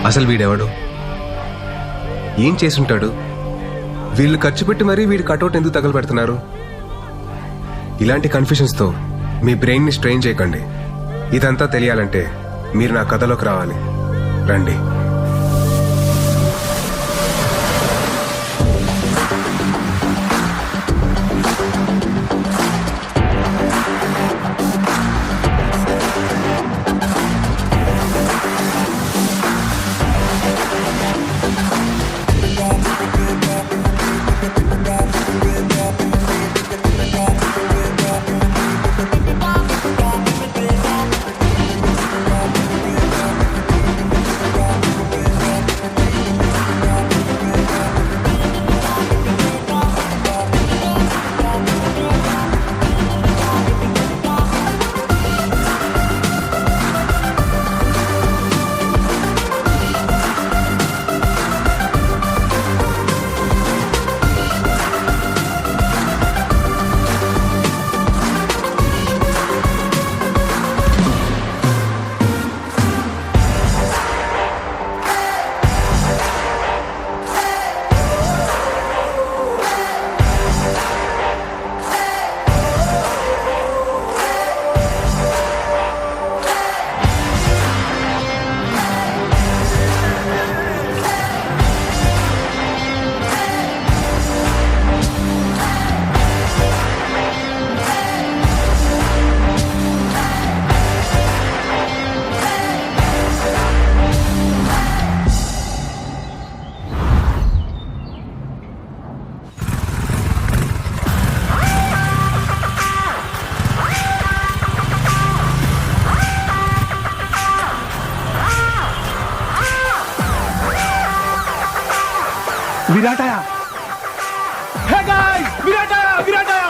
అసలు వీడెవడు? ఏం చేసుంటాడు? వీళ్ళు ఖర్చు పెట్టి మరీ వీడి కటౌట్ ఎందుకు తగలబెడుతున్నారు? ఇలాంటి కన్ఫ్యూషన్స్తో మీ బ్రెయిన్ని స్ట్రెయిన్ చేయకండి. ఇదంతా తెలియాలంటే మీరు నా కథలోకి రావాలి. రండి. विराट आया। हे गाइस, विराट आया, विराट आया।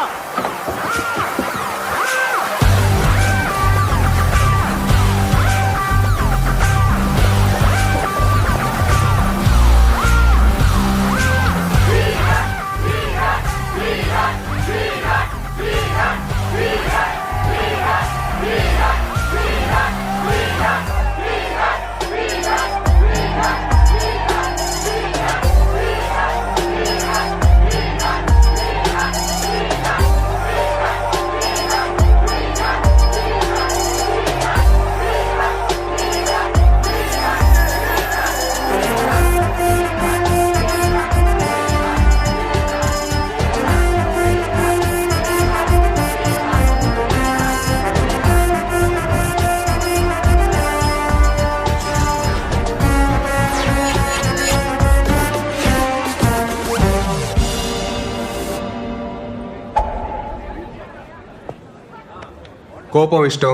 కోపం ఇష్టం,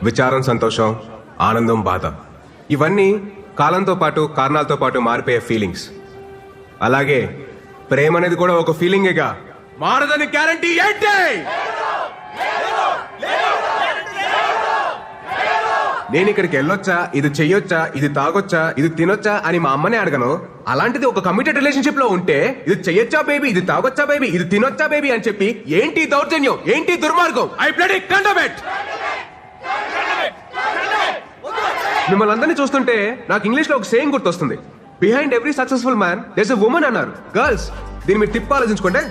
విచారం సంతోషం, ఆనందం బాధ, ఇవన్నీ కాలంతో పాటు కారణాలతో పాటు మారిపోయే ఫీలింగ్స్. అలాగే ప్రేమ అనేది కూడా ఒక ఫీలింగేగా. మారదని గ్యారంటీ ఏంటి? నేను ఇక్కడికి వెళ్ళొచ్చా, ఇది చెయ్యొచ్చా, ఇది తాగొచ్చా, ఇది తినొచ్చా అని మా అమ్మనే అడగను. అలాంటిది ఒక కమిటెడ్ రిలేషన్షిప్ లో ఉంటే ఇది చెయ్యొచ్చా బేబీ, ఇది తాగొచ్చా బేబీ, ఇది తినొచ్చా బేబీ అని చెప్పి ఏంటి దౌర్జన్యం, ఏంటి దుర్మార్గం? I bloody condemn it. మిమ్మల్ని అందరినీ చూస్తుంటే నాకు ఇంగ్లీష్ లో ఒక సేయింగ్ గుర్తొస్తుంది. Behind every successful man there's a woman అన్నారు. గర్ల్స్, దీన్ని మీరు తిప్పి ఆలోచించుకోండి.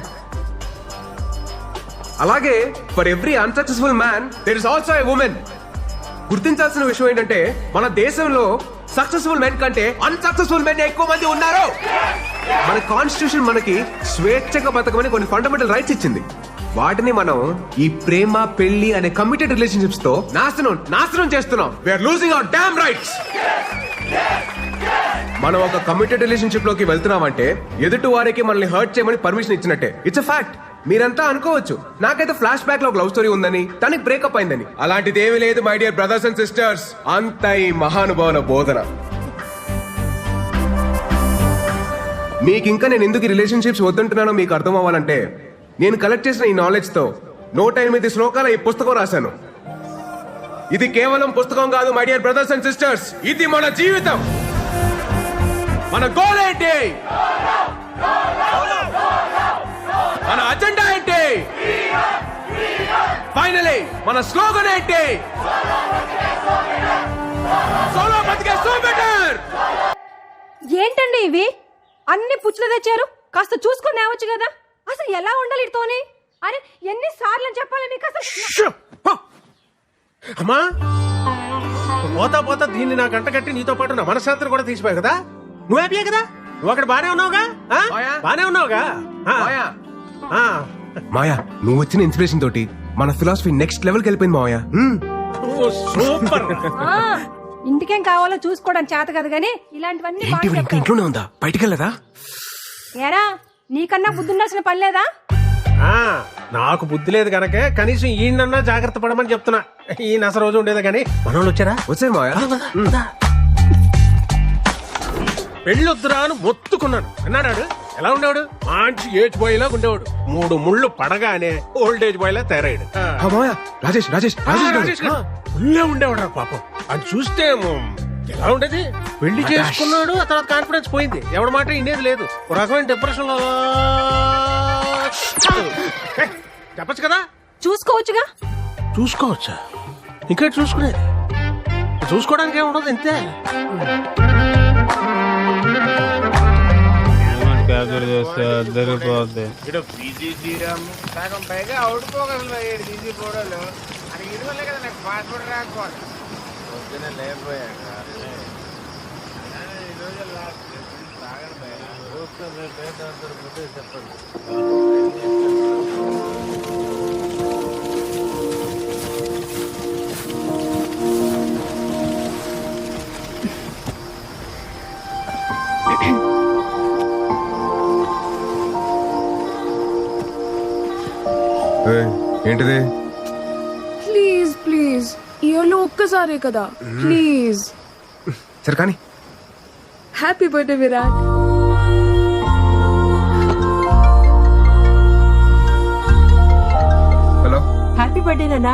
అలాగే for every unsuccessful man there is also a woman. గుర్తించాల్సిన విషయం ఏంటంటే మన దేశంలో సక్సెస్ఫుల్ మెన్ కంటే అన్సక్సెస్ఫుల్ మెన్ ఎక్కువ మంది ఉన్నారు. మన కాన్స్టిట్యూషన్ మనకి స్వేచ్ఛగా బతకమని కొన్ని ఫండమెంటల్ రైట్స్ ఇచ్చింది. వాటిని మనం ఈ ప్రేమ పెళ్లి అనే కమిటెడ్ రిలేషన్షిప్స్ తో నాశనం చేస్తున్నాం. We are losing our damn rights. మనం ఒక కమిటెడ్ రిలేషన్షిప్ లోకి వెళ్తున్నామంటే ఎదుటి వారికి మనల్ని హర్ట్ చేయమని పర్మిషన్ ఇచ్చినట్టే. It's a fact. మీరంతా అనుకోవచ్చు నాకైతే ఫ్లాష్ బ్యాక్ లో ఒక లవ్ స్టోరీ ఉందని, తనకి బ్రేకప్ అయిందని. అలాంటిది ఏమీ లేదు my dear brothers and sisters. అంత ఈ మహానుభావుల బోధన. మీకు ఇంకా నేను ఎందుకు రిలేషన్షిప్స్ వద్దంటున్నానో మీకు అర్థం అవ్వాలంటే నేను కలెక్ట్ చేసిన ఈ నాలెడ్జ్ తో 108 శ్లోకాల ఈ పుస్తకం రాశాను. ఇది కేవలం పుస్తకం కాదు my dear brothers and sisters. ఇది మన జీవితం. మన గోల్ ఏంటి? మన అజెండా ఏంటి? ఫైనలీ మన స్లోగన్ ఏంటి? సోలో బతికే సో బెటర్. ఏంటండి ఇవి అన్ని పుచ్చులు తెచ్చారు? కాస్త చూసుకొని నేవచ్చు కదా. అసలు ఎలా ఉండాలి ఇతోని? అరే ఎన్నిసార్లు చెప్పాలి మీకు అసలు? అమ్మా పోతా పోతా దీన్ని నా గంట కట్టి నీతో పాటు నా మనశ్శాంతిని కూడా తీసిపోయావు కదా. నువ్వు హ్యాపీయే కదా? నువ్వు అక్కడ బానే ఉన్నావుగా? బానే ఉన్నావుగా? మాయా నువ్వు వచ్చిన ఇన్స్పిరేషన్ తోటి మన ఫిలాసఫీ నెక్స్ట్ లెవెల్కి వెళ్ళిపోయింది మాయా. సూపర్. ఇంటికేం కావాలో చూసుకోవడం చేత కదా గానీ ఇలాంటివన్నీ బాగా ఇంకా చెప్పాలి. ఇంట్లోనే ఉందా? బయటికి వెళ్ళదా? ఏరా నీకన్నా బుద్ధి ఉండాల్సిన పని లేదా? నాకు బుద్ధి లేదు కనుక కనీసం ఈయనన్నా జాగ్రత్త పడమని చెప్తున్నా. ఈయన అసలు రోజు ఉండేది కానీ మనోళ్ళు వచ్చారా? వచ్చాయి మాయా. పెళ్ళొద్దురా అని మొత్తుకున్నాను. అన్నాడు ఎలా ఉండేవాడు? మంచి ఏజ్ బాయ్ లాగా ఉండేవాడు. 3 ముళ్ళు పడగానే ఓల్డ్ ఏజ్ బాయ్ లా తయారయ్యాడు. మాయా రాజేష్ రాజేష్ రాజేష్ గారు. ఉల్లే ఉండేవాడు రా పాపం. అది చూస్తే ఎలా ఉండేది? పెళ్లి చేసుకున్నాడు, ఆ తర్వాత కాన్ఫిడెన్స్ పోయింది. ఎవడి మాట ఇండేది లేదు. ఒక రకమైన డిప్రెషన్ లో చెప్పచ్చు కదా. చూసుకోవచ్చుగా. చూసుకోవచ్చా? ఇంకా చూసుకునేది చూసుకోవడానికి ఏముండదు ఇంతే. సగం పైగా అవుడుకోగలరు తీసి ఫోటోలు అది ఇదివల్లే కదా నాకు పాస్పోర్ట్ రాకపోవాలి. పొద్దున లేకపోయాక ఈ రోజు చెప్పండి. ఏంటిది? ప్లీజ్ ప్లీజ్ ఇయర్లో ఒక్కసారే కదా ప్లీజ్. సరే కానీ happy birthday Virat. Hello. Happy birthday నాన్న.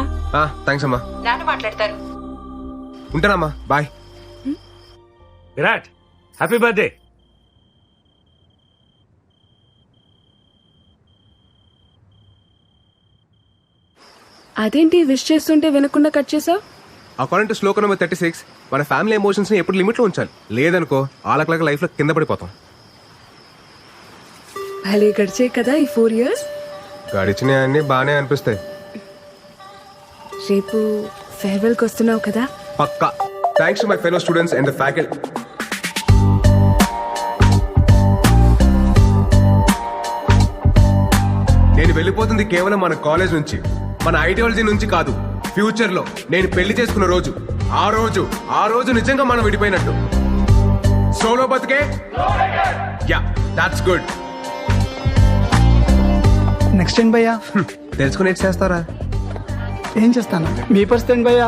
థ్యాంక్స్ అమ్మా. నాన్న మాట్లాడతారు. ఉంటానమ్మా. బాయ్. Virat happy birthday. అదేంటి విష్ చేస్తుంటే వినకుండా కట్ చేసావు? అకార్డింగ్ టు శ్లోక నెంబర్ 36 మన ఫ్యామిలీ ఎమోషన్స్ ని ఎప్పుడు లిమిట్ లో ఉంచాలి. లేదనుకో ఆలకలక లైఫ్ లో కింద పడిపోతాం. భలే గడిచే కదా ఈ 4 years. గడిచినవన్నీ బానే అనిపిస్తాయి. రేపు ఫేర్వెల్ కి వస్తున్నావు కదా. పక్కా. Thanks to my fellow students and the faculty. నేను వెళ్ళిపోతుంది కేవలం మన కాలేజ్ నుంచి, మన ఐడియాలజీ నుంచి కాదు. ఫ్యూచర్ లో నేను పెళ్లి చేసుకున్న రోజు, ఆ రోజు నిజంగా మనం విడిపోయినట్టు. సోలో బతికే. Yeah that's good. నెక్స్ట్ ఏంటి భయ్యా? తెలుసుకుని ఏం చేస్తారా? ఏం చేస్తాను? మీ పరిస్థితి ఏంటి భయ్యా?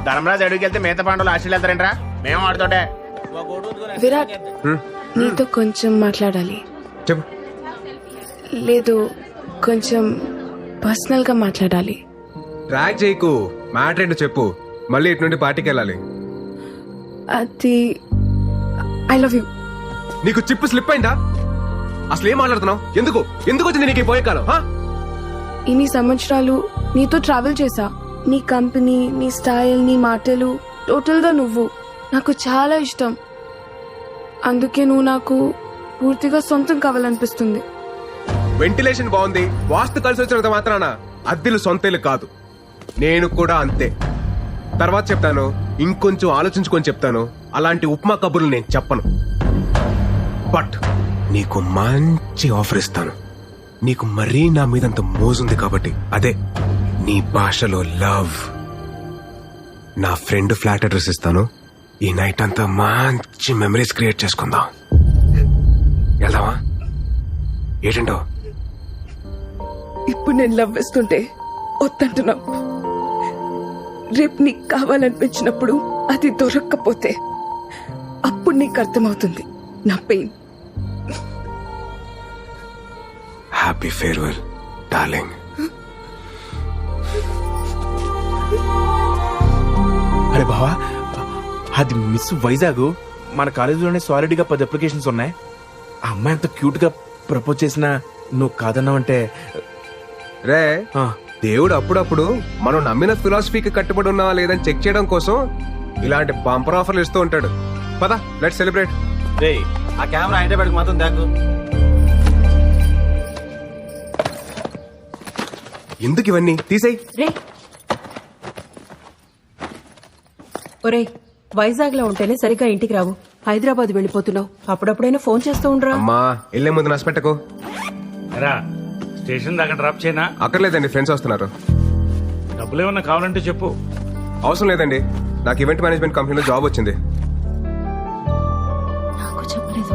ధర్మరాజు అడుగుకి వెళ్తే మిగతా పాండవులు ఆశలు వెళ్తారంట్రా. మేము ఆడుతుంటే విరాట్ నీతో కొంచెం మాట్లాడాలి. చెప్పు. లేదు కొంచెం పర్సనల్ గా మాట్లాడాలి. ట్రాక్ చేయకు. మ్యాటర్ ఏంటో చెప్పు. మళ్ళీ ఇటు నుండి పార్టీకి వెళ్ళాలి. అది ఐ లవ్ యూ. నీకు చిప్పు స్లిప్ అయిందా? అసలు ఏం మాట్లాడుతున్నావు? ఎందుకు వచ్చింది నీకు ఈ పోయే కాలం? ఇన్ని సంవత్సరాలు నీతో ట్రావెల్ చేసా. నీ కంపెనీ, నీ స్టైల్, నీ మాటలు, టోటల్ గా నువ్వు నాకు చాలా ఇష్టం. అందుకే నువ్వు నాకు పూర్తిగా సొంతం కావాలనిపిస్తుంది. వెంటిలేషన్ బాగుంది, వాస్తు కలిసి వచ్చినంత మాత్రాన అద్దెలు సొంతేలు కాదు. నేను కూడా అంతే. తర్వాత చెప్తాను, ఇంకొంచెం ఆలోచించుకొని చెప్తాను. అలాంటి ఉప్మా కబుర్లు నేను చెప్పను. బట్ నీకు మంచి ఆఫర్ ఇస్తాను. నీకు మరీ నా మీదంత మోజుంది కాబట్టి, అదే నీ భాషలో లవ్. నా ఫ్రెండ్ ఫ్లాట్ అడ్రస్ ఇస్తాను. ఈ నైట్ అంతా మంచి మెమరీస్ క్రియేట్ చేసుకుందాం. వెళ్దామా? ఏంటంటో? ఇప్పుడు నేను లవ్ వేస్తుంటే వద్దంటున్నావు. రేపు నీకు కావాలనిపించినప్పుడు అది దొరక్కపోతే అప్పుడు నీకు అర్థమవుతుంది నా పెయిన్. Happy farewell darling. అరే బావా, అది మిస్ వైజాగ్. మన కాలేజీలోనే సాలిడ్గా 10 అప్లికేషన్స్ ఉన్నాయి. ఆ అమ్మాయి అంత క్యూట్ గా ప్రపోజ్ చేసినా నువ్వు కాదన్నావంటే రే, ఆ, దేవుడు అప్పుడప్పుడు మనం నమ్మిన ఫిలాసఫీకి కట్టుబడి ఉన్నావా లేదని చెక్ చేయడం కోసం ఇలాంటి బంపర్ ఆఫర్లు ఇస్తూ ఉంటాడు. పద, లెట్స్ సెలబ్రేట్. ఆ కెమెరా హైదరాబాద్కి మాత్రం దాకు. ఎందుకు ఇవన్నీ? తీసేయ్. రే ఒరేయ్, వైజాగ్ లో ఉంటేనే సరిగ్గా ఇంటికి రావు. హైదరాబాద్ వెళ్ళిపోతున్నావు. అప్పుడప్పుడైనా ఫోన్ చేస్తూ ఉండరా? అమ్మా, వెళ్ళే ముందు నష్టపెట్టకు. రా స్టేషన్ దాకా డ్రాప్ చేయనా? అక్కర్లేదండి, ఫ్రెండ్స్ వస్తున్నారు. డబ్బులు ఏమన్నా కావాలంటే చెప్పు. అవసరం లేదండి, నాకు ఈవెంట్ మేనేజ్మెంట్ కంపెనీలో జాబ్ వచ్చింది. నాకు చెప్పలేదు.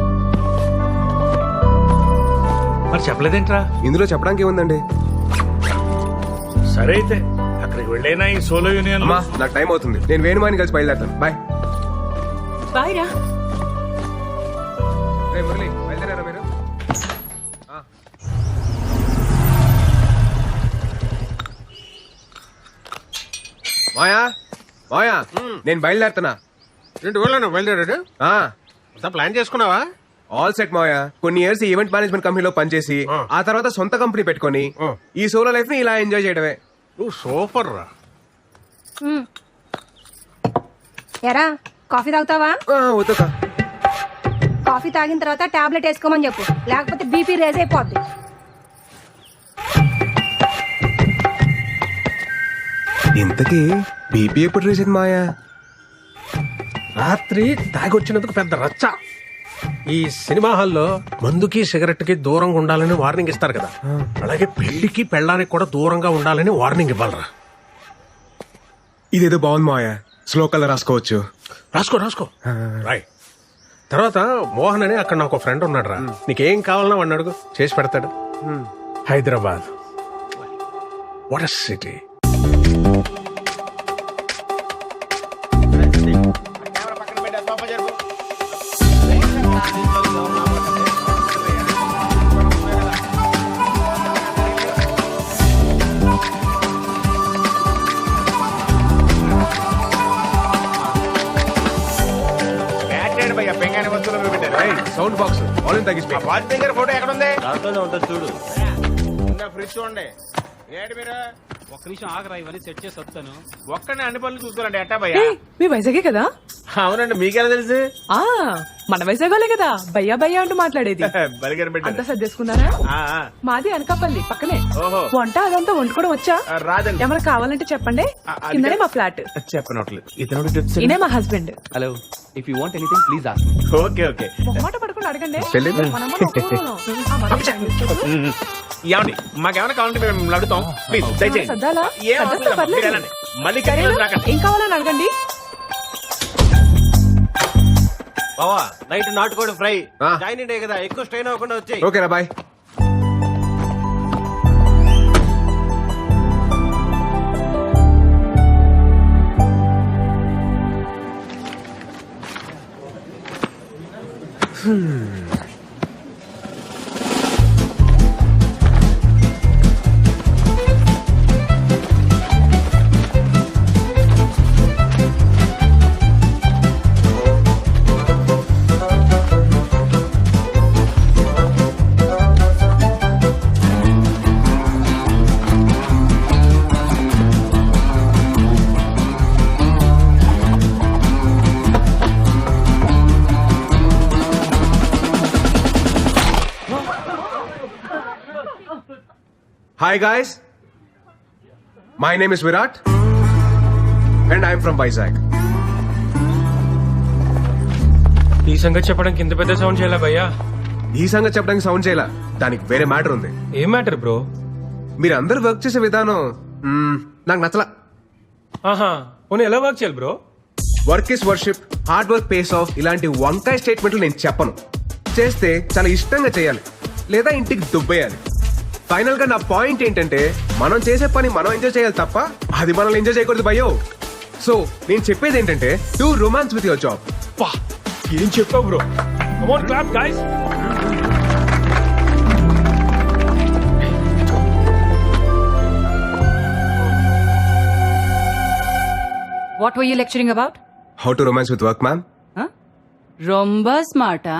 మరి చెప్పలేదేంట్రా? ఇందులో చెప్పడానికి ఏముందండి? సరే అయితే అక్కడికి వెళ్ళైనా ఈ సోలో యూనియన్ అమ్మా, నాకు టైం అవుతుంది. నేను వేణుమాని కలిసి బయలుదేరుతాను. బాయ్. బాయ్ రా. రే మురళి, బయలుదేరారా మీరు? మాయా, మాయా, నేను బయలుదేరుతున్నా. ఏంటి ఊళ్ళో బయలుదేరాడు? ఆ, అంతా ప్లాన్ చేసుకున్నావా? ఆల్ సెట్ మాయా. కొన్ని ఇయర్స్ ఈవెంట్ మేనేజ్మెంట్ కంపెనీలో పనిచేసి ఆ తర్వాత సొంత కంపెనీ పెట్టుకొని ఈ సోలో లైఫ్ ని ఇలా ఎంజాయ్ చేయడమే. నువ్వు సూపర్ రా. ఎరా, కాఫీ తాగుతావా? వద్దుకా. కాఫీ తాగిన తర్వాత టాబ్లెట్ వేసుకోమని చెప్పు, లేకపోతే బీపీ రేజ్ అయిపోద్ది. ఇంతకీ బీపీ ఎప్పుడు రీసెంట్ మాయా? రాత్రి తాగొచ్చినందుకు పెద్ద రచ్చ. ఈ సినిమా హాల్లో మందుకి సిగరెట్ కి దూరంగా ఉండాలని వార్నింగ్ ఇస్తారు కదా, అలాగే పెళ్లికి పెళ్ళానికి కూడా దూరంగా ఉండాలని వార్నింగ్ ఇవ్వాలరా. ఇదేదో బాగుంది మాయా, స్లో కలర్ రాసుకోవచ్చు. రాసుకో రాసుకో. రాయ్. తర్వాత మోహన్ అని అక్కడ నాకు ఫ్రెండ్ ఉన్నాడు రా. నీకేం కావాలన్నా వాడిని అడుగు, చేసి పెడతాడు. Hyderabad what a city. Camera పక్కన పెట్టి సోఫా జరుపు. బ్యాటరీ భయ్యా, పెంగానే వస్తువులు పెట్టారు. సౌండ్ బాక్స్ ఆల్రెడీ తగ్గిపోయి. వాజ్పేయి గారి ఫోటో ఎక్కడ ఉంది? దాంట్లోనే ఉంటుంది చూడు. ఫ్రిడ్జ్ చూడండి. ఏంటి మీరు ఒక్క నిమిషం ఆగరా, ఇవన్నీ సెట్ చేసి వస్తాను. ఒక్కనే అన్ని పనులు చూసుకోరండి. ఎట్టా భయ్యా? మీ వైజాగే కదా? అవునండి, మీకెలా తెలుసు? ఆ మన వైజాగోలే కదా భయ్యా భయ్యా అంటూ మాట్లాడేది. బలిగారు అంతా పెట్టారు. సర్దేసుకున్నారా? ఆ, ఆ. మాది అనకాపల్లి పక్కనే. ఓహో. వంట అదంతా వండుకోవడం వచ్చా? రాదండి. ఏమైనా కావాలంటే చెప్పండి. అది కిందనే మా ఫ్లాట్. చెప్పనట్లేదు. ఇతను టిప్స్. ఈయనే మా husband. Hello, if you want anything please ask me. Okay okay. మొహమాట పడుకుని అడగండి. పెళ్ళిళ్ళు? మనమ్మ ఒక్క ఊరులో. ఆ, మనం ఏమండి, మాకేమైనా కావాలంటే మేము అడుగుతాం. ప్లీజ్ దయచేయండి. సర్దాలా? ఏం అవసరం సర్దేస్తే లేదు. పర్లేదు. మీరు వెళ్ళండి. మళ్ళీ సరేనా? కనీసం రాకండి. ఏం కావాలని అడగండి. బావా, నైట్ నాటుకోడి ఫ్రై. ఆ. జాయిన్ డే కదా, ఎక్కువ స్ట్రెయిన్ అవ్వకుండా వచ్చాయి. ఓకేరా, bye. Hi guys, my name is Virat and I am from Vizag. ఈ సంగతి చెప్పడానికి ఇంత పెద్ద సౌండ్ చేయాలా భయ్యా? ఈ సంగతి చెప్పడానికి సౌండ్ చేయాల, దానికి వేరే మ్యాటర్ ఉంది. ఏం మ్యాటర్ బ్రో? మీరు అందరు వర్క్ చేసే విధానం నాకు నచ్చలా. ఆహా, పోనీ ఎలా వర్క్ చేయాలి bro? Work is worship, hard work pays of, ఇలాంటి వంకాయ స్టేట్మెంట్లు నేను చెప్పను. చేస్తే చాలా ఇష్టంగా చేయాలి, లేదా ఇంటికి దుబ్బేయాలి. ఫైనల్ గా నా పాయింట్ ఏంటంటే, మనం చేసే పని మనం ఎంజాయ్ చేయాలి తప్ప అది మనల్ని ఎంజాయ్ చేయకూడదు భయ్యో. సో నేను చెప్పేది ఏంటంటే, do romance with your job. ఏం చెప్పావు bro? Come on clap guys. What are you lecturing about? How to romance with work ma'am. రొంబ స్మార్టా.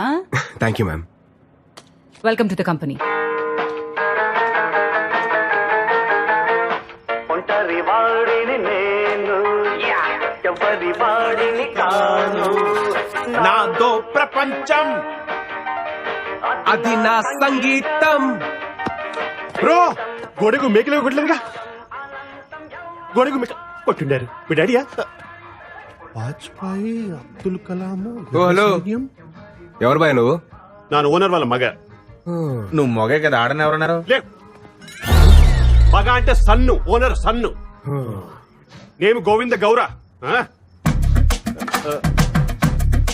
Thank you ma'am. Welcome to the company. నాదో ప్రపంచం, అది నా సంగీతం. బ్రో గొడుగు మేకలే కొట్టలేదుగా. గొడుగు మేక కొట్టుండారు మీ డాడీయా? వాజ్పేయి, అబ్దుల్ కలాం. ఓ హలో, ఎవరు బాయ్ నువ్వు? నాన్న ఓనర్ వాళ్ళ మగ. నువ్వు మొగే కదా, ఆడని ఎవరన్నారు? లే, మగ అంటే సన్ను, ఓనర్ సన్ను. నేను గోవింద గౌర.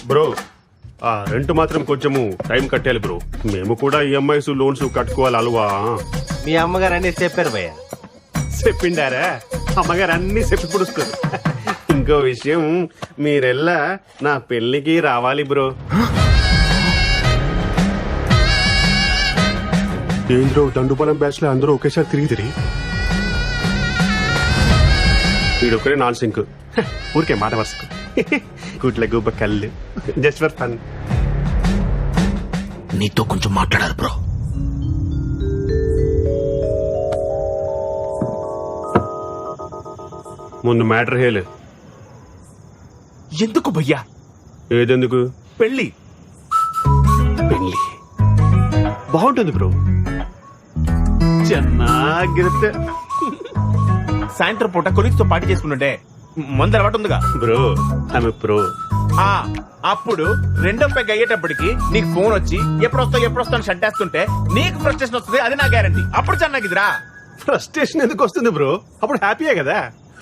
బ్రో ఆ రెంట్ మాత్రం కొంచెము టైం కట్టాలి బ్రో. మేము కూడా ఈఎంఐస్ లోన్స్ కట్టుకోవాలి అలవా. మీ అమ్మగారు అన్ని చెప్పారు భయ్య. చెప్పిండారా? అమ్మగారు అన్ని చెప్పి పుడుస్తారు. ఇంకో విషయం, మీరెల్లా నా పెళ్లికి రావాలి బ్రో. ఏంద్రో దండుపాలెం బ్యాచ్ లో అందరూ ఒకేసారి తిరిగి వీడొక్కడే నాన్ సింక్. ఊరికే మాట వరుసకు గుట్ల గుబ్బ కళ్ళు, జస్ట్ ఫర్ ఫన్. నీతో కొంచెం మాట్లాడాలి బ్రో. ముందు మ్యాటర్ హేలు. ఎందుకు భయ్యా? ఏదెందుకు? పెళ్లి పెళ్లి బాగుంటుంది బ్రో, ಚೆನ್ನಾಗಿರುತ್ತೆ. సాయంత్రం పూట కొలీగ్స్ తో పార్టీ చేసుకుంటుంటే మందు అలవాటు ఉందిగా బ్రో. ఆమె ప్రో. ఆ అప్పుడు రెండో పెగ్ అయ్యేటప్పటికి నీకు ఫోన్ వచ్చి ఎప్పుడు వస్తావు అని షంటేస్తుంటే నీకు ఫ్రస్ట్రేషన్ వస్తుంది, అది నా గ్యారంటీ. అప్పుడు చెన్నాగిదిరా. ఫ్రస్ట్రేషన్ ఎందుకు వస్తుంది బ్రో? అప్పుడు హ్యాపీయే కదా.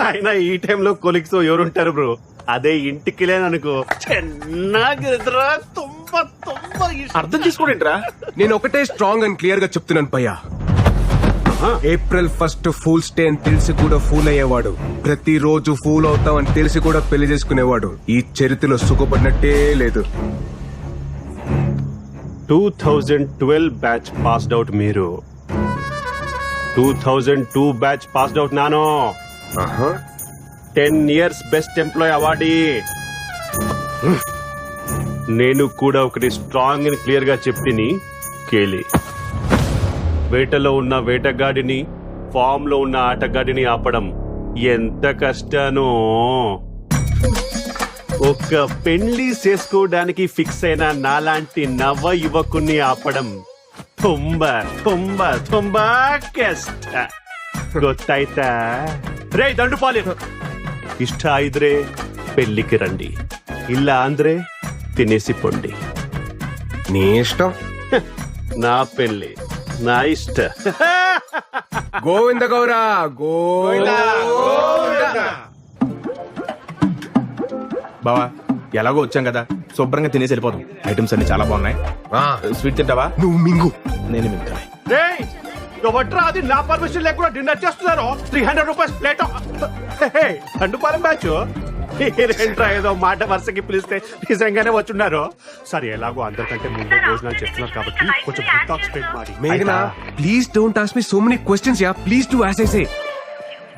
అయినా ఈ టైంలో కొలిక్స్ ఎవరుంటారు బ్రో? అదే ఇంటికి లేననుకో, ಚೆನ್ನಾಗಿದ್ರಾ, తుంబ అర్థం చేసుకోండిరా. నేను ఒకటే స్ట్రాంగ్ అండ్ క్లియర్ గా చెప్తున్నాను భయ్యా. ఏప్రిల్ 1 ఫూల్స్ డే అని తెలిసి కూడా ఫూల్ అయ్యేవాడు, ప్రతిరోజు ఫూల్ అవుతాం అని తెలిసి కూడా పెళ్లి చేసుకునేవాడు ఈ చరిత్రలో సుఖపడినట్టే లేదు. 2012 బ్యాచ్ పాస్డ్ అవుట్ మీరు. 2002 బ్యాచ్ పాస్డ్ అవుట్ నాను. 10 years బెస్ట్ ఎంప్లాయ్ అవార్డీ. నేను కూడా ఒకటి స్ట్రాంగ్ అండ్ క్లియర్ గా చెప్తిని కేలి. వేటలో ఉన్న వేటగాడిని, ఫామ్ లో ఉన్న ఆటగాడిని ఆపడం ఎంత కష్టానో. ఒక పెళ్లి చేసుకోవడానికి ఫిక్స్ అయిన నాలాంటి నవ యువకుని ఆపడం ತುಂಬಾ ತುಂಬಾ ತುಂಬಾ ಕಷ್ಟ. ಗೊತ್ತಾಯ್ತಾ? ರೇ ದಂಡುಪಾಲಿ, ಇಷ್ಟ ಇದ್ರೆ పెళ్లికి రండి, ಇಲ್ಲ ಅಂದ್ರೆ తినేసి పొండి. నీ ఇష్టం. నా పెళ్లి నా ఇష్ట. గోవింద గౌరా, గోవింద. బావా ఎలాగో వచ్చాం కదా, శుభ్రంగా తినేసి వెళ్ళిపోతాం. ఐటమ్స్ అన్ని చాలా బాగున్నాయి. స్వీట్ తింటావా? నువ్వు మింగు. నేను మింగుతాను. వట్రా, అది నా పర్మిషన్ లేకుండా డిన్నర్ చేస్తున్నారు. 300 రూపీస్ ప్లేట్. దండుపాలెం బ్యాచ్ ఏంట్రా ఏదో మాట వరుసకి పిలిస్తే నిజంగానే వచ్చున్నారు. సరే, ఎలాగో అందరికంటే ముందు భోజనాలు చేస్తున్నారు కాబట్టి కొంచెం స్ట్రేట్ ಮಾಡಿ. మేఘనా, please don't ask me so many questions యా. Please do as I say.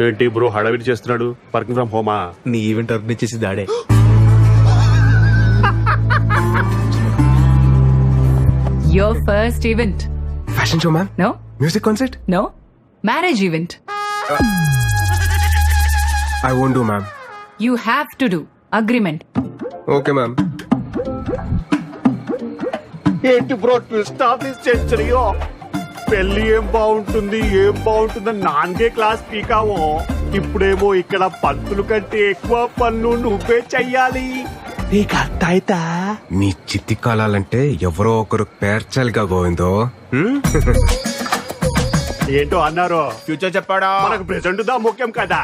ఏంటి బ్రో హడావిడి చేస్తున్నాడు? వర్కింగ్ ఫ్రమ్ హోమా? నీ ఈవెంట్ ఆర్గనైజ్ చేసి దాడే. Your first event. Fashion show ma'am. No? Music concert. No? Marriage event. I won't do ma'am. You have to do. Agreement. Okay ma'am. ఏంటి bro twist of this century? పెళ్లి ఏం బాగుంటుందని నాన్గే class పీకావో ఇప్పుడేమో ఇక్కడ పంతులు కంటే ఎక్కువ పనులు నువ్వే చెయ్యాలి. నీకు అర్థ అవుతా? నీ చిత్తి కాలాలంటే ఎవరో ఒకరు పేర్చాలిగా గోవిందో. ఏంటో అన్నారు, ఫ్యూచర్ చెప్పాడా? మనకు ప్రెసెంట్ దా ముఖ్యం కదా.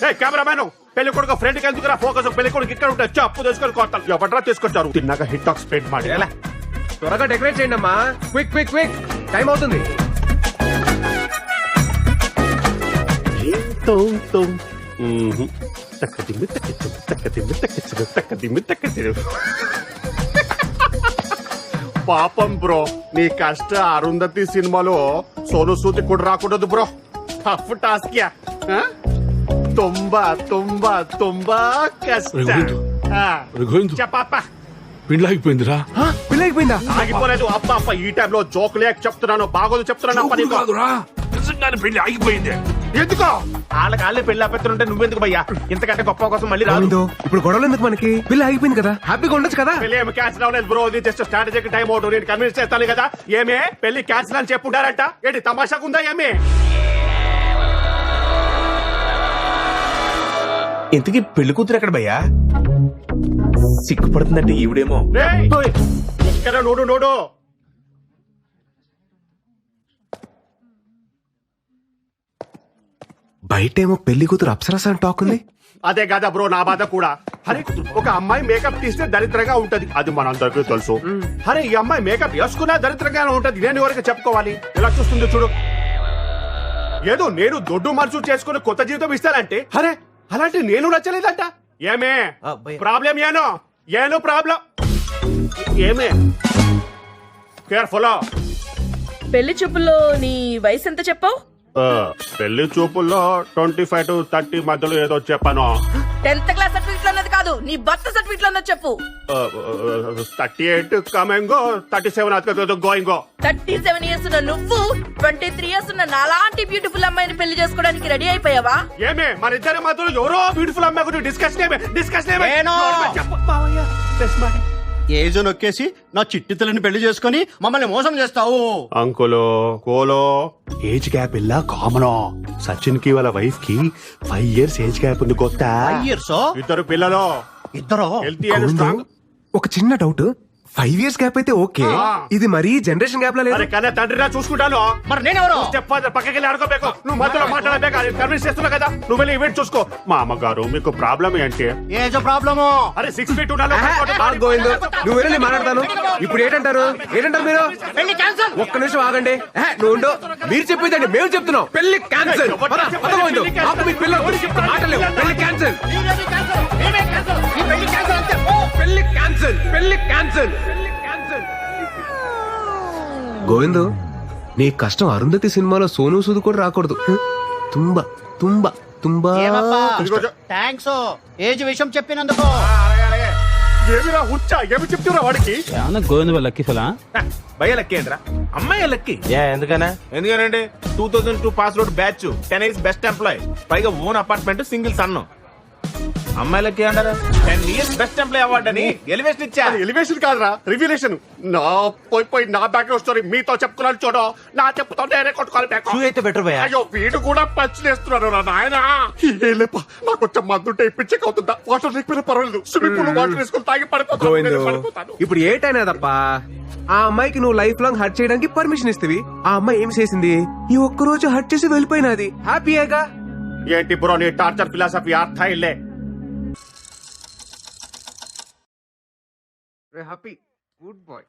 ఏ కెమెరామెన్, పెళ్లి కొడుకు ఫ్రెండ్ కి ఎందుకు ఫోకస్? పెళ్లి కొడుకు ఇక్కడ ఉంటా చెప్పు తీసుకొని కొట్టాలి. ఎవడరా తీసుకొచ్చారు? తిన్నాక హిట్ టాక్ స్ప్రెడ్ ಮಾಡಿ. త్వరగా డెకరేట్ చేయండి అమ్మా. క్విక్ క్విక్ క్విక్, టైం అవుతుంది. పాపం బ్రో, నీ కష్ట అరుంధతి సినిమాలో సోను సూది కూడా రాకూడదు బ్రో. టఫ్ టాస్క్ యా. తుంబా తుంబా తుంబా కష్టం. చెప్పప్ప, పెళ్ళి అయిపోయిందిరా. పెళ్ళి అయిపోయిందా? ఆగిపోలేదు. అప్ప అప్ప ఈ టైంలో జోక్ లేక చెప్తున్నాను, బాగోదు చెప్తున్నాను. అప్ప నీకు కాదురా, నిజంగానే పెళ్లి ఆగిపోయింది. ఎందుకో? వాళ్ళకి పెళ్లి ఆపేస్తుంటే నువ్వెందుకు భయ్యా? ఇంతకంటే గొప్ప కోసం మళ్ళీ రాదు. గోవిందో, ఇప్పుడు గొడవలు ఎందుకు మనకి? పెళ్ళి అయిపోయింది కదా, హ్యాపీగా ఉండొచ్చు కదా. పెళ్లి ఏమి క్యాన్సిల్ అవ్వలేదు బ్రో, ఇది జస్ట్ స్ట్రాటజీకి టైం అవుట్. నేను కన్విన్స్ చేస్తాను కదా. ఏమే పెళ్లి క్యాన్సిల్ అని చెప్పుంటారంట, ఏంటి తమాషాకుందా? ఏమే ఇంతకీ పెళ్లి కూతురు ఎక్కడ భయ్యా? సిగ్గుపడుతుందంటే ఈవిడేమో. రేయ్, ఇక్కడ నోడు బయటేమో పెళ్లి కూతురు అప్సరస అని టాక్ ఉంది. అదే కదా బ్రో నా బాధ కూడా. అరే, ఒక అమ్మాయి మేకప్ తీస్తే దరిద్రంగా ఉంటది, అది మనందరికీ తెలుసు. అరే, ఈ అమ్మాయి మేకప్ వేసుకున్నా దరిద్రంగానే ఉంటది. నేను ఎవరికి చెప్పుకోవాలి? ఎలా చూస్తుంది చూడు. ఏదో నేను దొడ్డు మనసు చేసుకుని కొత్త జీవితం ఇస్తానంటే, అరే అలాంటి నేను నచ్చలేదంట. ఏమే ప్రాబ్లం? ఏనో ప్రాబ్లం ఏమే? కేర్ఫుల్. పెళ్లి చూపుల్లో నీ వయసు ఎంత చెప్పావు? పెళ్లి చూపుల్లో 25 to 30 మధ్యలో ఏదో చెప్పాను. 10th క్లాస్ సర్టిఫికెట్ లో ఉన్నది కాదు, నీ బర్త్ సర్టిఫికెట్ లో ఉన్నది చెప్పు. 38 కమింగో, 37 గోయింగో. 37 ఇయర్స్ ఉన్న నువ్వు 23 ఇయర్స్ ఉన్న నాలాంటి బ్యూటిఫుల్ అమ్మాయిని పెళ్లి చేసుకోవడానికి రెడీ అయిపోయావా? ఏమే మన ఇద్దరి మధ్యలో ఎవరో బ్యూటిఫుల్ అమ్మాయి గురించి డిస్కషన్ ఏజో నొక్కేసి నా చిట్టి తల్లిని పెళ్లి చేసుకుని మమ్మల్ని మోసం చేస్తావు. అంకులో కోలో ఏజ్ గ్యాప్ ఇలా కామన్. సచిన్ కి వాళ్ళ వైఫ్ కి 5 years ఏజ్ గ్యాప్ ఉంది. కొత్త 5 years? ఇద్దరు పిల్లలు, ఇద్దరు హెల్తీ అండ్ స్ట్రాంగ్. ఒక చిన్న డౌట్, 5 years గ్యాప్ అయితే ఓకే, ఇది మరీ జనరేషన్ గ్యాప్ లా లేదు? అరే కన్నా తండ్రిరా చూసుకుంటాను. మరి నేనెవరు? చెప్పాలి, పక్కకి వెళ్ళి ఆడుకోಬೇಕು. నువ్వు మధ్యలో మాట్లాడలేక కన్విన్స్ చేస్తున్నా కదా. నువ్వు వెళ్ళి ఈవెంట్ చూసుకో. మా అమ్మగారు, మీకు ప్రాబ్లం ఏంటి? ఏజో ప్రాబ్లము. అరే 6 feet ఉండాలి. గోవిందో, నువ్వు వెళ్ళి మాట్లాడతాను. ఇప్పుడు ఏంటంటారు మీరు? పెళ్లి క్యాన్సల్. ఒక్క నిమిషం ఆగండి. నువ్వు ఉండు. మీరు చెప్పిందండి, మేము చెప్తున్నాం. పెళ్లి క్యాన్సల్. గోవిందు, నీ కష్టం అరుంధతి సినిమాలో సోను సూద్ కూడా రాకూడదు. తుంబా తుంబా తుంబా. థ్యాంక్స్ ఏజ్ విషయం చెప్పినందుకు. ఏమిరా హుచ్చా, ఏమి చెప్తున్నా వాడికి? గోవింద వాళ్ళ లక్కీ ఫలా. భయ్య లక్కీ ఏంట్రా? అమ్మాయి లక్కీ. ఎందుకనండి 2002 pass out batch, 10 years best employee, పైగా ఓన్ అపార్ట్మెంట్, సింగిల్ సన్. అమ్మాయి లక్కీ అంటారా? 10 years బెస్ట్ ఎంప్లాయ్ అవార్డు అని ఎలివేషన్ ఇచ్చా. ఎలివేషన్ కాదురా, రివ్యులేషన్. నా పోయి నా బ్యాక్గ్రౌండ్ స్టోరీ మీతో చెప్పుకున్నాను చూడు. నా చెప్పుతో నేనే కొట్టుకోవాలి బ్యాక్. అయితే బెటర్ భయ్య. అయ్యో వీడు కూడా పచ్చి చేస్తున్నాడు రా నాయన. ఏలేపా, నాకు కొంచెం మందుంటే ఇప్పించక అవుతుందా? వాటర్ లేకపోయినా పర్వాలేదు, స్విమ్మింగ్ పూల్ వాటర్ వేసుకుని తాగి గోవిందు, పడిపోతాను. ఇప్పుడు ఏటైనా తప్ప ఆ అమ్మాయికి నువ్వు లైఫ్ లాంగ్ హర్ట్ చేయడానికి పర్మిషన్ ఇస్తవి. ఆ అమ్మాయి ఏం చేసింది? ఈ ఒక్కరోజు హర్ట్ చేసి వెళ్ళిపోయినది. హ్యాపీయేగా? ఏంటి బ్రో నీ టార్చర్ ఫిలాసఫీ? అర్థ ఇల్లే. Happy, good boy.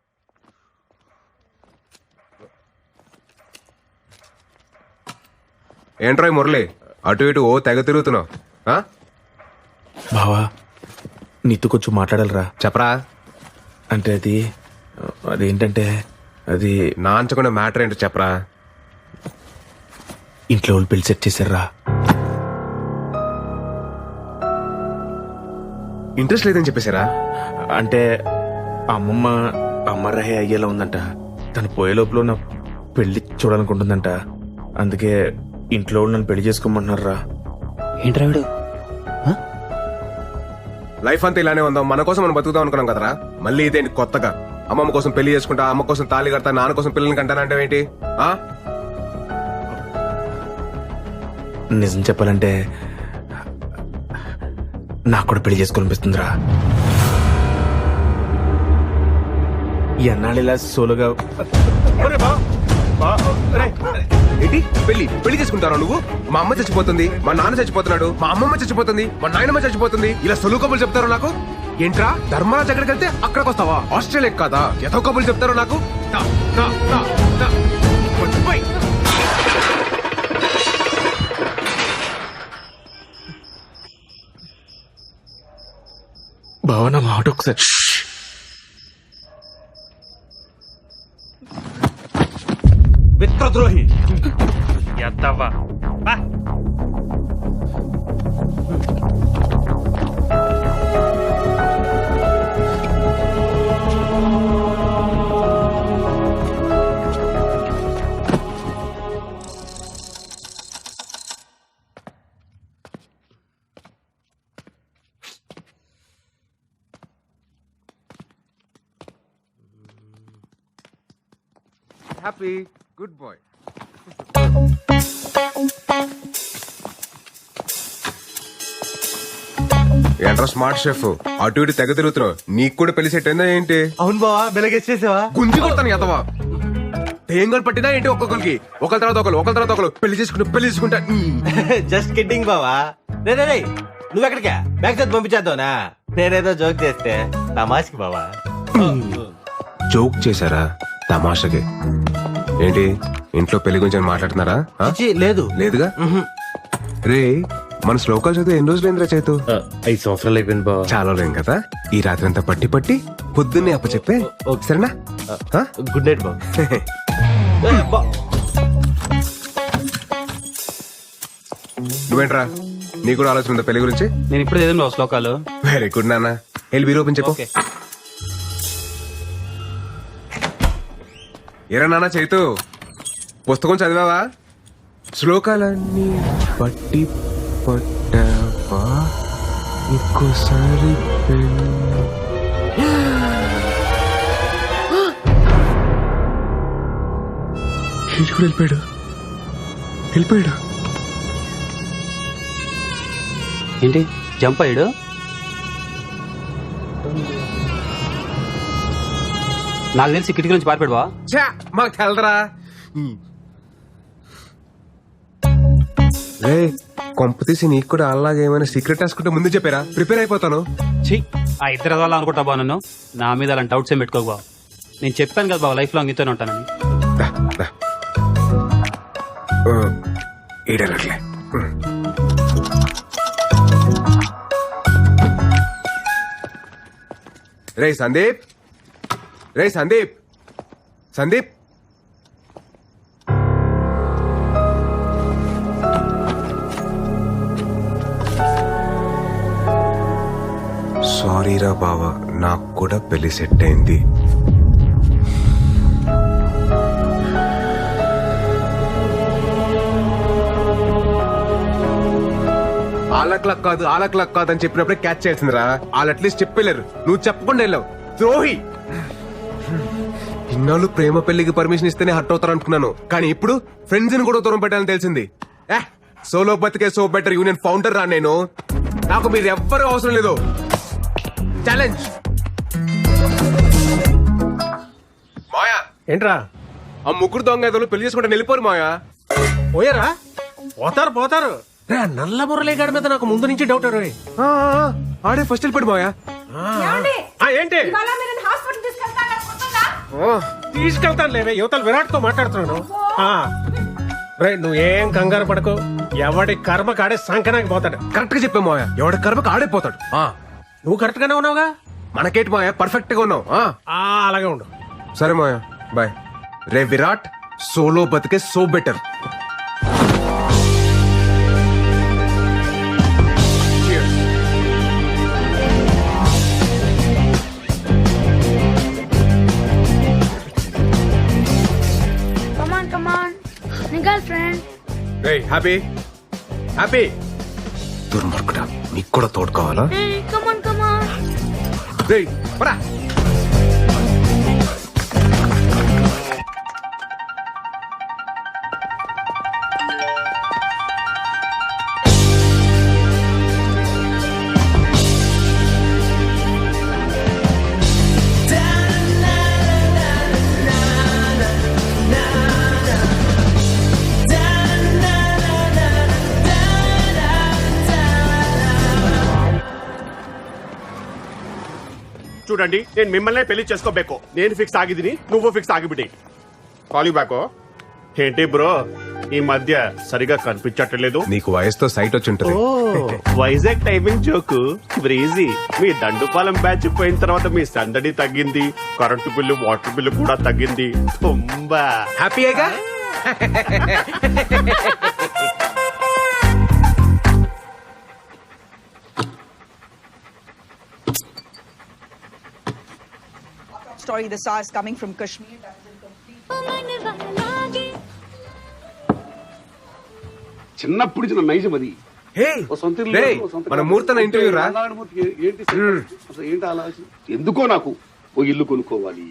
ఏంట్రాయ్ మురళి, అటు ఇటు ఓ తెగ తిరుగుతున్నావు? బావా, నీతో కొంచెం మాట్లాడాలరా. చెప్పరా. అంటే అదేంటంటే అది నాంచకుండా మ్యాటర్ ఏంటో చెప్పరా. ఇంట్లో వాళ్ళు పెళ్లి సెట్ చేశారా. ఇంట్రెస్ట్ లేదని చెప్పేశారా? అంటే అమ్మమ్మ అమ్మరహే అయ్యేలా ఉందంట. తను పోయే లోపల నా పెళ్లి చూడాలనుకుంటుందంట. అందుకే ఇంట్లో వాళ్ళు నన్ను పెళ్లి చేసుకోమంటున్నారా. ఏంట్రావిడు? లైఫ్ అంతా ఇలానే ఉందాం, మన కోసం మనం బతుకుదాం అనుకున్నాం కదరా. మళ్ళీ ఇదేంటి కొత్తగా? అమ్మమ్మ కోసం పెళ్లి చేసుకుంటా, అమ్మ కోసం తాళి కడతా, నాన్న కోసం పిల్లల్ని కంటానంటే ఏంటి? ఆ? నిజం చెప్పాలంటే నాకు కూడా పెళ్లి చేసుకోవాలనిపిస్తుందిరా. ఎన్నాళ్ళు ఇలా సోలుగా ఏంటి పెళ్లి చేసుకుంటారా నువ్వు? మా అమ్మ చచ్చిపోతుంది, మా నాన్న చచ్చిపోతున్నాడు, మా అమ్మమ్మ చచ్చిపోతుంది, మా నాయనమ్మ చచ్చిపోతుంది, ఇలా సొలు కబులు చెప్తారు నాకు. ఏంట్రా ధర్మరాజ్ ఎక్కడికి వెళ్తే అక్కడికి వస్తావా? ఆస్ట్రేలియా కాదా? ఎంతో కబులు చెప్తారు నాకు. దా, దా, దా, దా. కొంచెం పోయ్. భావన మాట ఒకసారి. మిత్రద్రోహి. ఎత్తవ్వా హ్యాపీ గుడ్ బాయ్. ఏంట్రా స్మార్ట్ షెఫ్, అటు ఇటు తెగ తిరుగుతున్నావు. నీకు కూడా పెళ్లి సెట్ అయిందా ఏంటి? అవును బావా, బెలగేసేసావా? గుంజి కొడతాను ఎంతవా. ఏం పట్టినా ఏంటి ఒక్కొక్కరికి ఒకరి తర్వాత ఒకరు పెళ్లి చేసుకుంటా. జస్ట్ కిడ్డింగ్ బావా. రే నువ్వెక్కడికా? బ్యాగ్ చదివి పంపించేద్దావునా? నేనేదో జోక్ చేస్తే తమాష్కి బావా. జోక్ చేశారా తమాషకి? ఏంటి ఇంట్లో పెళ్లి గురించి మాట్లాడుతున్నారా? లేదు లేదుగా. రే మన శ్లోకాలు చదివి ఎన్ని రోజులు ఏంద్రా చేతు? 5 సంవత్సరాలు అయిపోయింది బావా. చాలా లేం కదా. ఈ రాత్రి అంతా పట్టి పొద్దున్నే అప్ప చెప్పే సరేనా? గుడ్ నైట్ బాబు. నువ్వేంట్రా, నీ కూడా ఆలోచన ఉందా పెళ్లి గురించి? నేను ఇప్పుడు ఏదో శ్లోకాలు. వెరీ గుడ్ నాన్న. వెళ్ళి బీరో ఓపెన్ చెప్పు. ఏరా నాన్న చైతు, పుస్తకం చదివావా? శ్లోకాలన్నీ పట్టి పట్టావా? ఇంకోసారి వెళ్ళిపోయాడు. ఏంటి జంప్ అయ్యాడు? నాకు తెలిసి కిటికీ నుంచి పారిపోయాడు బా. మాకు తెలరా. రే కొంప తీసి నీకు కూడా అలాగే ఏమైనా సీక్రెట్ రాసుకుంటే ముందు చెప్పారా? ప్రిపేర్ అయిపోతాను. ఆ ఇద్దరు వాళ్ళ అనుకుంటా బా. నన్ను నా మీద అలాంటి డౌట్స్ ఏం పెట్టుకోకు బా. నేను చెప్పాను కదా బా, లైఫ్ లాంగ్ నీతోనే ఉంటానని. ఏడర్లే. రే సందీప్, సందీప్ సారీరా బావా, నాకు కూడా పెళ్లి సెట్ అయింది. ఆలక్లక్ కాదు అని చెప్పినప్పుడే క్యాచ్ చేయాల్సిందిరా. వాళ్ళు అట్లీస్ట్ చెప్పలేరు, నువ్వు చెప్పకుండా వెళ్ళావు. ద్రోహి. ఇన్నాళ్ళు ప్రేమ పెళ్లికి పర్మిషన్ ఇస్తేనే హర్ట్ అవుతారు అనుకున్నాను, కానీ ఇప్పుడు ఫ్రెండ్స్ ని కూడా దూరం పెట్టాలని తెలిసింది. సోలో బతికే సో బెటర్ యూనియన్ ఫౌండర్ రా నేను. నాకు మీరు ఎవ్వరూ అవసరం లేదు. ఛాలెంజ్. మాయా ఏంట్రా ఆ ముగ్గురు దొంగ ఎదలు పెళ్లి చేసుకుంటే వెళ్ళిపోరు మాయా. పోయారా? పోతారు. నల్ల మురళీగాడి మీద నాకు ముందు నుంచి డౌట్. ఆడే ఫస్ట్ వెళ్ళిపోయాడు మాయా. ఏంటి ఇవాళ మీరు నన్ను హాస్పిటల్ తీసుకెళ్తారా? తీసుకెళ్తాను లేవే, యువతలు విరాట్ తో మాట్లాడుతున్నాను. రే నువ్వేం కంగారు పడకు, ఎవడి కర్మ కాడే సంకనాకి పోతాడు. కరెక్ట్ గా చెప్పా మాయా, ఎవడి కర్మకు ఆడైపోతాడు. నువ్వు కరెక్ట్ గానే ఉన్నావుగా. మనకేంటి మాయా, పర్ఫెక్ట్ గా ఉన్నావు. అలాగే ఉండు. సరే మాయా, బాయ్. రే విరాట్, సోలో బతికే సో బెటర్. హ్యాపీ దుర్మార్గుడా, నీకు కూడా తోడు కావాలా? రేయ్, పరా. చూడండి, నేను మిమ్మల్నే పెళ్లి చేసుకోಬೇಕು. నేను ఫిక్స్ ಆಗಿದ್ದೀನಿ, నువ్వు ఫిక్స్ ಆಗಿಬಿಡಿ. Call you back. ఏంటి బ్రో ఈ మధ్య సరిగా కనిపించట్లేదు? నీకు వయసుతో సైట్ వచ్చి ఉంటుంది. Vizag timing joke breezy. మీ దండుపాలెం బ్యాచ్ పోయిన తర్వాత మీ సందడి తగ్గింది, కరెంటు బిల్లు వాటర్ బిల్లు కూడా తగ్గింది. తుంబా హ్యాపీగా. Story the SARS coming from Kashmir. చిన్నప్పుడు చిన్న నైజం అది. మన ముహూర్తం ఇంటర్వ్యూ రా. ఏంటి అసలు ఏంటి ఆలోచన? ఎందుకో నాకు ఓ ఇల్లు కొనుక్కోవాలి,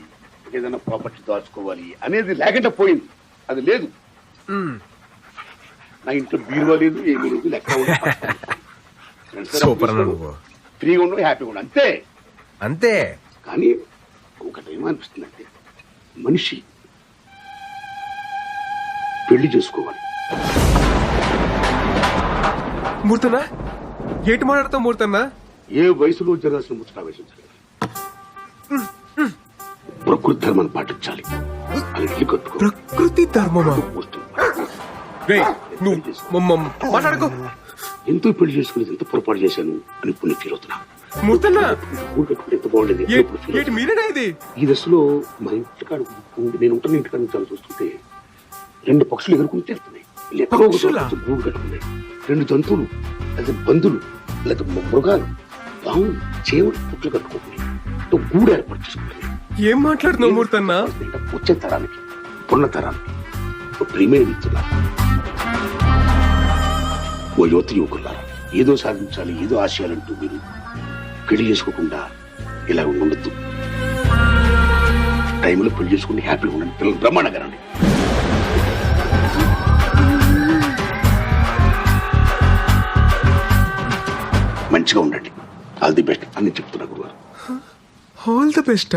ఏదైనా ప్రాపర్టీ దాచుకోవాలి అనేది లేకుండా పోయింది. అది లేదు. నా ఇంట్లో బీరువా లేదు, ఏమీ లేదు. లెక్క సూపర్ అన్న నువ్వు. ఫ్రీగా ఉండవు, హ్యాపీగా ఉండవు, అంతే అంతే. కానీ ఒకటి ఏమనిపిస్తుంది అంటే మనిషి పెళ్లి చేసుకోవాలి. మూర్తన్నా ఏటి మాట్లాడుతావు? మూర్తన్నా ఏ వయసులో జరగాల్సిన ముచ్చట ఆవేశించాలి. ప్రకృతి ధర్మాన్ని పాటించాలి. అది ఇల్లు కట్టుకో. ప్రకృతి ధర్మమా? మాట్లాడుకో. ఎంతో పెళ్లి చేసుకునేది ఎంత పొరపాటు చేశాను అని ఇప్పుడు ఫీల్ అవుతున్నా. మూర్తన్నా ఊరు కట్టుకుంటే ఎంత బాగుండేది. మీరేనా ఇది? ఈ దశలో మా ఇంటికాడ నేను ఉంటాను, ఇంటికాడ నుంచి చూస్తుంటే 2 పక్షులు ఎగురుకుంటూ వెళ్తున్నాయి. గూడు కట్టుకున్నాయి. 2 జంతువులు లేదా బంధులు లేదా మృగాలు, పాములు, చేవులు పుట్లు కట్టుకుంటున్నాయి. గూడు ఏర్పాటు చేసుకుంటున్నాయి. ఏం మాట్లాడుతున్నావు మూర్తన్నా? వచ్చే తరానికి, పున్న తరానికి ప్రియమైన మిత్రులారా, ఓ యువత యువకులారా, ఏదో సాధించాలి, ఏదో ఆశయాలంటూ మీరు పెళ్లి చేసుకోకుండా ఇలా ఉండొద్దు. టైంలో పెళ్లి చేసుకుని హ్యాపీగా ఉండండి. పిల్లలు బ్రహ్మాండంగా రండి. మంచిగా ఉండండి. ఆల్ ది బెస్ట్ అని చెప్తున్నా గురుగారు. All the best.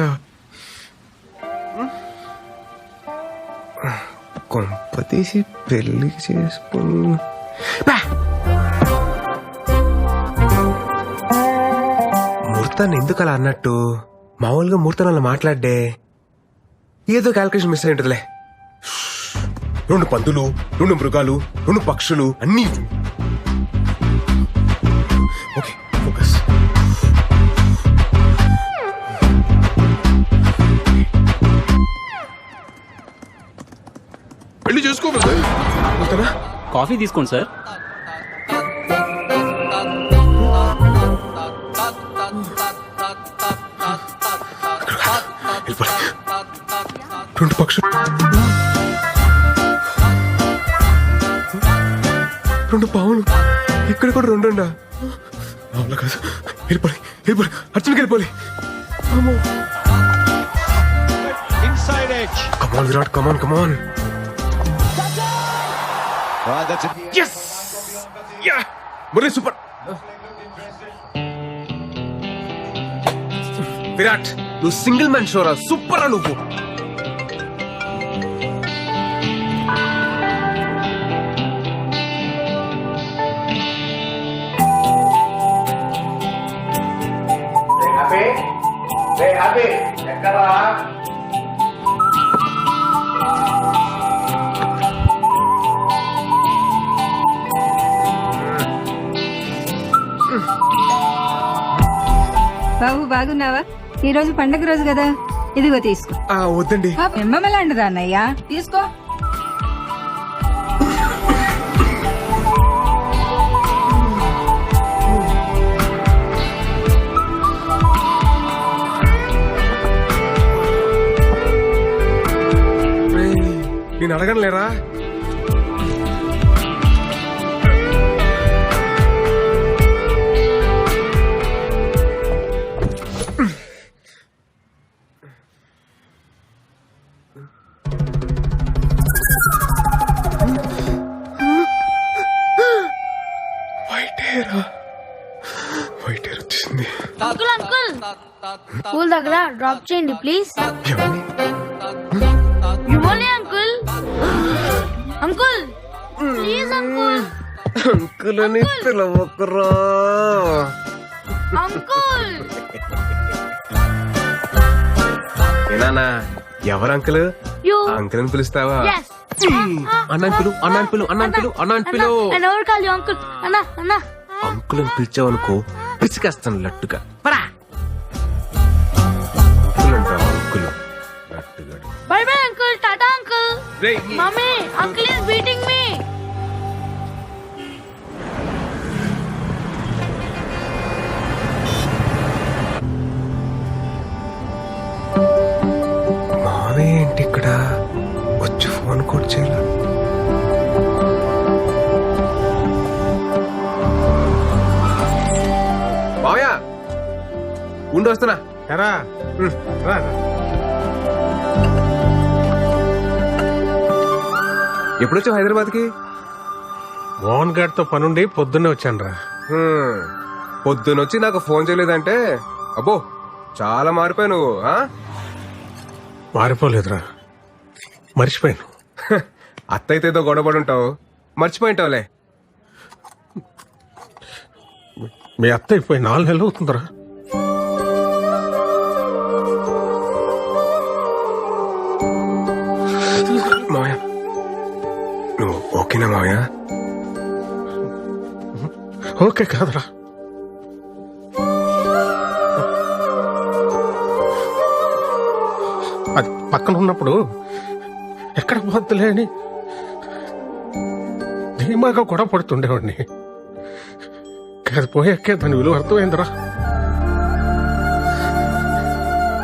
కొంపతీసి పెళ్లి చేసుకుని మూర్తాన్ని ఎందుకు అలా అన్నట్టు? మామూలుగా మూర్తాన్ని అలా మాట్లాడే ఏదో క్యాల్కులేషన్ మిస్ అయి ఉంటుందిలే. 2 పందులు, 2 మృగాలు, 2 పక్షులు అన్నీ. Okay focus. పెళ్లి చేసుకోవాలి. కాఫీ తీసుకోండి సార్. రెండు పక్షులు, 2 పావులు, ఇక్కడ కూడా 2 కాదు. వెళ్ళిపోయి వెళ్ళిపోయి అర్జున్కి వెళ్ళిపోయి. కమాన్ విరాట్, కమాన్ కమాన్. మురళి సూపర్. విరాట్ నువ్వు సింగిల్ మ్యాన్ షోరా, సూపర్ రా నువ్వు. బాబు బాగున్నావా? ఈ రోజు పండగ రోజు కదా, ఇదిగో తీసుకో. వద్దండి. ఎమ్మలాంటిదా అన్నయ్యా, తీసుకో. నేను అడగను లేరా? వైట్ హెయిర్ వచ్చింది. స్కూల్ దగ్గర డ్రాప్ చేయండి please. Uncle uncle please uncle. Uncle అని పిలవకురా. అంకుల్ ఏనానా ఎవరు అంకుల్? అంకుల్ అని పిలుస్తావా? అన్నాను పిలు, అన్నాను పిలు, అన్నాను పిలు, అన్నాను పిలు. అంకుల్ అని పిలిచావనుకో పిసికేస్తాను లట్టుగా. అంకుల్ అంటావా? అంకుల్ లట్టుగా. Bye bye uncle, tata uncle. Mummy, uncle is beating me. మావే ఏంటి ఇక్కడ వచ్చి ఫోన్ కూడా చేయాల? మావయ్య ఉండి వస్తున్నా. ఎరా రా. ఎప్పుడొచ్చావు హైదరాబాద్కి? మోహన్ గారితో పనుండి పొద్దున్నే వచ్చాను రా. పొద్దునొచ్చి నాకు ఫోన్ చేయలేదంటే అబ్బో చాలా మారిపోయావు నువ్వు. మారిపోలేదురా, మర్చిపోయాను. అత్తయితే ఏదో గొడవపడి ఉంటావు, మర్చిపోయింటావులే. మీ అత్త అయిపోయి 4 నెలలు అవుతుందిరా. మావయ్య నువ్వు ఓకేనా మావయ్య? ఓకే కాదురా, అది పక్కన ఉన్నప్పుడు ఎక్కడ పోద్దులే అని ధీమాగా గొడవ పడుతుండేవాడిని. అది పోయాకే దాని విలువ అర్థమైందిరా.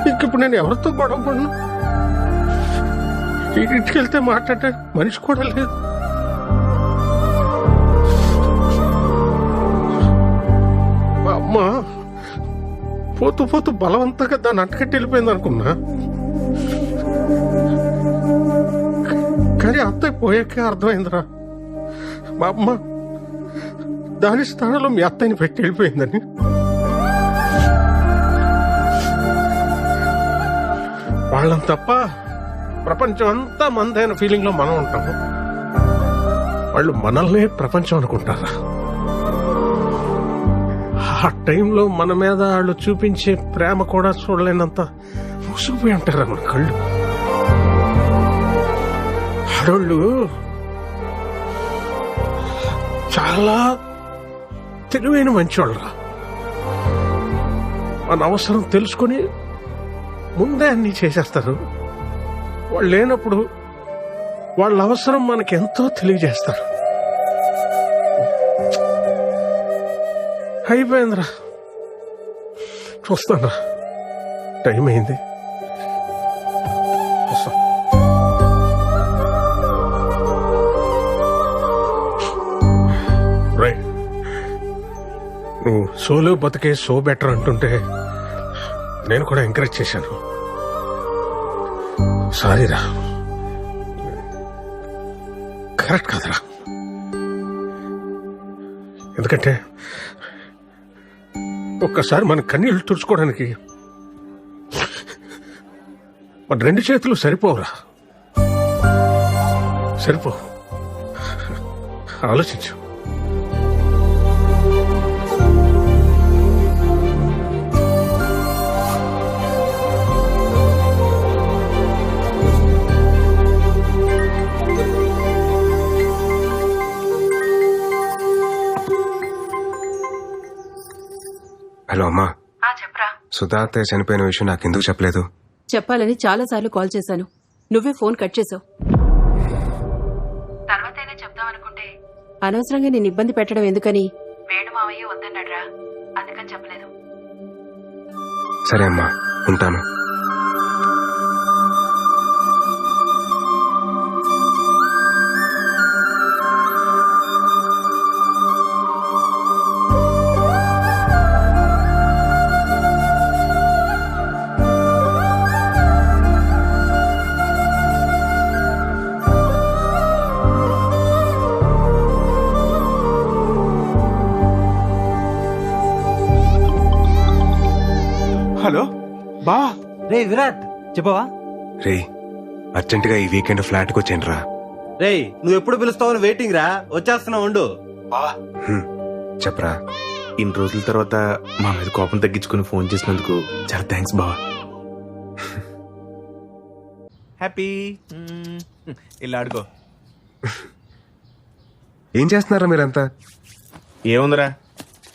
ఇంకిప్పుడు నేను ఎవరితో గొడవ పడను. ఇంటికి వెళ్తే మాట్లాడే మనిషి కూడా లేదు. మా అమ్మ పోతూ పోతూ బలవంతంగా దాన్ని అంటకట్టి వెళ్ళిపోయింది అనుకున్నా. కానీ అత్తయ్య పోయాకే అర్థమైందిరా, మా అమ్మ దాని స్థానంలో మీ అత్తయ్యని పెట్టి వెళ్ళిపోయిందని. వాళ్ళని తప్ప ప్రపంచం అంతా మందైన ఫీలింగ్ లో మనం ఉంటాము. వాళ్ళు మనల్నే ప్రపంచం అనుకుంటారా? ఆ టైంలో మన మీద వాళ్ళు చూపించే ప్రేమ కూడా చూడలేనంత మూసుకుపోయి ఉంటారా మన కళ్ళు. ఆడోళ్ళు చాలా తెలివైన మంచివాళ్ళరా. మన అవసరం తెలుసుకొని ముందే అన్ని చేసేస్తారు. వాళ్ళు లేనప్పుడు వాళ్ళ అవసరం మనకెంతో తెలియజేస్తారు. అయిపోయిందిరా, చూస్తాను, టైం అయింది. రైట్, నువ్వు సోలో బతికే సో బెటర్ అంటుంటే నేను కూడా ఎంకరేజ్ చేశాను. సారీరా, కరెక్ట్ కాదురా. ఎందుకంటే ఒక్కసారి మన కన్నీళ్లు తుడుచుకోవడానికి మన 2 చేతులు సరిపోవురా. సరిపో, ఆలోచించు. హలో అమ్మా, చెప్పరా. సుధా అత్తయ్య చనిపోయిన విషయం నాకెందుకు చెప్పలేదు? చెప్పాలని చాలాసార్లు కాల్ చేశాను, నువ్వే ఫోన్ కట్ చేసావు. తర్వాతైనా చెప్దామనుకుంటే అనవసరంగా నేను ఇబ్బంది పెట్టడం ఎందుకని వేణు మావయ్య వద్దన్నాడ్రా, అందుకని చెప్పలేదు. సరే అమ్మా, ఉంటాను. హలో బా. రే విరాట్, చెప్పవా? రే అర్జెంటుగా ఈ వీకెండ్ ఫ్లాట్కి వచ్చాను రా. రే నువ్వు ఎప్పుడు పిలుస్తావని వెయిటింగ్ రా, వచ్చేస్తున్నావు ఉండు. చెప్పరా. ఇన్ని రోజుల తర్వాత మా మీద కోపం తగ్గించుకుని ఫోన్ చేసినందుకు చాలా థ్యాంక్స్ బావా. హ్యాపీ ఇలా ఆడుకో. ఏం చేస్తున్నారా మీరంతా? ఏముందిరా,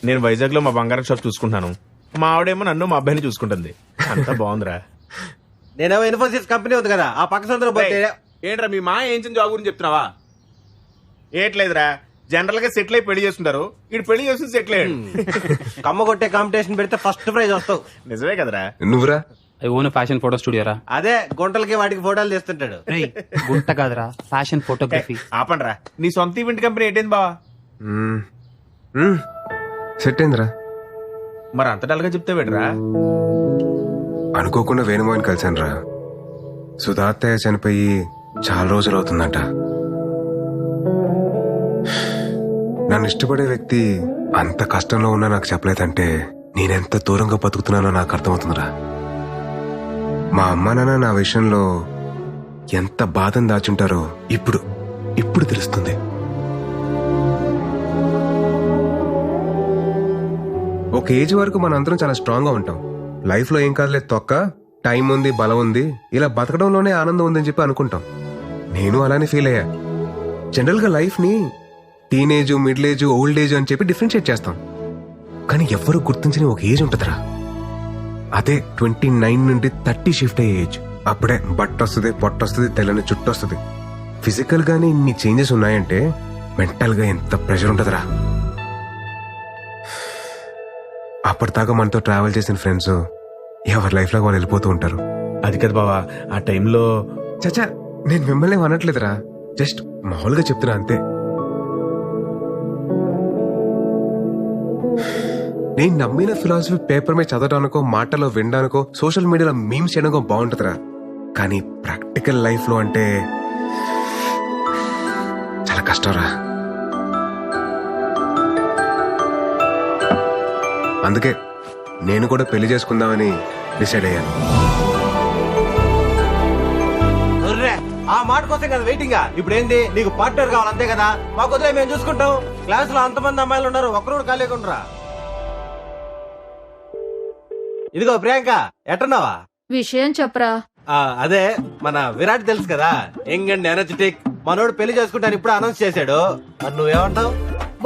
నేను వైజాగ్ లో మా బంగారం షాప్ చూసుకుంటున్నాను. మా ఆవిడేమో నన్ను మా అబ్బాయిని చూసుకుంటుంది. అంతా బాగుందిరా. నేనేమో ఇన్ఫోసిస్ కంపెనీ ఉంది కదా, ఆ పక్క సందులో పోతే ఏంట్రా మీ మా ఏం జాబ్ గురించి చెప్తున్నావా? ఏట్లేదురా, జనరల్ గా సెటిల్ అయి పెళ్లి చేసుకుంటారు. ఇటు పెళ్లి చేసి సెటిల్ అయ్యాడు. కమ్మ కొట్టే కాంపిటీషన్ పెడితే ఫస్ట్ ప్రైజ్ వస్తావు. నిజమే కదరా. నువ్వురా? I own fashion photo studio రా. అదే గుంటలకి వాటికి ఫోటోలు తీస్తుంటాడు. గుంట కాదురా, ఫ్యాషన్ ఫోటోగ్రఫీ. ఆపండ్రా, నీ సొంత ఈవెంట్ కంపెనీ ఏంటైంది బావా? సెట్ అయిందిరా. మరి అంత డల్గా చెప్తే వేడరా? అనుకోకుండా వేణుమోహన్ కలిశాను రా. సుధాత్తయ్య చనిపోయి చాలా రోజులు అవుతుందంట. నన్ను ఇష్టపడే వ్యక్తి అంత కష్టంలో ఉన్నా నాకు చెప్పలేదంటే నేనెంత దూరంగా బతుకుతున్నానో నాకు అర్థమవుతుందిరా. మా అమ్మ నాన్న నా విషయంలో ఎంత బాధను దాచుంటారో ఇప్పుడు తెలుస్తుంది. ఒక ఏజ్ వరకు మనందరం చాలా స్ట్రాంగ్ గా ఉంటాం. లైఫ్ లో ఏం కాదులేదు తొక్క, టైం ఉంది, బలం ఉంది, ఇలా బతకడంలోనే ఆనందం ఉందని చెప్పి అనుకుంటాం. నేను అలానే ఫీల్ అయ్యా. జనరల్ గా లైఫ్ ని teenage, middle age, old age అని చెప్పి డిఫరెన్షియేట్ చేస్తాం. కానీ ఎవ్వరూ గుర్తించని ఒక ఏజ్ ఉంటుందిరా. అదే 29 నుండి 30 షిఫ్ట్ అయ్యే ఏజ్. అప్పుడే బట్ట వస్తుంది, పొట్ట వస్తుంది, తెల్లని చుట్టూ వస్తుంది. ఫిజికల్ గానే ఇన్ని చేంజెస్ ఉన్నాయంటే మెంటల్ గా ఎంత ప్రెషర్ ఉంటుందిరా. అప్పటిదాకా మనతో ట్రావెల్ చేసిన ఫ్రెండ్స్ ఎవరి లైఫ్ లో వాళ్ళు వెళ్ళిపోతూ ఉంటారు. అది కదా బావా, ఆ టైంలో చచ్చా నేను మిమ్మల్ని అనట్లేదురా, జస్ట్ మామూలుగా చెప్తున్నా అంతే. నేను నమ్మిన ఫిలాసఫీ పేపర్ మీద చదవడానికో, మాటలో వినడానికో, సోషల్ మీడియాలో మీమ్స్ చేయడానికో బాగుంటుందిరా. కానీ ప్రాక్టికల్ లైఫ్ లో అంటే చాలా కష్టంరా. అందుకే నేను కూడా పెళ్లి చేసుకుందామని డిసైడ్ అయ్యాను. ఆ మాట కోసం కదా వెయిటింగ్. ఇప్పుడు ఏంది, నీకు పార్ట్నర్ కావాలి అంతే కదా. మాకు వదిలే, మేము చూసుకుంటాం. క్లాస్ లో అంతమంది అమ్మాయిలు ఉన్నారు, ఒక్కరు ఖాళీగా. ఇదిగో ప్రియాంక, ఎట్టున్నావా? విషయం చెప్పరా. అదే మన విరాట్ తెలుసు కదా, యంగ్ అండ్ ఎనర్జెటిక్. మనోడు పెళ్లి చేసుకుంటాను ఇప్పుడు అనౌన్స్ చేశాడు. మరి నువ్వేమంటావు?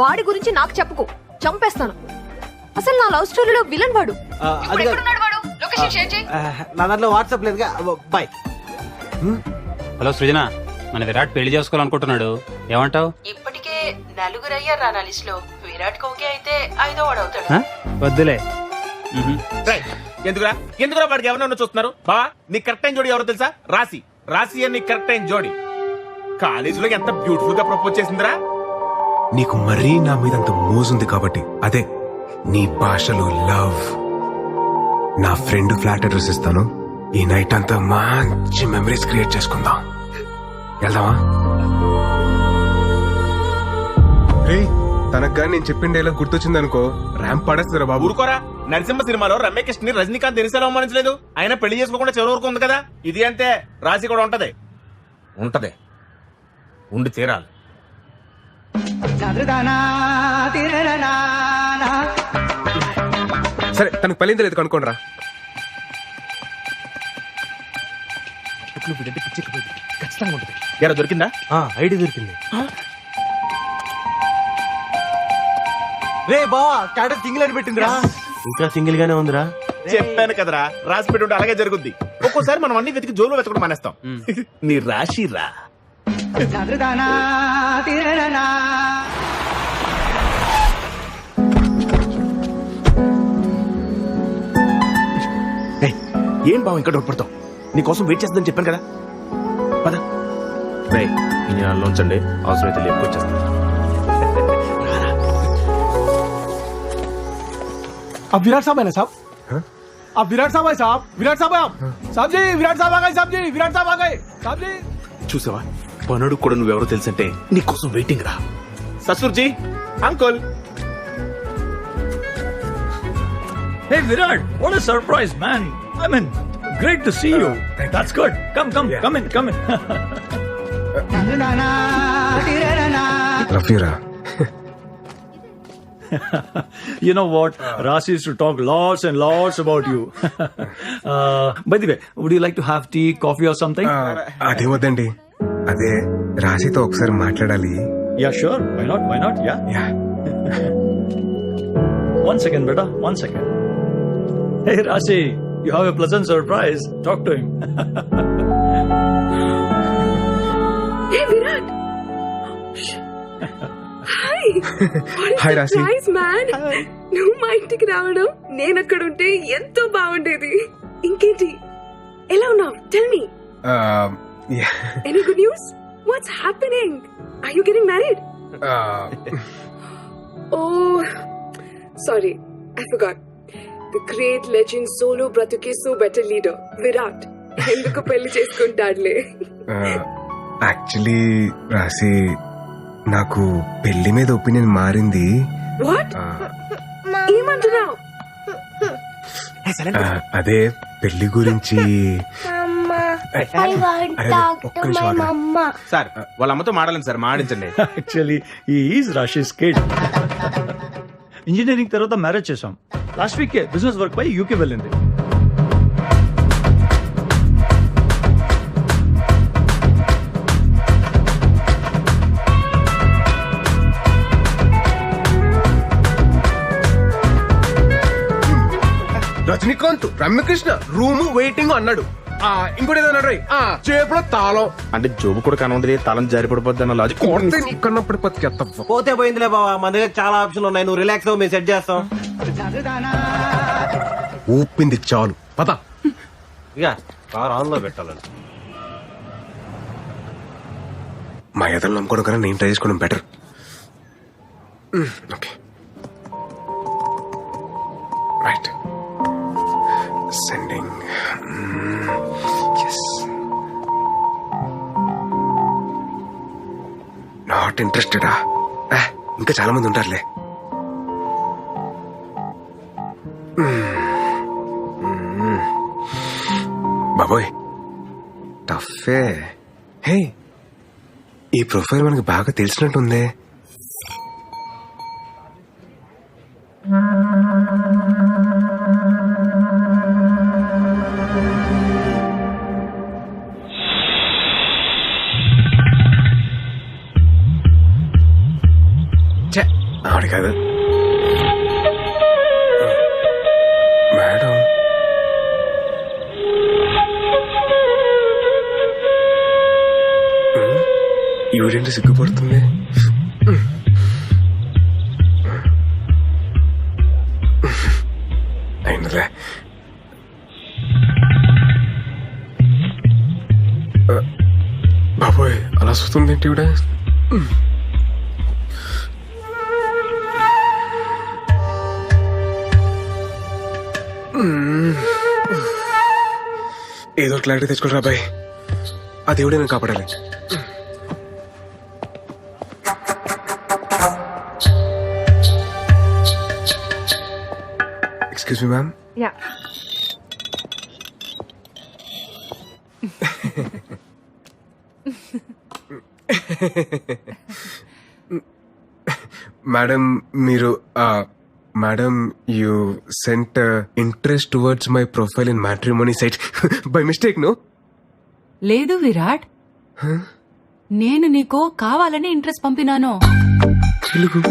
వాడి గురించి నాకు చెప్పుకో, చంపేస్తాను. అసలు నా లవ్ స్టోరీలో విలన్ వాడు. నా దాంట్లో వాట్సాప్ లేదుగా. బాయ్. హలో సృజన, మన విరాట్ పెళ్లి చేసుకోవాలనుకుంటున్నాడు, ఏమంటావు? ఇప్పటికే నలుగురు అయ్యారా నా లిస్ట్ లో. విరాట్ ఓకే అయితే 5వ వాడు అవుతాడు. వద్దులే. ఎందుకురా వాడికి ఎవరన్నా చూస్తున్నారు? బా, నీ కరెక్ట్ అయిన జోడి ఎవరో తెలుసా? రాశి అని కరెక్ట్ అయిన జోడి. కాలేజీలో ఎంత బ్యూటిఫుల్ గా ప్రపోజ్ చేసిందిరా. నీకు మరీ నా మీద అంత మోజుంది కాబట్టి. అదే నీ భాషలో లవ్. నా ఫ్రెండ్ ఫ్లాట్ అడ్రస్ ఇస్తాను. ఈ నైట్ అంతా మంచి మెమరీస్ క్రియేట్ చేసుకుందాం. వెళ్దామా? తనకు కానీ నేను చెప్పిన డైలాగ్ గుర్తొచ్చింది అనుకో, ర్యాంప్ పడేస్తారా బాబు. ఊరుకోరా, నరసింహ సినిమాలో రమ్యకృష్ణ ని రజనీకాంత్ దినిసేలా అవమానించలేదు. ఆయన పెళ్లి చేసుకోకుండా చివరి వరకు ఉంది కదా. ఇది అంతే, రాశి కూడా ఉంటది ఉండి తీరాలి. సరే, తనకు పెళ్ళింది లేదు కనుక్కోండి రా. ఖచ్చితంగా ఉంటుంది. ఎరా దొరికిందా? ఐడి దొరికింది. రే బావా, స్టాటస్ సింగిల్ అని పెట్టిందిరా. ఇంకా సింగిల్ గానే ఉందిరా. చెప్పాను కదరా, రాసి పెట్టి ఉంటే అలాగే జరుగుద్ది. ఒక్కోసారి మనం అన్ని వెతికి జోలు వెతకడం మానేస్తాం. నీ రాశి రా. ఏం బావ ఇంకా డౌట్ పడతావు? నీకోసం వెయిట్ చేస్తుందని చెప్పాను కదా. పద. ఉంచండి, అవసరమైతే లేపుకొచ్చేస్తాను. अब विराट साहब है ना साहब? अब विराट साहब है साहब. विराट साहब है आप. साहब जी, विराट साहब आ गए. साहब जी, विराट साहब आ गए. साहब जी. చూసావా, పనుడు కూడా నువ్వెవరో తెలుసంటే నీకోసం వెయిటింగ్ రా. ససూర్జీ, uncle. Hey Virat, what a surprise, man. I mean, great to see you. That's good. Come in. రఫీరా, You know what? Rasi used to talk lots and lots about you. By the way, would you like to have tea, coffee or something? అదే వద్దండి, అదే రాశితో ఒకసారి మాట్లాడాలి. Yeah, sure. Why not? Why not? Yeah. Yeah. 1 second, beta. 1 second. Hey, Rasi, you have a pleasant surprise. Talk to him. Hey, Virat. Hi. Hi, Rasi. Surprise, man. నువ్వు మా ఇంటికి రావడం నేను అక్కడ ఉంటే ఎంతో బాగుండేది. ఇంకేంటి, ఎలా ఉన్నావు? Tell me. Yeah. Any good news? What's happening? Are you getting married? Oh, sorry, I forgot. The great legend solo bratuke so better leader Virat ఎందుకు పెళ్లి చేసుకుంటాడులే. యాక్చువల్లీ రాశి, నాకు పెళ్లి మీద ఒపీనియన్ మారింది. What? ఏమంటున్నావు? అదే పెళ్లి గురించి. ఒక్క నిమిషం ఆగండి. సార్ వాళ్ళ అమ్మతో మాడాలండి sir, మాడించండి. Actually, he is Rashi's kid. Engineering తర్వాత మ్యారేజ్ చేసాం. లాస్ట్ వీక్ బిజినెస్ వర్క్ పై యూకే వెళ్ళింది. రజనీకాంత్, రమ్యకృష్ణ రూము వెయిటింగ్ అన్నాడు. ఇంకోటి ఏదో అన్నాడు, చేపలో తాళం అంటే జోబు కూడా కనుండదు, తాళం జారి పడిపోద్ది అన్న లాజిక్. ఇక్కడప్పుడు పతికెత్త పోతే పోయిందిలే బావా, మన దగ్గర చాలా ఆప్షన్లు ఉన్నాయి. నువ్వు రిలాక్స్ అవ్వు, మేము సెట్ చేస్తాం. ఊపింది చాలు, పద. ఇక కార్ ఆన్ లో పెట్టాలండి. మా ఎదలు నమ్ముకోవడం కన్నా నేను ట్రై చేసుకోవడం better. Okay, right. Sending. Not ఇంట్రెస్టెడా? ఇంకా చాలా మంది ఉంటారులే. బాబోయ్, టఫే. హే, ఈ ప్రొఫైల్ మనకి బాగా తెలిసినట్టుందే. ఆవిడ కాదు మేడం. ఈవిడేంటి సిగ్గుపడుతుంది? అయినలే. బాబోయ్, అలా చూస్తుంది ఏంటి ఈవిడ? ఏదో క్లారిటీ తెచ్చుకోరా బాయ్, ఆ దేవుడే నేను కాపాడాలి. Excuse me ma'am. Yeah, madam, మీరు madam, you sent interest towards my profile in matrimony site by mistake, no? లేదు విరాట్, నేను నీకు కావాలని ఇంట్రెస్ట్ పంపినాను. తెలుగు?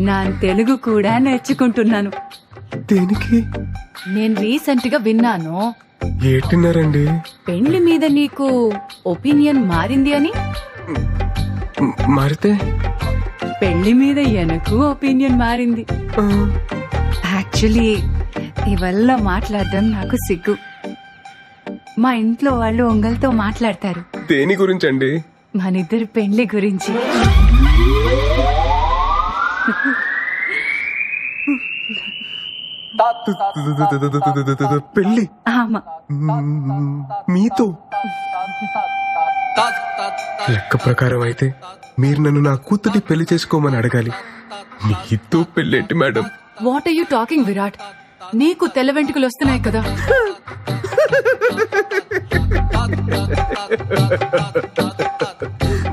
నా తెలుగు కూడా నేర్చుకుంటున్నాను. దేనికి? నేను రీసెంట్ గా విన్నాను, ఏంటిన్నారండి? పెళ్లి మీద నీకు ఒపీనియన్ మారింది అని. మారితే? పెళ్లి మీద ఎనకు ఒపీనియన్ మారింది. యాక్చువల్లీ ఇవల్ల మాట్లాడడం నాకు సిగ్గు. మా ఇంట్లో వాళ్ళు ఒంగల్తో మాట్లాడతారు. దేని గురించి అండి? మనిద్దరి పెళ్లి గురించి. పెళ్లి? ఆమా, మీతో? లెక్క ప్రకారం అయితే మీరు నన్ను నా కూతుర్ని పెళ్లి చేసుకోమని అడగాలి. మీతో పెళ్ళేంటి madam? What are you talking Virat? నీకు తెల్ల వెంట్రుకలు వస్తున్నాయి కదా.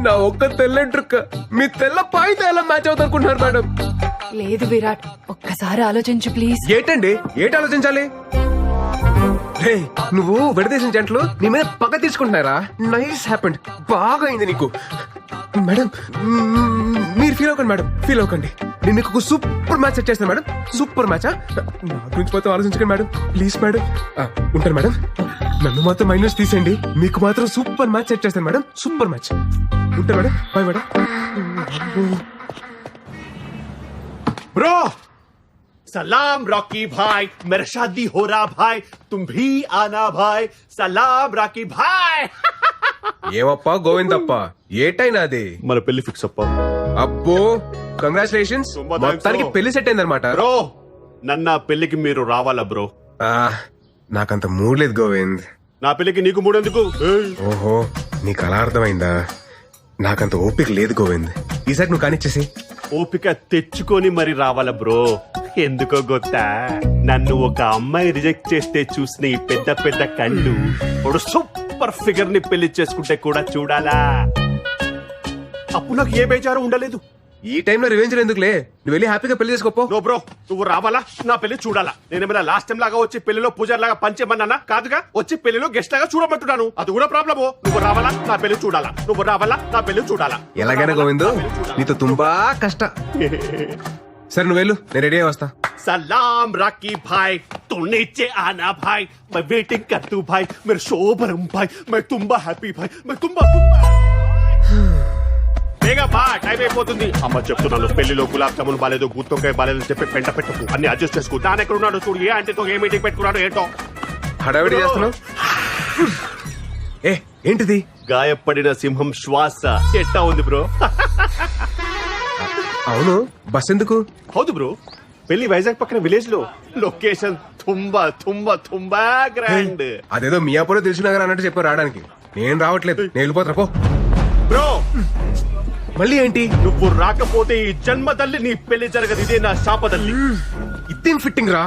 నా ఒక్క తెల్లంట్రుక్క మీ తెల్ల పాయితో ఎలా మ్యాచ్ అవుతుంది అనుకుంటున్నారు మేడం? లేదు విరాట్, ఒక్కసారి ఆలోచించు ప్లీజ్. ఏంటండి ఏంటి ఆలోచించాలి? రే, నువ్వు విడదీసిన జంటలు నీ మీద పగ తీసుకుంటున్నారా? నైస్ హ్యాపెండ్, బాగా అయింది నీకు. మేడం మీరు ఫీల్ అవ్వకండి మేడం, ఫీల్ అవ్వకండి. నేను మీకు ఒక సూపర్ మ్యాచ్ సెట్ చేస్తాను మేడం. Super match. నా గురించి మొత్తం ఆలోచించకండి మేడం, ప్లీజ్ మేడం. ఉంటాను మేడం. నన్ను మాత్రం మైనస్ తీసేయండి, మీకు మాత్రం సూపర్ మ్యాచ్ సెట్ చేస్తాను మేడం. Super match. ఉంటాను మేడం, బాయ్ మేడం. ब्रो सलाम रॉकी भाई, मेरा शादी हो रहा भाई, तुम भी आना भाई. सलाम रॉकी भाई. ఏమప్పా గోవిందప్ప, ఏటైనా అది మన పెళ్లి ఫిక్స్ అప్ప. అబ్బో కంగ్రాచులేషన్స్, తుంబా థాంక్స్ మొత్తానికి బ్రో. పెళ్లి సెట్ అయిందనమాట. బ్రో నన్న పెళ్లికి మీరు రావాలా బ్రో? నాకంత మూడ్ లేదు గోవింద్. నా పెళ్లికి నీకు మూడెందుకు? ఓహో, నీకు అలా అర్థమైందా? నాకంత ఓపిక లేదు గోవింద్, ఈసారి నువ్వు కానిచ్చేసి. ఓపిక తెచ్చుకొని మరి రావాలా బ్రో? ఎందుకో గొత్తా, నన్ను ఒక అమ్మాయి రిజెక్ట్ చేస్తే చూసిన ఈ పెద్ద పెద్ద కళ్ళు ఒక సూపర్ ఫిగర్ ని పెళ్లి చేసుకుంటే కూడా చూడాలా? అప్పుడు నాకు ఏ బేజారు ఉండలేదు. ఈ టైంలో రివెంజ్ ఎందుకులే, నువ్వు వెళ్ళి హ్యాపీగా పెళ్లి చేసుకోపో. నో బ్రో, నువ్వు రావాలా? నా పెళ్లి చూడాలా? నేనేమైనా లాస్ట్ టైం లాగా వచ్చి పెళ్లిలో పూజారి లాగా పంచేమన్నానా? కాదుగా, వచ్చి పెళ్లిలో గెస్ట్ లాగా చూడమంటున్నాను. అది కూడా ప్రాబ్లము. నువ్వు రావాలా? నా పెళ్లి చూడాలా? నువ్వు రావాలా? నా పెళ్లి చూడాలా? ఎలాగైనా గోవింద్, నీతో తుంబా కష్ట. సరే నువ్వు వెళ్ళు, నేను రెడీ అయి వస్తా. सलाम राकी भाई, तो नीचे आना भाई, मैं वेटिंग कर तू भाई, मेरे शोभरम भाई, मैं तुम्बा हैप्पी भाई, मैं तुम्बा బేగా బా, టైం అయిపోతుంది. అమ్మ చెప్తున్నాను, పెళ్లిలో గులాబ్ జామున్ బాలేదు, గుత్తొంకాయ బాలేదు అని చెప్పి పెంట పెట్టుకు, అన్ని అడ్జస్ట్ చేసుకో. దాని ఎక్కడ ఉన్నాడు చూడు, ఏ అంటే ఏ మీటింగ్ పెట్టుకున్నాడు ఏంటో. హడావిడి చేస్తున్నావు. ఏ ఏంటిది? గాయపడిన సింహం శ్వాస ఎట్టా ఉంది బ్రో? అవును, బస్ ఎందుకు? హౌదు బ్రో, పెళ్లి వైజాగ్ పక్కన విలేజ్ లో, లొకేషన్ తుంబా తుంబా తుంబా గ్రాండ్. అదేదో మియాపూర్ తెలిసిన నగర్ అన్నట్టు చెప్పారు రావడానికి. నేను రావట్లేదు, నేను వెళ్ళిపోతున్నా పో. బ్రో మళ్ళీ ఏంటి? నువ్వు రాకపోతే ఈ జన్మదల్లి నీ పెళ్లి జరగదు. ఇదే నా శాపదల్లి. ఇదేం ఫిట్టింగ్ రా?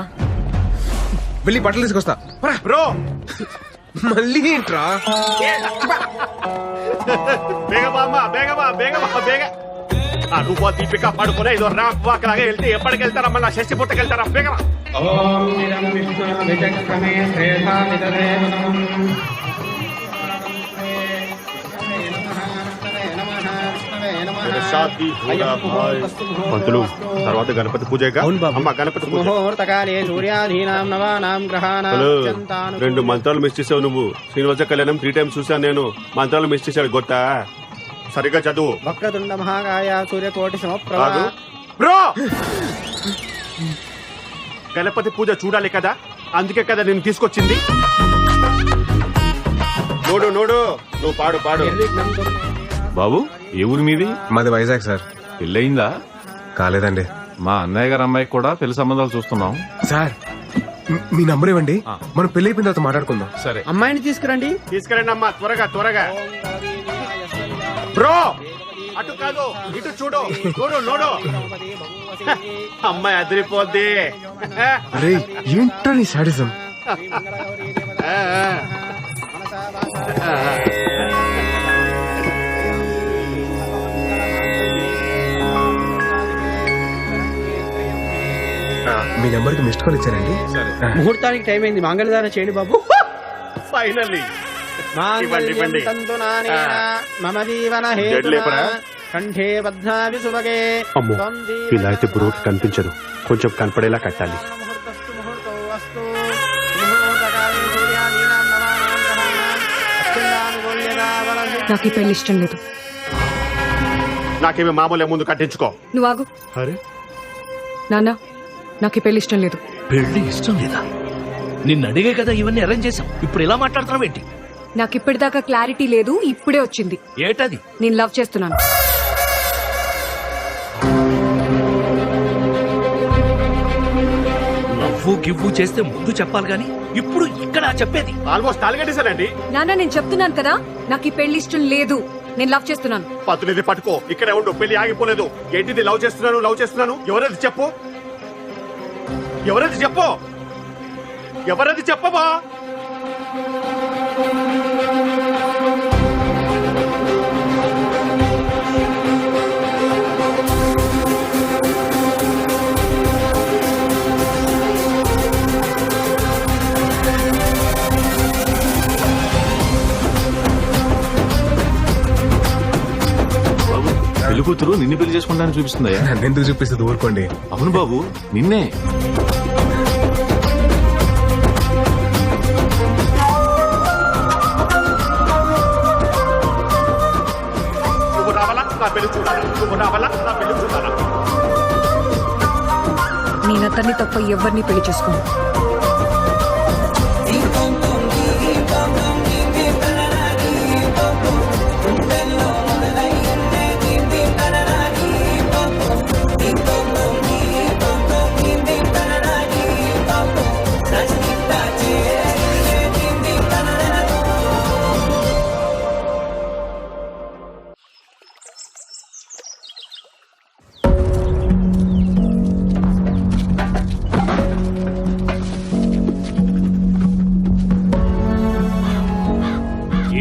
వెళ్ళి బట్టలు తీసుకొస్తా. బ్రో మళ్ళీ ఏంట్రా? బేగమా అమ్మా, బేగమా బేగమా బేగ. నువ్వు దీపిక పడుకునే ఇదో ర్యాంప్ వాక్ లాగా వెళ్తే ఎప్పటికి వెళ్తారమ్మా? నా షష్టి పుట్టకి వెళ్తారా? బేగమా. పంతులు తర్వాత గణపతి పూజగా అమ్మ గణపతి పూజ. హలో, 2 మంత్రాలు మిస్ చేసావు నువ్వు. శ్రీనివాస కళ్యాణం 3 times చూసాను నేను. మంత్రాలు మిస్ చేశాడు గొత్తా. సరిగ్గా చదువు. వక్రతుండ మహాకాయ సూర్యకోటి సమప్రభ. బ్రో గణపతి పూజ చూడాలి కదా, అందుకే కదా నేను తీసుకొచ్చింది. నోడు నోడు, నువ్వు పాడు పాడు. బాబు, ఏ ఊరి మీది? మాది వైజాగ్ సార్. పెళ్ళయిందా? కాలేదండి. మా అన్నయ్య గారు అమ్మాయికి కూడా పెళ్లి సంబంధాలు చూస్తున్నాం. సార్ మీ నంబర్ ఇవ్వండి, మనం పెళ్లి అయిపోయిన తర్వాత మాట్లాడుకుందాం. సరే, అమ్మాయిని తీసుకురండి. తీసుకురండి అమ్మా, త్వరగా త్వరగా. బ్రో అటు కాదు, ఇటు చూడు. నోడు నోడు, అమ్మాయి అదిరిపోద్ది. అరే ఏంట్రా నీ సాడిజం? మీ నెంబర్ కి మిస్డ్ కాల్ ఇచ్చారండి. ముహూర్తానికి టైం అయింది, మంగళదానం చేయండి బాబు. ఫైనల్లీ మాంగళ్యం తంతునానేన మమ జీవన హేతునా కంఠే బధ్నామి సుభగే. అమ్మో, ఇలా అయితే బ్రోకి కనిపించదు, కొంచెం కనపడేలా కట్టాలి. నాకు ఈ పెళ్లి ఇష్టం లేదు. నాకేమి మామూలే, ముందు కట్టించుకో. నువ్వు ఆగు. అరే నాన్న, నాకు ఈ పెళ్లి ఇష్టం లేదు. పెళ్లి ఇష్టం లేదా? నిన్ను అడిగే కదా ఇవన్నీ అరేంజ్ చేసాం, ఇప్పుడు ఇలా మాట్లాడుతున్నావు ఏంటి? నాకు ఇప్పటిదాకా క్లారిటీ లేదు, ఇప్పుడే వచ్చింది. ఏటది? నేను లవ్ చేస్తున్నాను. నవ్వు గివ్వు చేస్తే ముందు చెప్పాలి గాని ఇప్పుడు ఇక్కడ చెప్పేది. ఆల్మోస్ట్ తాలిగట్టేశానండి. నాన్న, నేను చెప్తున్నాను కదా, నాకు ఈ పెళ్లి ఇష్టం లేదు. నేను లవ్ చేస్తున్నాను. పతునిది పట్టుకో, ఇక్కడే ఉండు, పెళ్లి ఆగిపోలేదు. ఏంటిది లవ్ చేస్తున్నాను లవ్ చేస్తున్నాను? ఎవరది చెప్పు, ఎవరది చెప్పు, ఎవరది చెప్పబా. కూతురు నిన్ను పెళ్లి చేసుకుంటానని చూపిస్తుందయ్యా. నన్ను ఎందుకు చూపిస్తుంది, ఊరుకోండి. అవును బాబు, నిన్నే. నువ్వు రావాలా నా పెళ్లి చూడాలా, నువ్వు రావాలా నా పెళ్లి చూడాలా. నేను అతన్ని తప్ప ఎవరిని పెళ్లి చేసుకోను.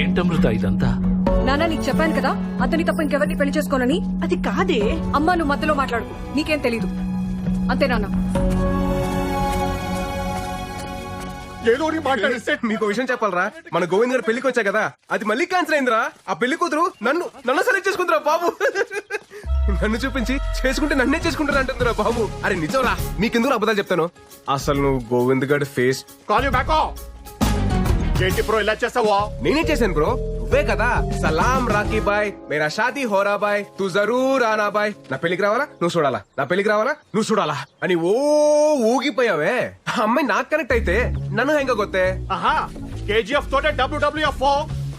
ఏంటమృత ఇదంతా? నాన్న నీకు చెప్పాను కదా అతని తప్ప ఇంకెవరిని పెళ్లి చేసుకోనని. అది కాదే. అమ్మా నువ్వు మధ్యలో మాట్లాడుకో, నీకేం తెలీదు అంతే నాన్న. ఏదో ఒకటి మాట్లాడిస్తే మీకు విషయం చెప్పాలరా, మన గోవింద్ గారు పెళ్లికి వచ్చా కదా, అది మళ్ళీ క్యాన్సిల్ అయిందిరా. ఆ పెళ్లి కూతురు నన్ను సెలెక్ట్ చేసుకుందిరా బాబు. నన్ను చూపించి చేసుకుంటే నన్నే చేసుకుంటారా అంటుందిరా బాబు. అరే నిజంరా, మీకెందుకు అబద్ధాలు చెప్తాను. అసలు నువ్వు గోవింద్ గారి ఫేస్. Call you back. ఏంటి బ్రో ఇలా చేస్తావా? నేనే చేశాను బ్రో, నువ్వే కదా సలాం రాకీ బాయ్ మేరా షాదీ హోరా బాయ్ తూ జరూర్ ఆనా బాయ్, నా పెళ్లికి రావాలా నువ్వు చూడాలా, నా పెళ్లికి రావాలా నువ్వు చూడాలా అని ఓ ఊగిపోయావే. ఆ అమ్మాయి నాకు కనెక్ట్ అయితే నన్ను హెంగ గొత్తే. ఆహా, కేజీఎఫ్ తోటే WWF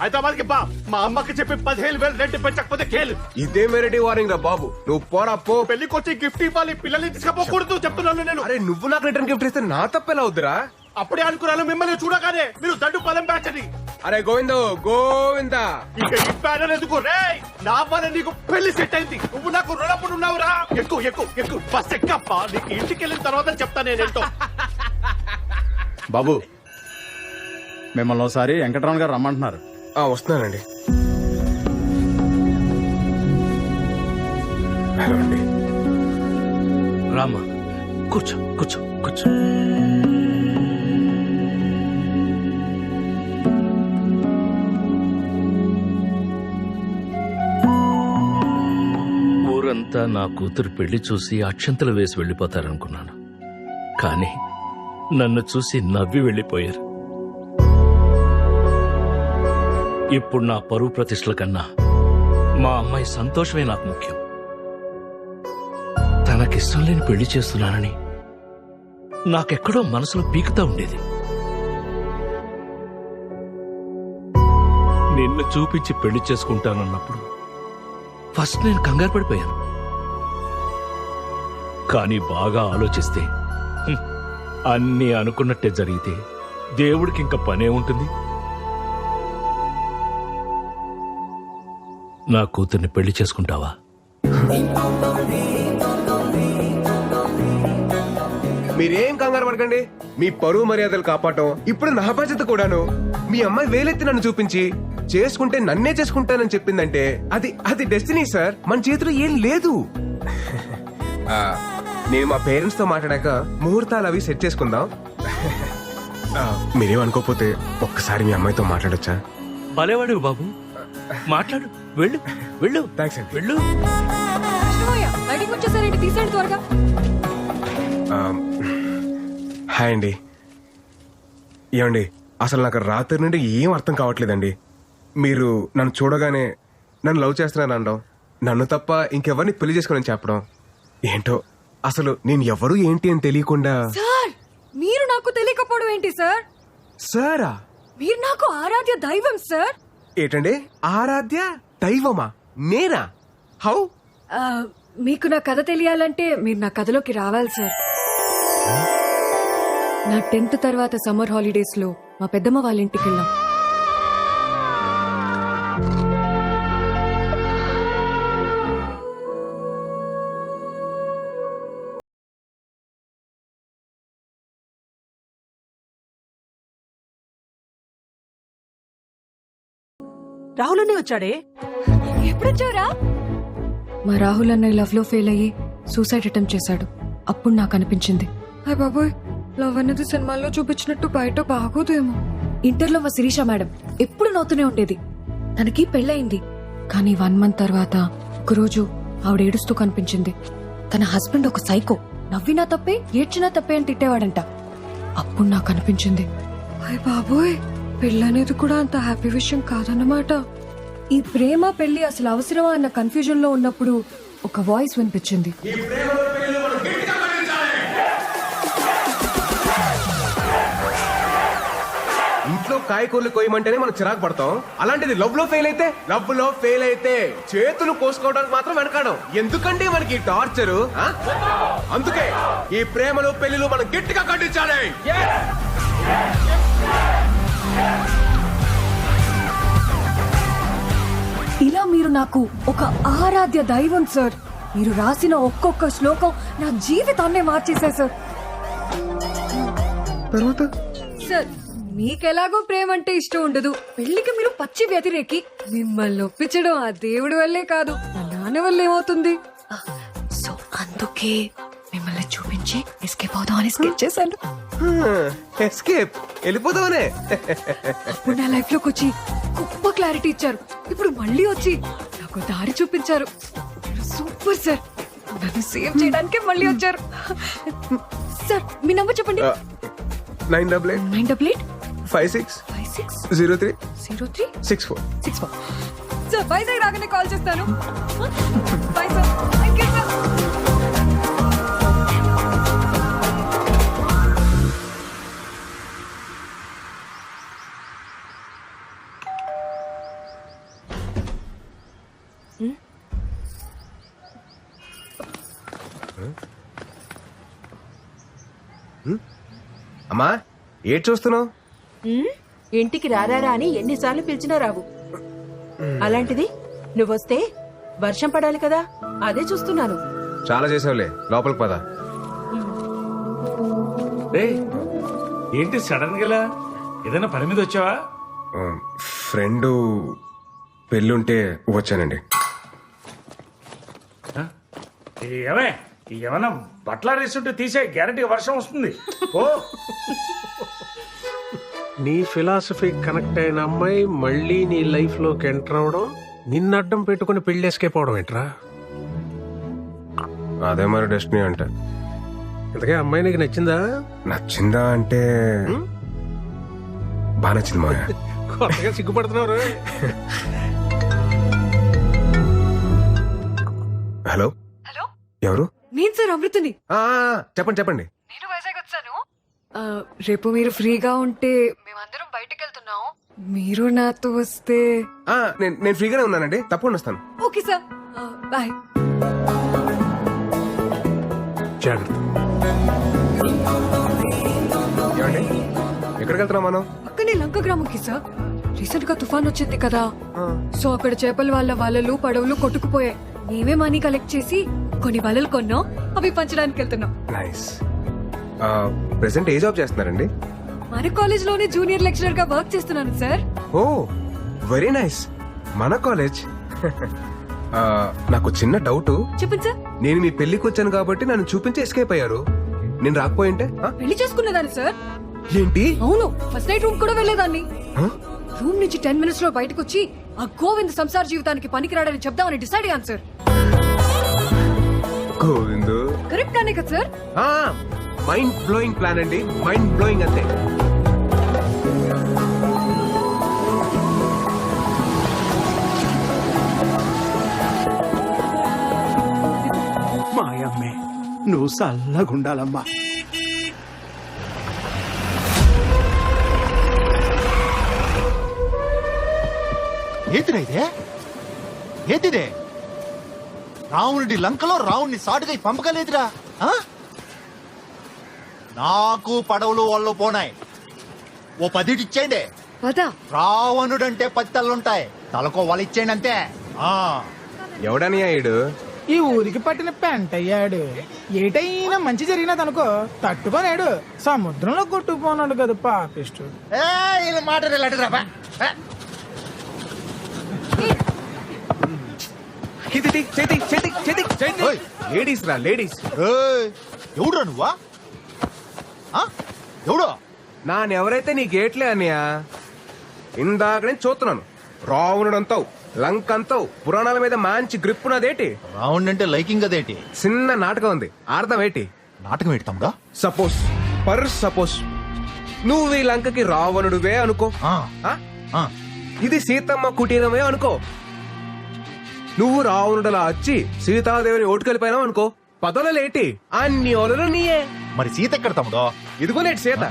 హైదరాబాద్ కి బా. మా అమ్మకి చెప్పి 15,000 రెంట్ పెంచకపోతే కేలు. ఇదే మెరటి వార్నింగ్ రా బాబు. నువ్వు పోరా పో. పెళ్లికి వచ్చి గిఫ్ట్ ఇవ్వాలి, పిల్లల్ని తీసుకపోకూడదు చెప్తున్నాను నేను. అరే నువ్వు నాకు రిటర్న్ గిఫ్ట్ ఇస్తే నా తప్పెలా అవుద్దురా? అప్పుడే అనుకున్నాను మిమ్మల్ని చూడగానే మీరు దండు పదం బ్యాచ్ అని. అరే గోవిందా ఇక ఈ బ్యానర్ ఎందుకు రే? నా వల్ల నీకు పెళ్లి సెట్ అయింది, నువ్వు నాకు రుణపడి ఉన్నావురా. ఎక్కువ బస్ ఎక్కప్ప, నీకు ఇంటికి వెళ్ళిన తర్వాత చెప్తా నేనేంటో. బాబు మిమ్మల్ని ఒకసారి వెంకటరమణ గారు రమ్మంటున్నారు. వస్తున్నానండి. హలో అండి. రామా, కూర్చో కూర్చో కూర్చో. ఊరంతా నా కూతురు పెళ్లి చూసి అక్షంతలు వేసి వెళ్లిపోతారనుకున్నాను, కానీ నన్ను చూసి నవ్వి వెళ్లిపోయారు. ఇప్పుడు నా పరువు ప్రతిష్టల కన్నా మా అమ్మాయి సంతోషమే నాకు ముఖ్యం. తనకిష్టం లేని పెళ్లి చేస్తున్నానని నాకెక్కడో మనసులో పీకుతా ఉండేది. నిన్ను చూపించి పెళ్లి చేసుకుంటానన్నప్పుడు ఫస్ట్ నేను కంగారు పడిపోయాను. కానీ బాగా ఆలోచిస్తే అన్నీ అనుకున్నట్టే జరిగితే దేవుడికి ఇంకా పనే ఉంటుంది. నా కూతుర్ని పెళ్లి చేసుకుంటావా? మీరేం కంగారు పడకండి. మీ పరువు మర్యాదలు కాపాడటం ఇప్పుడు నా బాధ్యత కూడాను. మీ అమ్మాయి వేలెత్తి నన్ను చూపించి చేసుకుంటే నన్నే చేసుకుంటానని చెప్పిందంటే అది డెస్టినీ సార్. మన చేతిలో ఏం లేదు. నేను మా పేరెంట్స్ తో మాట్లాడాక ముహూర్తాలు అవి సెట్ చేసుకుందాం. మీరేమనుకోకపోతే ఒక్కసారి మీ అమ్మాయితో మాట్లాడొచ్చా? భలేవాడు బాబు, మాట్లాడు. వెళ్ళు వెళ్ళు. థ్యాంక్స్ అండి. వెళ్ళు. బయటికి వచ్చేసారండి, తీసేయండి త్వరగా. హాయ్ అండి. ఏమండి, అసలు నాకు రాత్రి నుండి ఏం అర్థం కావట్లేదండి. మీరు నన్ను చూడగానే నన్ను లవ్ చేస్తున్నాను అనడం, నన్ను తప్ప ఇంకెవరిని పెళ్లి చేసుకోనని చెప్పడం, ఏంటో అసలు నేను ఎవరు ఏంటి అని తెలియకుండా. సార్ మీరు నాకు తెలియకపోవడం ఏంటి సార్? సారా? మీరు నాకు ఆరాధ్య దైవం సార్. ఏంటండి ఆరాధ్య దైవమా? నేనా? హౌ? మీకు నా కథ తెలియాలంటే మీరు నా కథలోకి రావాలి సార్. నా 10th తర్వాత సమ్మర్ హాలిడేస్ లో మా పెద్దమ్మ వాళ్ళ ఇంటికి వెళ్ళాం. రాహుల్ అనే వచ్చాడే. ఎప్పుడొచ్చారా? మా రాహుల్ అన్నయ్య లవ్ లో ఫెయిల్ అయ్యి సూసైడ్ అటెంప్ట్ చేశాడు. అప్పుడు నాకు అనిపించింది, హాయ్ బాబోయ్, లవ్ అన్నది సినిమాల్లో చూపించినట్టు బయట బాగోదేమో. ఇంటర్లో మా శిరీష మేడం ఎప్పుడు నవ్వుతూనే ఉండేది. తనకి పెళ్ళయింది, కానీ 1 month తర్వాత ఒకరోజు ఆవిడ ఏడుస్తూ కనిపించింది. తన హస్బెండ్ ఒక సైకో, నవ్వినా తప్పే ఏడ్చినా తప్పే అని తిట్టేవాడంట. అప్పుడు నాకు అనిపించింది, అయ్య బాబోయ్, పెళ్ళనేది కూడా అంత హ్యాపీ విషయం కాదన్నమాట. ఈ ప్రేమ పెళ్లి అసలు అవసరమా అన్న కన్ఫ్యూజన్ లో ఉన్నప్పుడు ఒక వాయిస్ వినిపించింది. ఇంట్లో కాయకూరలు కోయమంటేనే మనం చిరాకు పడతాం, అలాంటిది లవ్ లో ఫెయిల్ అయితే చేతులు కోసుకోవడానికి మాత్రం వెనకాడం. ఎందుకంటే మనకి ఈ టార్చరు? అందుకే ఈ ప్రేమలు పెళ్లిలు మనం గట్టిగా ఖండించాలి. ఇలా మీరు నాకు ఒక ఆరాధ్య దైవం సార్. మీరు రాసిన ఒక్కొక్క శ్లోకం నా జీవితాన్నే మార్చేశారు సార్. తర్వాత సార్, మీకెలాగో ప్రేమ అంటే ఇష్టం ఉండదు, పెళ్లికి మీరు పచ్చి వ్యతిరేకి. మిమ్మల్ని ఒప్పించడం ఆ దేవుడి వల్లే కాదు, నా నాన్న వల్ల ఏమవుతుంది. సో అందుకే మిమ్మల్ని చూపించి ఎస్కేప్ అవుదామని స్కెచ్ చేశాను. ఎస్కేప్ వెళ్ళిపోదామనే. అప్పుడు నా లైఫ్ లోకి వచ్చి గొప్ప క్లారిటీ ఇచ్చారు. ఇప్పుడు మళ్ళీ వచ్చి నాకు దారి చూపించారు. సూపర్ సార్, నన్ను సేవ్ చేయడానికి మళ్ళీ వచ్చారు. సార్, మీ నంబర్ చెప్పండి. 988 56 03 64. సార్, వైజాగ్ రాగానే కాల్ చేస్తాను. Bye sir. Thank you sir. అమ్మా, ఏడ్ చూస్తున్నావు? ఇంటికి రారా అని ఎన్నిసార్లు పిలిచినా రావు. అలాంటిది నువ్వొస్తే వర్షం పడాలి కదా, అదే చూస్తున్నాను. చాలా చేసావులే, లోపలికి పద. ఏంటి సడన్ గా ఏదైనా పని మీద వచ్చావా? ఫ్రెండ్ పెళ్ళుంటే వచ్చానండి. ఏమన్నా బట్టలు వేస్తుంటే తీసే, గ్యారంటీ వర్షం వస్తుంది. ఓ, నీ ఫిలాసఫీ కనెక్ట్ అయిన అమ్మాయి మళ్ళీ నీ లైఫ్ లోకి ఎంటర్ అవడం, నిన్ను అడ్డం పెట్టుకుని పెళ్లి వేసుకెళ్ళిపోవడం ఏంట్రా? అదే మరి డెస్టినీ అంటే. ఇంతకే అమ్మాయి నీకు నచ్చిందా? నచ్చిందా అంటే బాగా నచ్చింది మాయా. కొత్తగా సిగ్గుపడుతున్నారు. హలో, ఎవరు? నేను సార్, అమృతని. చెప్పండి. నేను వైజాగ్ వచ్చాను. రేపు మీరు ఫ్రీగా ఉంటే మేమందరం బయటకు వెళ్తున్నాం. మీరు నాతో వస్తే. నేను ఫ్రీగానే ఉన్నానండి, తప్పకుండా వస్తాను. Okay sir, bye. జాగ్రత్త. ఏమండి, ఎక్కడికి వెళ్తున్నాం మనం? పక్కనే లంక గ్రామంకి సార్. రీసెంట్ గా తుఫాన్ వచ్చింది కదా, సో అక్కడ చేపల వాళ్ళ వలలు పడవలు కొట్టుకుపోయాయి. మేమే మనీ కలెక్ట్ చేసి కొన్ని వలలు కొన్నాం, అవి పంచడానికి వెళ్తున్నాం. నైస్. ప్రెసెంట్ ఏ జాబ్ చేస్తున్నారండి? మన కాలేజ్ లోనే జూనియర్ లెక్చరర్ గా వర్క్ చేస్తున్నాను సార్. ఓ, వెరీ నైస్. మన కాలేజ్. నాకు చిన్న డౌట్. చెప్పండి సార్. నేను మీ పెళ్లికి వచ్చాను కాబట్టి నన్ను చూపించి ఎస్కేప్ అయ్యారు. నేను రాకపోయింటే పెళ్లి చేసుకునేదాన్ని సార్. ఏంటి? అవును, ఫస్ట్ నైట్ రూమ్ కూడా వెళ్లేదాన్ని. రూమ్ నుంచి 10 minutes లో బయటకు వచ్చి ఆ గోవింద్ సంసార జీవితానికి పనికిరాడని చెప్దామని డిసైడ్ అయ్యాను సార్. గోవింద్ కరెక్ట్ గానే కదా సార్? మైండ్ బ్లోయింగ్ ప్లాన్ అండి, మైండ్ బ్లోయింగ్ అంతే. మాయమ్మే, నువ్వు చల్లగుండాలమ్మా. ఏంటిదే ఏంటిదే? రావణుడి లంకలో రావణ్ణి సాటుగా పంపకలేదురా. నాకు పడవలు వాళ్ళు పోనాయి, ఓ 10 ఇచ్చేయండి. రావణుడంటే 10 తలలుంటాయి, తలకో వాళ్ళు ఇచ్చేయండి అంతే. ఎవడని అయ్యాడు? ఈ ఊరికి పట్టిన పెంట అయ్యాడు. ఏటైనా మంచి జరిగినదనుకో తట్టుకోలేడు, సముద్రంలో కొట్టుకుపోనాడు కదా పాపిష్టు. మాట లేడీస్ రా, లేడీస్. ఎవడురా నువ్వా? ఎవడు? నానెవరైతే నీ గేట్లే అన్నయ్యా. ఇందాక నేను చూస్తున్నాను, రావణుడు అంతావు, లంక్ అంతా పురాణాల మీద మంచి గ్రిప్ ఉన్నదేటి. రావణ్ అంటే లైకింగ్ అదేటి. చిన్న నాటకం ఉంది, అర్థం ఏంటి? నాటకం ఏంటి తమ్ముడా? సపోజ్ నువ్వు ఈ లంకకి రావణుడివే అనుకో. ఇది సీతమ్మ కుటీరమే అనుకో. నువ్వు రావణుడలా వచ్చి సీతాదేవిని ఓటుకెళ్ళిపోయినావు అనుకో. పదవులేటి అన్ని ఓలలు నీయే. మరి సీత ఎక్కడ తమ్ముడో? ఇదిగో నేటి సీత.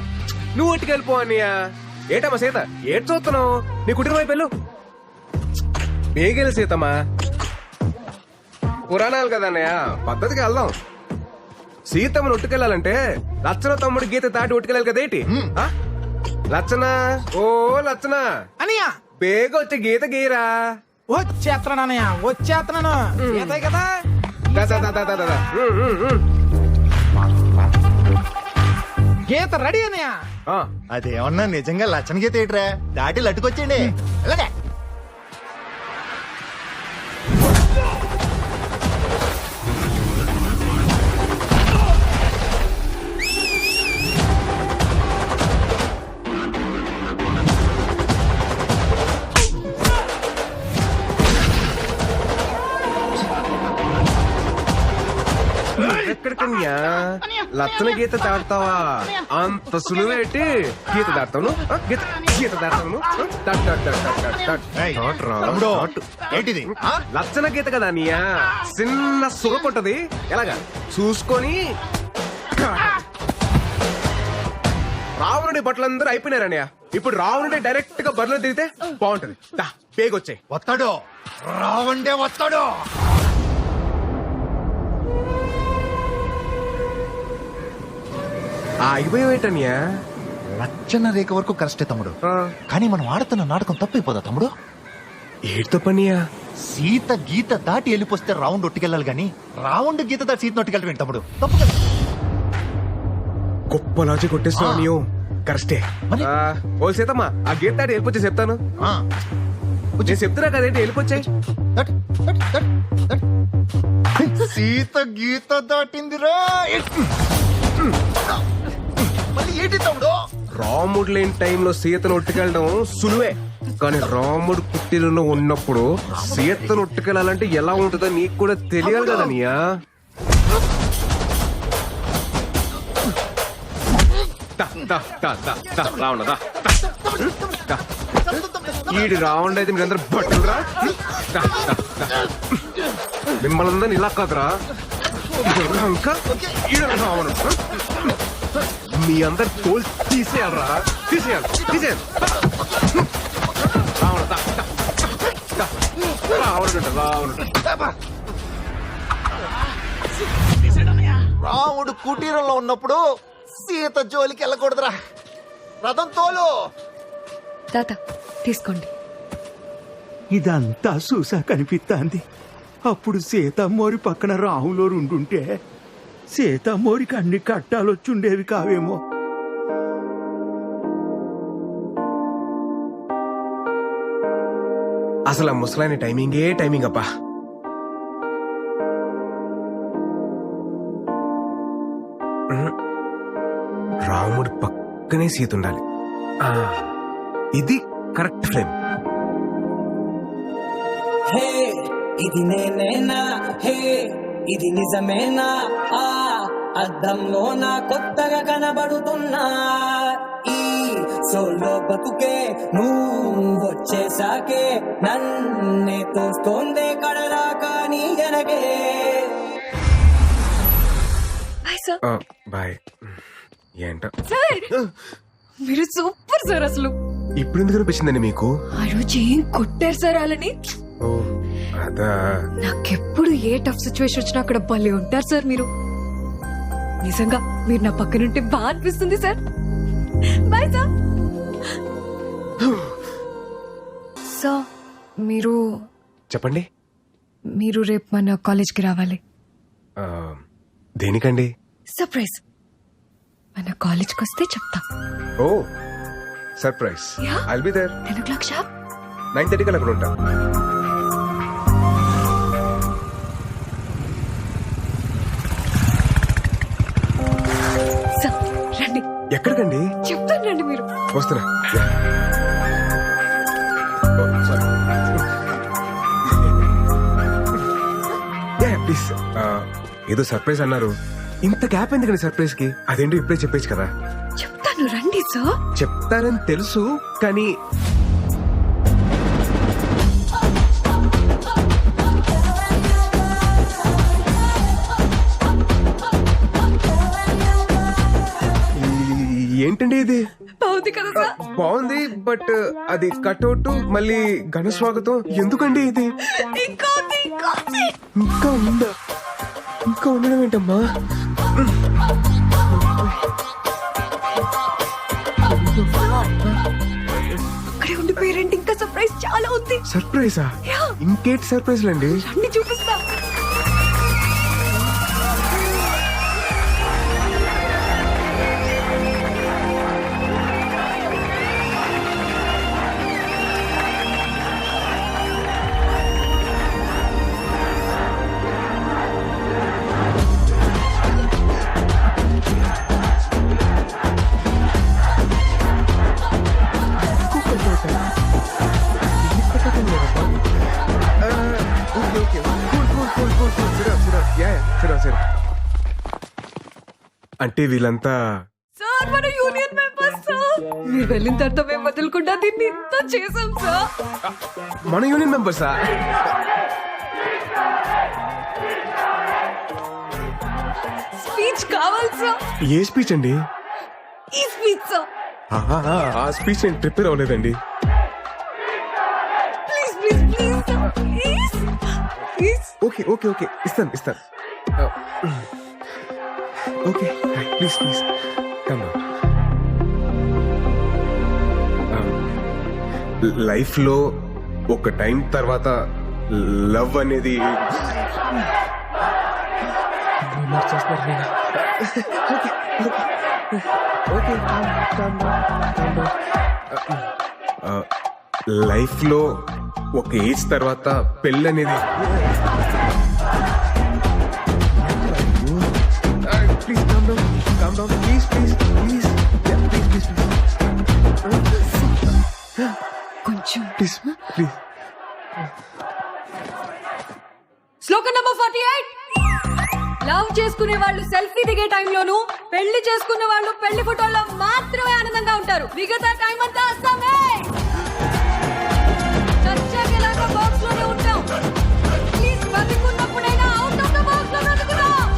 నువ్వు ఓటుకెళ్ళిపో అన్నయ్యా. ఏటమ్మా సీత, ఏటి చూస్తున్నావు? నీ కుటీరం వైపు వెళ్ళు. బేగెలు సీతమ్మా. పురాణాలు కదా అన్నయ్య, పద్ధతికి వెళ్దాం. సీతమ్మను ఒట్టుకెళ్ళాలంటే లచ్చన తమ్ముడు గీత దాటి ఒట్టుకెళ్ళాలి కదేటి. లచ్చన, ఓ లచ్చన అనియా బేగ వచ్చి గీత గీరా. వచ్చేస్తున్నానయ్యా, వచ్చేస్తున్నాను. ఏదే కదా గీత రెడీ అనియా. అదేమన్నా నిజంగా లచ్చన గీత ఏట్రా? దాటి లట్టుకొచ్చేయండి. అలాగే ఎక్కడికన్యా లచ్చన గీత దాడతావా? అంత సులువేటి గీత దాడతాను. గీత దాడతాను. ఏంటిది? లచ్చన గీత కదా అన్నయ్య, చిన్న సుగపట్టది. ఎలాగా చూసుకొని రావణుడి బట్టలందరూ అయిపోయినారన్నయ్య. ఇప్పుడు రావణుడి డైరెక్ట్ గా బరిలో దిగితే బాగుంటది. పేగొచ్చాయి. వస్తాడు రావండే వస్తాడు. ఆగిపోయేటన్యా. లచ్చన రేఖ వరకు కరెస్టే తమ్ముడు, కానీ మనం ఆడుతున్న నాటకం తప్పైపోదా తమ్ముడు? ఏడు తప్పనియా? సీత గీత దాటి వెళ్ళిపోతే రౌండ్ ఒట్టుకెళ్ళాలి గాని రౌండ్ గీత దాటి సీత ఒట్టుకెళ్ళటం తమ్ముడు తప్పు కదా. గొప్ప లాజిక్ కొట్టేస్తున్నా నీవు. కరెస్టే. ఓ సీతమ్మా, ఆ గీత దాటి వెళ్ళిపోతే చెప్తాను. నేను చెప్తున్నా కదేంటి, వెళ్ళిపోచ్చాయి. సీత గీత దాటిందిరా. మళ్ళీ ఏంటి తమ్ముడు? రాముడు లేని టైంలో సీతను ఒట్టుకెళ్ళడం సులువే, కానీ రాముడు కుట్టిలో ఉన్నప్పుడు సీతను ఒట్టుకెళ్ళాలంటే ఎలా ఉంటుందో నీకు కూడా తెలియాలి కదా నీయా. రావణ ఈడి రావణ అయితే మీరందరూ బట్టురా. మిమ్మల్ని అందరిని ఇలా కాదురా. రావణ మీ అందరు తోలు తీసేయాలరా, తీసేయాలి. రాముడు కుటీరంలో ఉన్నప్పుడు సీత జోలికి వెళ్ళకూడదురా. రథం తోలు. తాత తీసుకోండి. ఇదంతా చూసా కనిపిస్తాంది. అప్పుడు సీతమ్మోరి పక్కన రాహులో ఉండుంటే సీతమ్మోరికి అన్ని కట్టాలొచ్చుండేవి కావేమో. అసలు ఆ ముసలాయన టైమింగ్ అబ్బా. రాముడి పక్కనే సీత ఉండాలి. ఇది కరెక్ట్ ఫ్రేమ్. హే ఇది నేనేనా, హే ఇది నిజమేనా, ఆ అద్దంలో నా కొత్తగా కనబడుతున్నా. ఈ సోలో బతుకే నువ్వు వచ్చేసాకే నన్నే తోస్తోందే కడలా కానీ జనగే. బాయ్. ఏంటో సార్ మీరు సూపర్ సార్. అసలు ఇప్పుడు ఎందుకు అనిపించిందండి మీకు? ఆ రోజు ఏం కొట్టారు సార్ వాళ్ళని. ఓ అదా. నాకెప్పుడు ఏ టఫ్ సిచ్యువేషన్ వచ్చినా అక్కడ భలే ఉంటారు సార్ మీరు. నిజంగా మీరు నా పక్కనుంటే బాగా అనిపిస్తుంది సార్. Bye sir. సార్ మీరు చెప్పండి. మీరు రేపు మన కాలేజ్కి రావాలి. దేనికండి? సర్ప్రైజ్. మన కాలేజ్కి వస్తే చెప్తా. ఓ surprise. I'll be there. 10 o'clock sharp. 9:30 కల్లా అక్కడ ఉంటా. సార్ రండి. ఎక్కడికండి? చెప్తాను రండి. మీరు వస్తున్నా. ఏదో సర్ప్రైజ్ అన్నారు, ఇంత గ్యాప్ ఎందుకండి సర్ప్రైజ్ కి? అదేంటో ఇప్పుడే చెప్పేచ్చు కదా. చెప్తాను రండి సార్. చెప్తారని తెలుసు కానీ ఏంటండి ఇది? బాగుంది కదా సార్? బాగుంది, బట్ అది కట్అవుట్ మళ్ళీ ఘన స్వాగతం ఎందుకండి ఇది? ఇంకా ఉందా? ఇంకా ఉండడం ఏంటమ్మా? అక్కడే ఉండిపోయారండి, ఇంకా సర్ప్రైజ్ చాలా ఉంది. సర్ప్రైజా? ఇంకేంటి సర్ప్రైజ్లండి? రండి చూపిస్తా. అంటే వీళ్ళంతా సార్ మన యూనియన్ మెంబర్స్ సార్. మీరు వెళ్ళిన తర్వాత మేము వదలకుండా దీన్ని ఇంత చేసాం సార్. మన యూనియన్ మెంబర్సా? స్పీచ్ కావాలి సార్. ఏ స్పీచ్ అండి? ఈ స్పీచ్ సార్. ఆ స్పీచ్ నేను ప్రిపేర్ అవ్వలేదండి. Please please please sir, please please. Okay okay okay, ఇస్తాను. Okay please please come. Life లో ఒక టైం తర్వాత లవ్ అనేది లైఫ్ లో ఒక ఏజ్ తర్వాత పెళ్ళి అనేది please calm down please please please please కొంచెం ప్లీజ్ ప్లీజ్. శ్లోకం నంబర్ 48. లవ్ చేసుకునే వాళ్ళు సెల్ఫీ దిగే టైంలోను, పెళ్లి చేసుకునే వాళ్ళు పెళ్లి ఫోటోల్లో మాత్రమే ఆనందంగా ఉంటారు. మిగతా టైం అంతా అస్సామే. చచ్చాకేలాగా బాక్స్ లోనే ఉంటాం. ప్లీజ్ బతికున్నప్పుడైనా అవుట్ ఆఫ్ ద బాక్స్ లో బ్రతుకుదాం.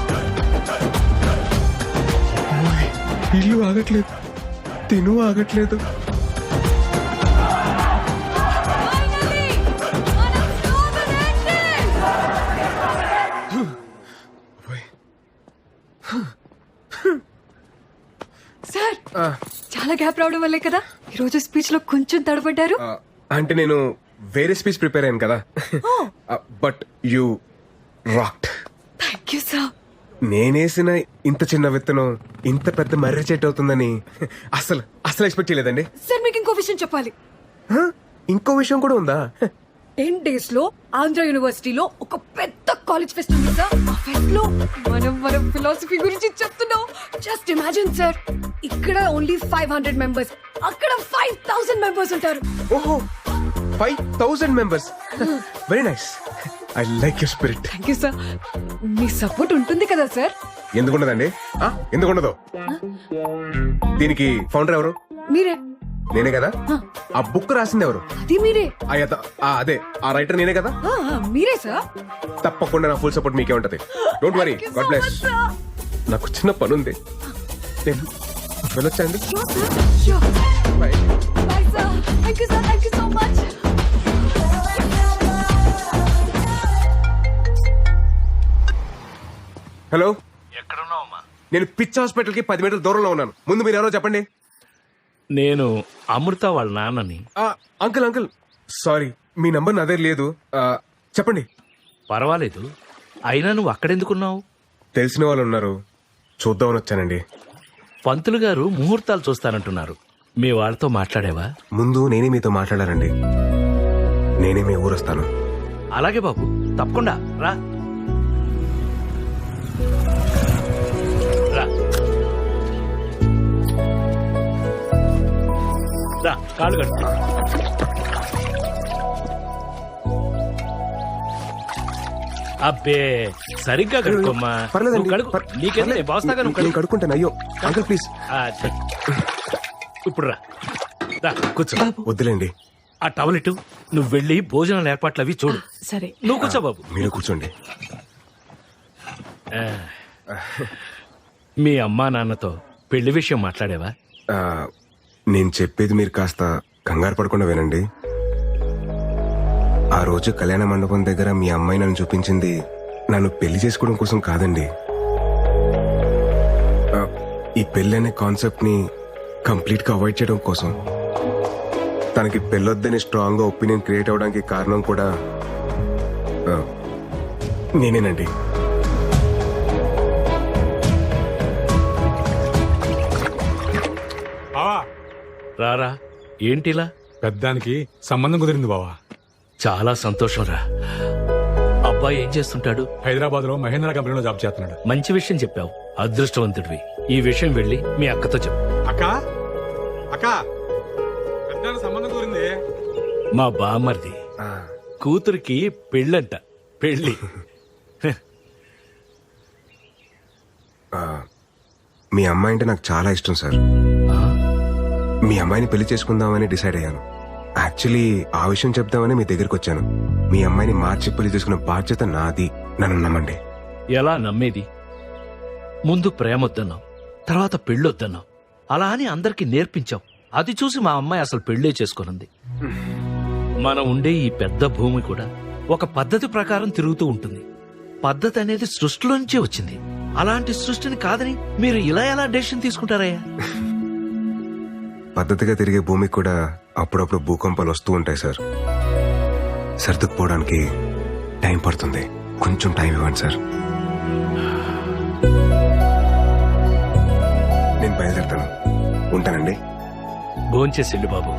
ఇల్లు ఆగట్లేదు, తిను ఆగట్లేదు. సార్ చాలా గ్యాప్ రావడం వల్లే కదా ఈ రోజు స్పీచ్ లో కొంచెం తడబడ్డారు. అంటే నేను వేరే స్పీచ్ ప్రిపేర్ అయ్యాను కదా. But you rocked. Thank you sir. నేనేసిన ఇంత చిన్న విత్తనం ఇంత పెద్ద మర్రి చెట్టు అవుతుందని అసలు ఎక్స్పెక్ట్ చేయలేదండి. సార్ మీకు ఇంకో విషయం చెప్పాలి. ఇంకో విషయం కూడా ఉందా? 10 days లో ఆంధ్ర యూనివర్సిటీలో ఒక పెద్ద కాలేజ్ ఫెస్ట్ ఉంది సార్. ఆ ఫెస్ట్ లో మనం ఫిలాసఫీ గురించి చెప్తున్నాం. జస్ట్ ఇమాజిన్ సార్, ఇక్కడ ఓన్లీ 500 మెంబర్స్, అక్కడ 5000 మెంబర్స్ ఉంటారు. ఓహో 5000 members. Very nice. I like your spirit. Thank you sir. Me support ఉంటుంది కదా సార్? ఎందుకుండదండి? ఎందుకుండదు? దీనికి ఫౌండర్ ఎవరు? మీరే. నేనే కదా. ఆ బుక్ రాసింది ఎవరు? అది మీరే. అదే ఆ రైటర్ నేనే కదా. మీరే సార్. తప్పకుండా నా ఫుల్ సపోర్ట్ మీకే ఉంటది. Don't worry. God bless. నాకు చిన్న పని ఉంది, నేను వెళ్ళొచ్చండి. Bye sir. Thank you sir. Thank you so much. Hello, ఎక్కడున్నావమ్మా? నేను పిచ్ హాస్పిటల్ కి 10 మీటర్ల దూరంలో ఉన్నాను. ముందు మీరు ఎవరో చెప్పండి. నేను అమృత వాళ్ళ నాన్నని. అంకుల్ సారీ, మీ నంబర్ నా దగ్గర లేదు. చెప్పండి. పర్వాలేదు, అయినా నువ్వు అక్కడెందుకున్నావు? తెలిసిన వాళ్ళు ఉన్నారు, చూద్దామని వచ్చానండి. పంతులు గారు ముహూర్తాలు చూస్తానంటున్నారు. మీ వాళ్ళతో మాట్లాడేవా? ముందు నేనే మీతో మాట్లాడారండి. నేనే మీ ఊరొస్తాను. అలాగే బాబు, తప్పకుండా రా. కాలు కట్టు. అబ్బే సరిగ్గా కడుక్కోమ్మా. పర్లేదండి. నువ్వు కడుక్కో. నీకేదో నేను బాస్తాగా నువ్వు నేను కడుక్కుంటాను. అయ్యో అంకుల్ ప్లీజ్. ఇప్పుడు రా కూర్చో. వద్దులేండి. ఆ టవలెట్ నువ్వు వెళ్ళి భోజనాల ఏర్పాట్లు అవి చూడు. సరే నువ్వు కూర్చో బాబు. మీరు కూర్చోండి. మీ అమ్మా నాన్నతో పెళ్లి విషయం మాట్లాడేవా? ఆ, నేను చెప్పేది మీరు కాస్త కంగారు పడకుండా వినండి. ఆ రోజు కళ్యాణ మండపం దగ్గర మీ అమ్మాయి నన్ను చూపించింది నన్ను పెళ్లి చేసుకోవడం కోసం కాదండి. ఈ పెళ్లి అనే కాన్సెప్ట్ ని కంప్లీట్ గా అవాయిడ్ చేయడం కోసం. తనకి పెళ్ళొద్దని స్ట్రాంగ్ గా ఒపీనియన్ క్రియేట్ అవడానికి కారణం కూడా నేనేనండి. రారా ఏంటిలా? పెద్దానికి సంబంధం కుదిరింది బావా. చాలా సంతోషం రా. అబ్బాయి ఏం చేస్తుంటాడు? హైదరాబాద్ లో మహేంద్ర కంపెనీలో జాబ్ చేస్తున్నాడు. మంచి విషయం చెప్పావు. అదృష్టవంతుడివి. ఈ విషయం వెళ్ళి మీ అక్కతో చెప్పు. అక్క అక్క పెద్దానికి సంబంధం కుదిరింది. మా బామ్మర్ది కూతురికి పెళ్ళంట. పెళ్ళి. మీ అమ్మాయి అంటే నాకు చాలా ఇష్టం సార్. మీ అమ్మాయిని పెళ్లి చేసుకుందామని డిసైడ్ అయ్యాను. యాక్చువల్లీ ఆ విషయం చెప్దామని మీ దగ్గరికి వచ్చాను. మీ అమ్మాయిని మార్చి పెళ్లి చేసుకున్న బాధ్యత నాది. నన్ను నమ్మండి. ఎలా నమ్మేది? ముందు ప్రేమొద్దన్నావు, తర్వాత పెళ్ళొద్దన్నావు. అలా అని అందరికీ నేర్పించావు. అది చూసి మా అమ్మాయి అసలు పెళ్లే చేసుకున్నది. మనం ఉండే ఈ పెద్ద భూమి కూడా ఒక పద్ధతి ప్రకారం తిరుగుతూ ఉంటుంది. పద్ధతి అనేది సృష్టిలోంచే వచ్చింది. అలాంటి సృష్టిని కాదని మీరు ఇలా ఎలా డెసిషన్ తీసుకుంటారయ్యా? పద్ధతిగా తిరిగే భూమికి కూడా అప్పుడప్పుడు భూకంపాలు వస్తూ ఉంటాయి సార్. సర్దుకుపోవడానికి టైం పడుతుంది. కొంచెం టైం ఇవ్వండి సార్. నేను బయలుదేరుతాను. ఉంటానండి. భోంచేసిండు బాబు.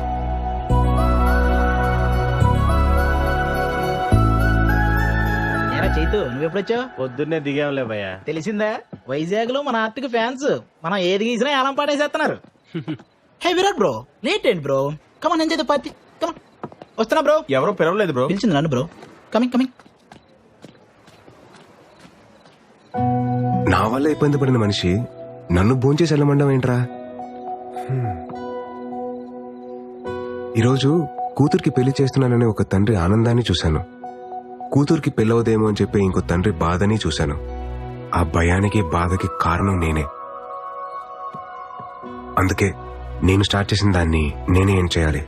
చైతు నువ్వెప్పుడొచ్చావు? పొద్దున్నే దిగాంలే భయ్య. తెలిసిందా? వైజాగ్ లో మన ఆర్టిక్ ఫ్యాన్స్ మనం ఏది గీసినా ఏలం పాటేసేస్తున్నారు. హే విరాట్ బ్రో, లేట్ ఏంటి bro? Come on enjoy the party. Come on. వస్తున్నా బ్రో. ఎవరో పిలవలేదు బ్రో. పిలిచింది నన్ను బ్రో. Coming coming. నా వల్ల ఇబ్బంది పడిన మనిషి నన్ను భోంచేసి వెళ్ళమండం ఏంట్రా? ఈరోజు కూతురికి పెళ్లి చేస్తున్నానని ఒక తండ్రి ఆనందాన్ని చూశాను. కూతురికి పెళ్ళవదేమో అని చెప్పి ఇంకో తండ్రి బాధని చూశాను. ఆ భయానికి బాధకి కారణం నేనే. అందుకే నేను స్టార్ట్ చేసిన దాన్ని నేనే ఏం చేయాలి.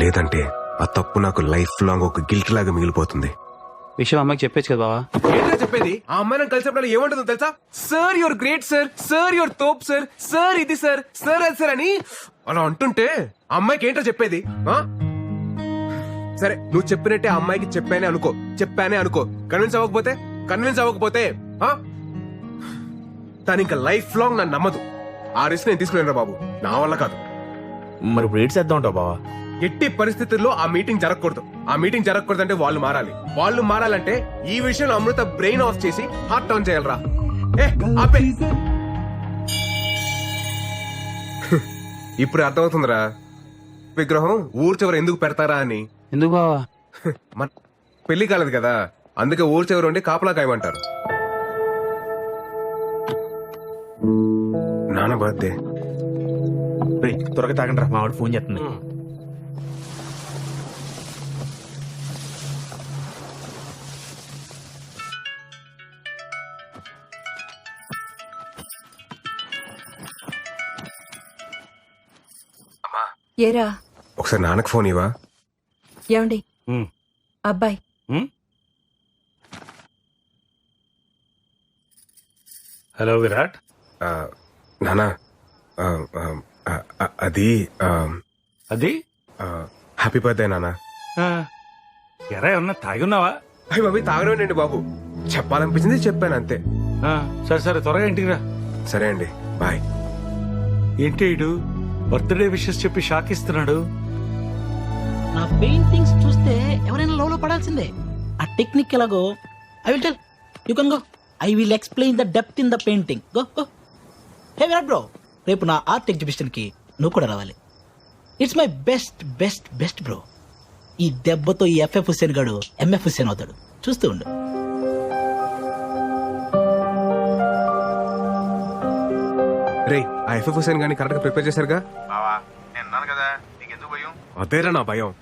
లేదంటే ఆ తప్పు నాకు లైఫ్ లాంగ్ ఒక గిల్ట్ లాగా మిగిలిపోతుంది. విషయం అమ్మకి చెప్పేచ్చు కదా బావా. ఏంటో చెప్పేది? ఆ అమ్మాయి నన్ను కలిసినప్పుడు ఏమంటుందో తెలుసా? Sir your great sir, sir your తోప్ సార్, సార్ ఇది సార్, సార్ అది సార్ అని అలా అంటుంటే ఆ అమ్మాయికి ఏంటో చెప్పేది? సరే నువ్వు చెప్పినట్టే ఆ అమ్మాయికి చెప్పానే అనుకో. కన్విన్స్ అవ్వకపోతే తను ఇంకా లైఫ్ లాంగ్ నన్ను నమ్మదు. ఆ రిస్క్ నేను తీసుకునేరా బాబు. నా వల్ల కాదు. మరి ఇప్పుడు ఏడ్ చేద్దాం ఉంటావు బావా? ఎట్టి పరిస్థితుల్లో ఆ మీటింగ్ జరగకూడదు. ఆ మీటింగ్ జరగకూడదంటే వాళ్ళు మారాలంటే ఈ విషయంలో అమృత బ్రెయిన్ ఆఫ్ చేసి హార్ట్ ఆన్ చేయాలరా. ఆపే. ఇప్పుడు అర్థమవుతుందిరా విగ్రహం ఊరు చివర ఎందుకు పెడతారా అని. ఎందుకు బావా? మన పెళ్లి కాలేదు కదా, అందుకే ఊరు చివర ఉండి కాపలా కాయమంటారు. నాన్న బర్త్డే. త్వరగా తాగండి రా, మా వాడు ఫోన్ చేస్తుంది. ఏరా ఒకసారి నాన్నకు ఫోన్ ఇవ్వా. ఏమండి అబ్బాయి? హలో విరాట్. నానా అది హ్యాపీ బర్త్డే నానా. ఎరా ఏమన్నా తాగున్నావా? అయ్యి బాబు తాగనండి బాబు, చెప్పాలనిపించింది చెప్పాను అంతే. సరే త్వరగా ఇంటికి రా. సరే అండి, బాయ్. ఏంటి ఇడు బర్త్డే విషెస్ చెప్పి షాక్ ఇస్తున్నాడు? నా పెయింటింగ్స్ చూస్తే ఎవరైనా లవ్ లో పడాల్సిందే. ఆ టెక్నిక్ ఎలాగో I will tell. You can go. I will explain the depth in the painting. Go go. Hey Virat bro, రేపు నా ఆర్ట్ ఎగ్జిబిషన్ కి నువ్వు కూడా రావాలి. It's my best best best bro. ఈ దెబ్బతో ఈ ఎఫ్ఎఫ్ హుస్సేన్ గాడు ఎంఎఫ్ హుస్సేన్ అవుతాడు. చూస్తూ ఉండు. రే ఆ ఎఫ్ఎఫ్ హుసేన్ గానీ కరెక్ట్ గా ప్రిపేర్ చేశారుగా? బావా నేను అన్నాను కదా నీకెందుకు భయం. అదేరా నా భయం.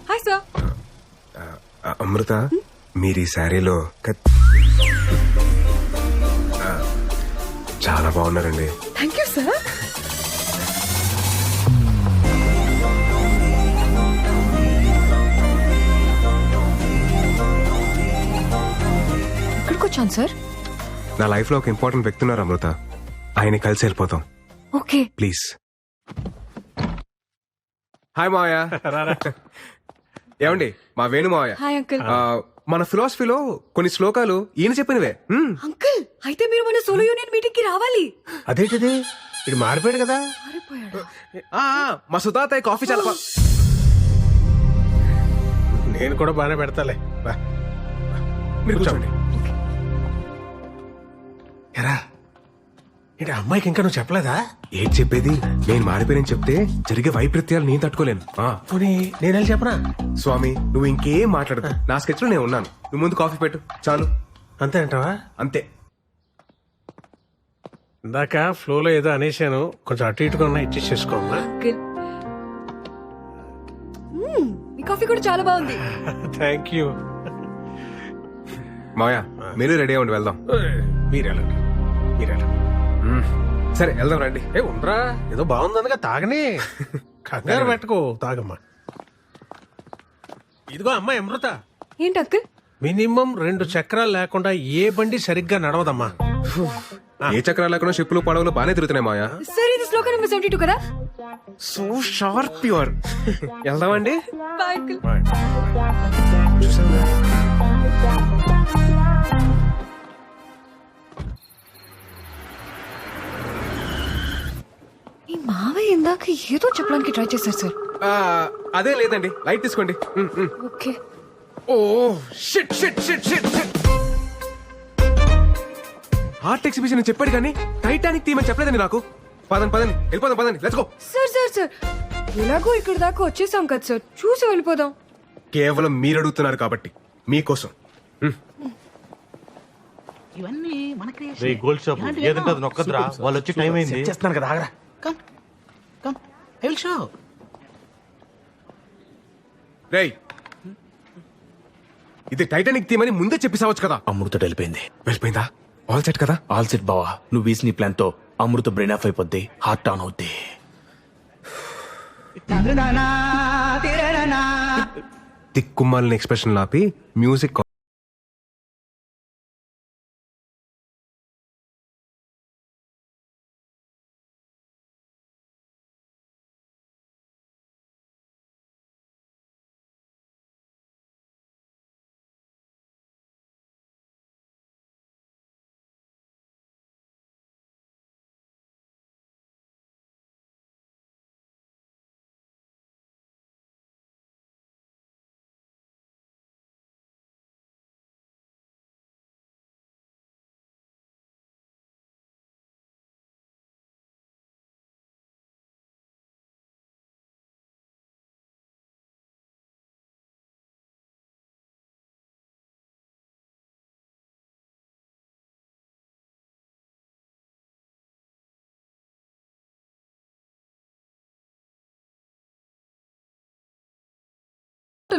Hi sir. అమృత మీరు ఈ శారీలో చాలా బాగున్నారండి. Thank you sir. ఇక్కడికి వచ్చాను సార్. నా లైఫ్ లో ఒక ఇంపార్టెంట్ వ్యక్తి ఉన్నారు అమృత. ఆయన కలిసి వెళ్ళిపోతాం ఓకే ప్లీజ్. హాయ్ మావయ్య. ఏమండి మా వేణు మావయ్య. Hi uncle. మన ఫిలాసఫీలో కొన్ని శ్లోకాలు ఈయన చెప్పినవే. అంకుల్ అయితే మీరు మన సోలో యూనియన్ మీటింగ్ కి రావాలి. అదేంటిది ఇది మారిపోయాడు కదా. మా సుతాతయ్య కాఫీ చాలా నేను కూడా బాగానే పెడతాలే. మీరు కూర్చోండి. ఎరా ఏంటి అమ్మాయికి ఇంకా నువ్వు చెప్పలేదా? ఏంటి చెప్పేది? నేను మారిపోయానని చెప్తే జరిగే వైపరీత్యాలు నేను తట్టుకోలేను. నేను చెప్పనా? స్వామి నువ్వు ఇంకేం మాట్లాడదు. నా స్కెచ్ లో నేను ఉన్నాను. నువ్వు ముందు కాఫీ పెట్టు చాలు. అంతే అంటావా? అంతే. ఇందాక ఫ్లోలో ఏదో అనేశాను, కొంచెం అటు ఇటుగా ఉన్నా ఇచ్చేసుకోమ్మా. మీ కాఫీ కూడా చాలా బాగుంది. Thank you. మావయ్య మీరు రెడీ అవ్వండి వెళ్దాం. మీరెళ్ళండి. సరే వెళ్దాం రండి. ఉండరా ఏదో బాగుందనగా తాగని కంగారు పెట్టుకో. తాగమ్మా. ఇదిగో అమ్మా అమృత. ఏంటి అంకుల్? మినిమం 2 చక్రాలు లేకుండా ఏ బండి సరిగ్గా నడవదమ్మా. ఏ చక్రాలు లేకుండా షిప్పులు పడవలు బాగానే తిరుగుతున్నాయి మావయ్య. సార్ ఇది శ్లోకం నెంబర్ 72 కదా? So sharp your. వెళ్దామండి. Bye uncle. ఈ మావయ్య ఇందాక ఏదో చెప్పడానికి ట్రై చేశారు సార్. అదే లేదండి లైట్ తీసుకోండి. Okay. Oh shit shit shit shit. Art exhibition చెప్పాడు కానీ టైటానిక్ థీమ్ అని చెప్పలేదండి నాకు. పదండి పదండి వెళ్ళిపోదాం పదండి. Let's go. సార్ ఎలాగో ఇక్కడ దాకా వచ్చేసాం కదా సార్, చూసి వెళ్ళిపోదాం. కేవలం మీరు అడుగుతున్నారు కాబట్టి మీకోసం. ఇవన్నీ మన గోల్డ్ షాప్ ఏదంటే అది నొక్కదురా, వాళ్ళు వచ్చి టైం అయింది. చేస్తున్నాను కదా ఆగరా. Come come I will show. రేయ్ ఇది టైటానిక్ థీమ్ అని ముందే చెప్పేసావచ్చు కదా. అమృత వెళ్ళిపోయింది. వెళ్ళిపోయిందా? ఆల్ సెట్ కదా? ఆల్ సెట్ బావా. నువ్వు వేసిన నీ ప్లాన్ తో అమృత బ్రెయిన్ ఆఫ్ అయిపోద్ది, హార్ట్ ఆన్ అవుద్ది. తిక్కుమాలిన ఎక్స్ప్రెషన్ లాపి music.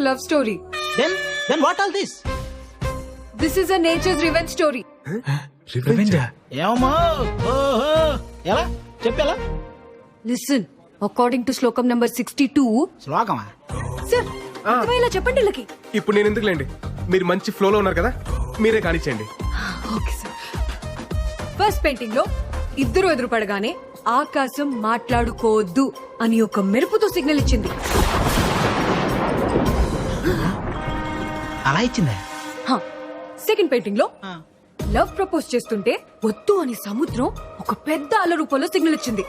Love story. Then what all this? This is a nature's revenge story. ఏమో ఓహో ఎలా చెప్పేలా. Listen, according to శ్లోకం number 62. శ్లోకమా? సార్ ఇలా చెప్పండి వీళ్ళకి. ఇప్పుడు నేను ఎందుకులేండి, మీరు మంచి ఫ్లోలో ఉన్నారు కదా, మీరే కానిచ్చేయండి. Okay sir. ఫస్ట్ పెయింటింగ్ లో ఇద్దరు ఎదురుపడగానే ఆకాశం మాట్లాడుకోవద్దు అని ఒక మెరుపుతో సిగ్నల్ ఇచ్చింది. అలా ఇచ్చిందా? సెకండ్ పెయింటింగ్ లో లవ్ ప్రపోజ్ చేస్తుంటే వద్దు అని సముద్రం ఒక పెద్ద అల రూపంలో సిగ్నల్ ఇచ్చింది.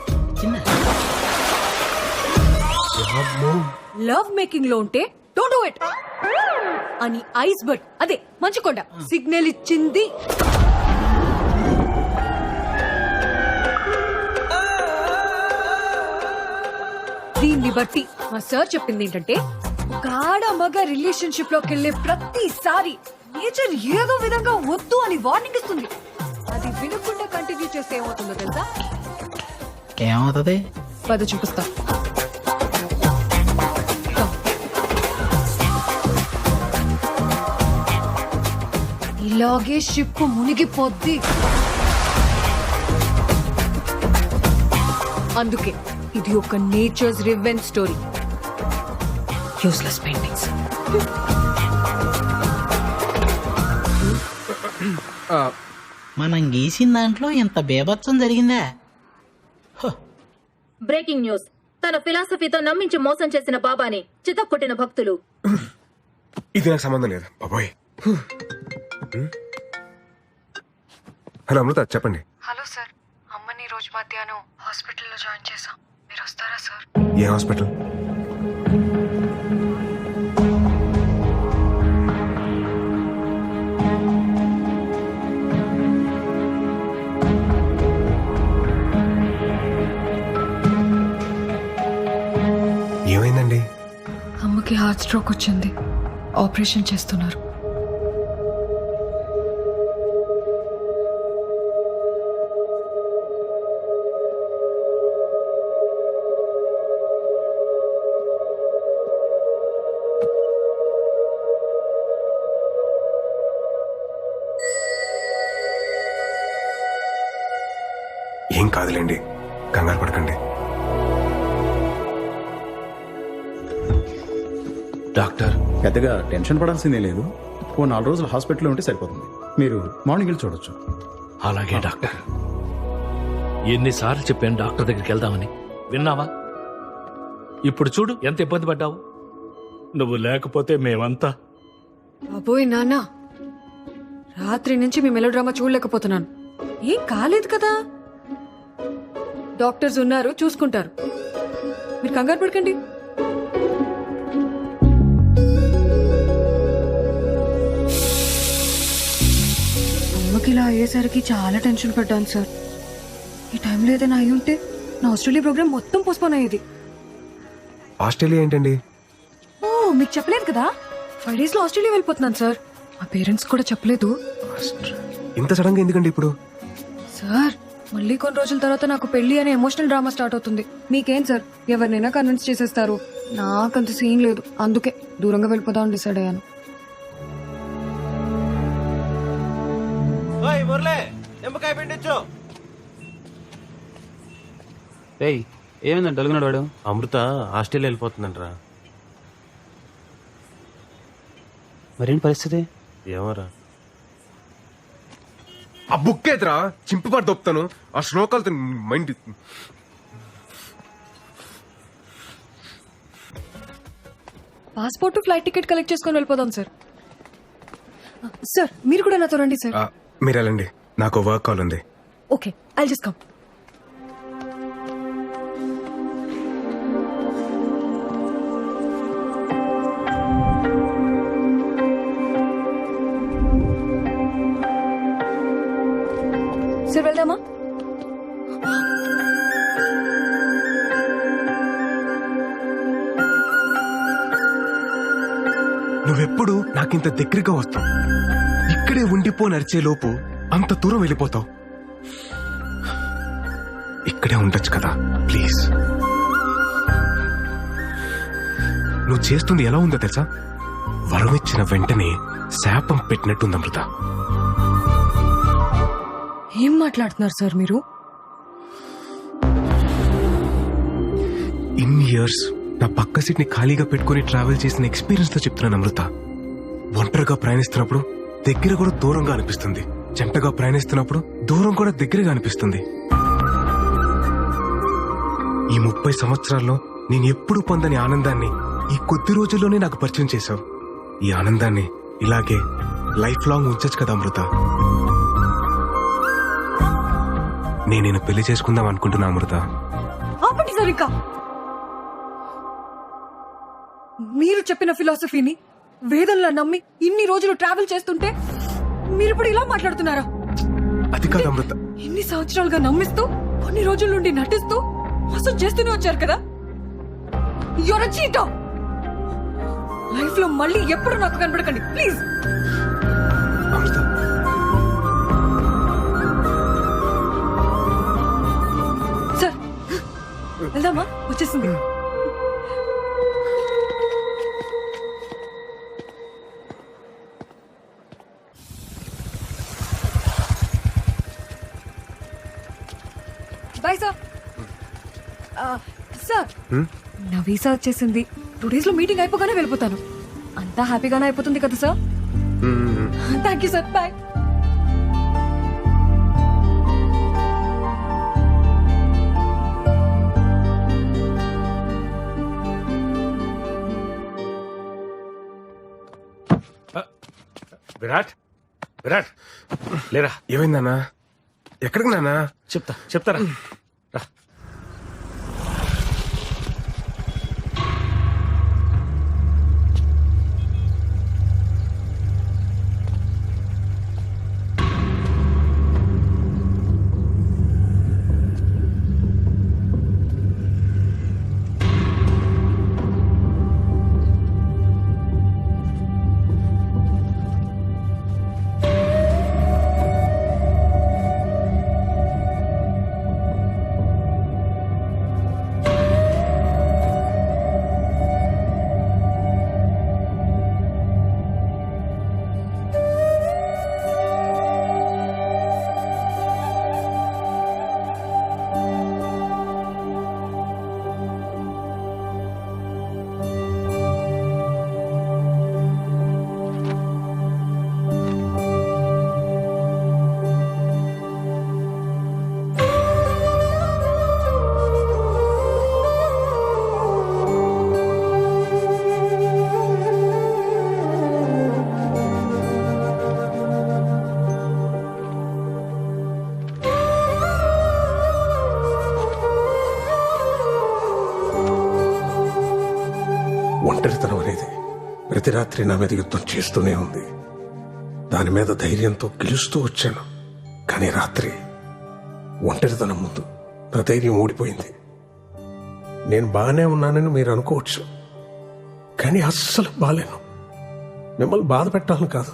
లవ్ మేకింగ్ లో ఉంటే డోంట్ డూ ఇట్ అని ఐస్ బర్డ్ అదే మంచుకొండ సిగ్నల్ ఇచ్చింది. దీన్ని బట్టి మా సార్ చెప్పింది ఏంటంటే ఒక ఆడ మగ రిలేషన్షిప్ లోకి వెళ్లే ప్రతిసారి నేచర్ ఏదో విధంగా వద్దు అని వార్నింగ్ ఇస్తుంది. అది వినకుండా కంటిన్యూ చేస్తే ఏమవుతుందో తెలుసా? ఏమవుతుంది? పద చూపిస్తా. ఇలాగే షిప్ మునిగిపోద్ది. అందుకే ఇది ఒక nature's revenge story. Useless paintings. మనం గీసిన దాంట్లో ఇంత బేభత్సం జరిగిందా? Breaking news. తన ఫిలాసఫీతో నమ్మించి మోసం చేసిన బాబాని చితక్కొట్టిన భక్తులు. ఇది నాకు సంబంధం లేదు బాబోయ్. హలో అమృత, చెప్పండి. హలో సార్, అమ్మని రోజు మధ్యాహ్నం హాస్పిటల్లో జాయిన్ చేశాం. మీరు వస్తారా సార్? ఏ హాస్పిటల్? ఏమైందండి? అమ్మకి హార్ట్ స్ట్రోక్ వచ్చింది. ఆపరేషన్ చేస్తున్నారు. ఏం కాదులేండి, కంగారు పడకండి. డాక్టర్, పెద్దగా టెన్షన్ పడాల్సిందే లేదు. ఓ 4 రోజులు హాస్పిటల్లో ఉంటే సరిపోతుంది. మీరు మార్నింగ్ వెళ్ళి చూడొచ్చు. అలాగే డాక్టర్. ఎన్నిసార్లు చెప్పాను డాక్టర్ దగ్గరికి వెళ్దామని, విన్నావా? ఇప్పుడు చూడు ఎంత ఇబ్బంది పడ్డావు. నువ్వు లేకపోతే మేమంతా. అబ్బోయ్ నాన్న, రాత్రి నుంచి మీ మెలోడ్రామా చూడలేకపోతున్నాను. ఏం కాలేదు కదా, డాక్టర్స్ ఉన్నారు, చూసుకుంటారు. మీరు కంగారు పడకండి. అమ్మకి ఇలా అయ్యేసరికి చాలా టెన్షన్ పడ్డాను సార్. ఈ టైంలో ఏదైనా అయి ఉంటే నా ఆస్ట్రేలియా ప్రోగ్రామ్ మొత్తం పోస్ట్పోన్ అయ్యేది. ఆస్ట్రేలియా ఏంటండి? ఓ, మీకు చెప్పలేదు కదా, 5 days లో ఆస్ట్రేలియా వెళ్ళిపోతున్నాను సార్. మా పేరెంట్స్ కూడా చెప్పలేదు. ఇంత సడన్ గా ఎందుకండి ఇప్పుడు? సార్, మళ్ళీ కొన్ని రోజుల తర్వాత నాకు పెళ్లి అనే ఎమోషనల్ డ్రామా స్టార్ట్ అవుతుంది. మీకేం సార్, ఎవరినైనా కన్విన్స్ చేసేస్తారు. నాకంత సీన్ లేదు, అందుకే దూరంగా వెళ్ళిపోదామని డిసైడ్ అయ్యాను. ఏయ్, ఏమైందండి డలుగున్నాడు వాడు? అమృత ఆస్ట్రేలియా వెళ్ళిపోతుందంటరా. మరేంటి పరిస్థితి? ఏమోరా. ఆ బుక్ ఎదురా చింపిపాటు దొప్పుతాను. ఆ శ్లోకాలతో mind. Passport, flight ticket collect చేసుకొని వెళ్ళిపోదాం సార్. సార్, మీరు కూడా నాతో రండి సార్. మీరు వెళ్ళండి, నాకు వర్క్ కాల్ ఉంది. Okay, I'll just come. Sir, వెళ్దామా? నువ్వెప్పుడు నాకింత దగ్గరగా వస్తావు. ఇక్కడే ఉండిపో నడిచే లోపు అంత దూరం వెళ్ళిపోతావు. ఇక్కడే ఉండొచ్చు కదా ప్లీజ్. నువ్వు చేస్తుంది ఎలా ఉందో తెలుసా? వరమిచ్చిన వెంటనే శాపం పెట్టినట్టుంది అమృత. ఏం మాట్లాడుతున్నారు సార్ మీరు? ఇన్ని ఇయర్స్ నా పక్క సీట్ ని ఖాళీగా పెట్టుకుని ట్రావెల్ చేసిన ఎక్స్పీరియన్స్ తో చెప్తున్నాను అమృత. ఒంటరిగా ప్రయాణిస్తున్నప్పుడు దగ్గర కూడా దూరంగా అనిపిస్తుంది. జంటగా ప్రయాణిస్తున్నప్పుడు దూరం కూడా దగ్గరగా అనిపిస్తుంది. ఈ 30 సంవత్సరాల్లో నేను ఎప్పుడు పొందని ఆనందాన్ని ఈ కొద్ది రోజుల్లోనే నాకు పరిచయం చేశావు. ఈ ఆనందాన్ని ఇలాగే లైఫ్ లాంగ్ ఉంచచ్చు కదా అమృత. నేను పెళ్లి చేసుకుందాం అనుకుంటున్నా అమృత. ఆపండి సార్ ఇంకా. మీరు చెప్పిన ఫిలాసఫీని వేదంలా నమ్మి ఇన్ని రోజులు ట్రావెల్ చేస్తుంటే మీరు ఇప్పుడు ఇలా మాట్లాడుతున్నారా? అది కాదు అమృత. ఇన్ని సంవత్సరాలుగా నమ్మిస్తూ కొన్ని రోజుల నుండి నటిస్తూ మోసం చేస్తూనే వచ్చారు కదా. Your cheater. లైఫ్ లో మళ్ళీ ఎప్పుడు నాకు కనబడకండి ప్లీజ్. అమృత సార్ వెళ్దామా? వచ్చేసింది. Bye sir. సార్ నా వీసా వచ్చేసింది. 2 days లో మీటింగ్ అయిపోగానే వెళ్ళిపోతాను. అంతా హ్యాపీగానే అయిపోతుంది కదా sir? Thank you sir. Bye. Virat, Virat లేరా. ఏమైంది నాన్న? ఎక్కడికి నాన్న? చెప్తారా. ఒంటరితనం అనేది ప్రతి రాత్రి నా మీద యుద్ధం చేస్తూనే ఉంది. దాని మీద ధైర్యంతో గెలుస్తూ వచ్చాను. కానీ రాత్రి ఒంటరితనం ముందు నా ధైర్యం ఓడిపోయింది. నేను బాగానే ఉన్నానని మీరు అనుకోవచ్చు, కానీ అస్సలు బాలేను. మిమ్మల్ని బాధ పెట్టాలని కాదు,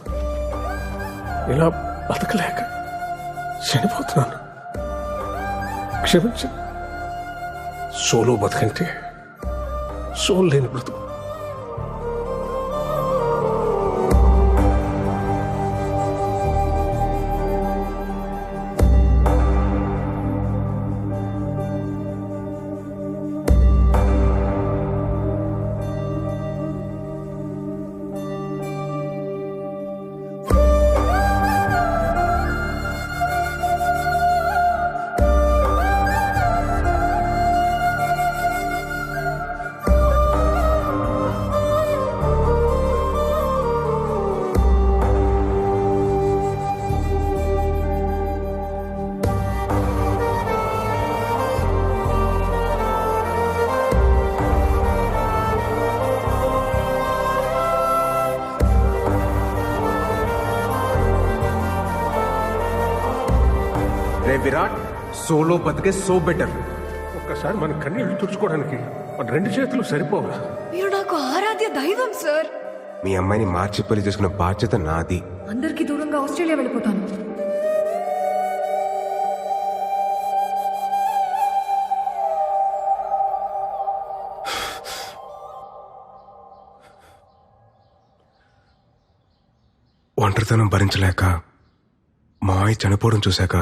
ఇలా బతకలేక చనిపోతున్నాను. క్షమించండి. సోలో బతకంటే సోల్ లేని బ్రతుకు. రే విరాట్, సోలో బతికే సో బెటర్. ఒక్కసారి మన కన్నీళ్లు తుడుచుకోవడానికి మన 2 చేతులు సరిపోవా? మీరు నాకు ఆరాధ్య దైవం సార్. మీ అమ్మాయిని మార్చి పెళ్లి చేసుకున్న బాధ్యత నాది. అందరికీ దూరంగా ఆస్ట్రేలియా వెళ్ళిపోతాను. ఒంటరితనం భరించలేక మా అమ్మాయి చనిపోవడం చూశాక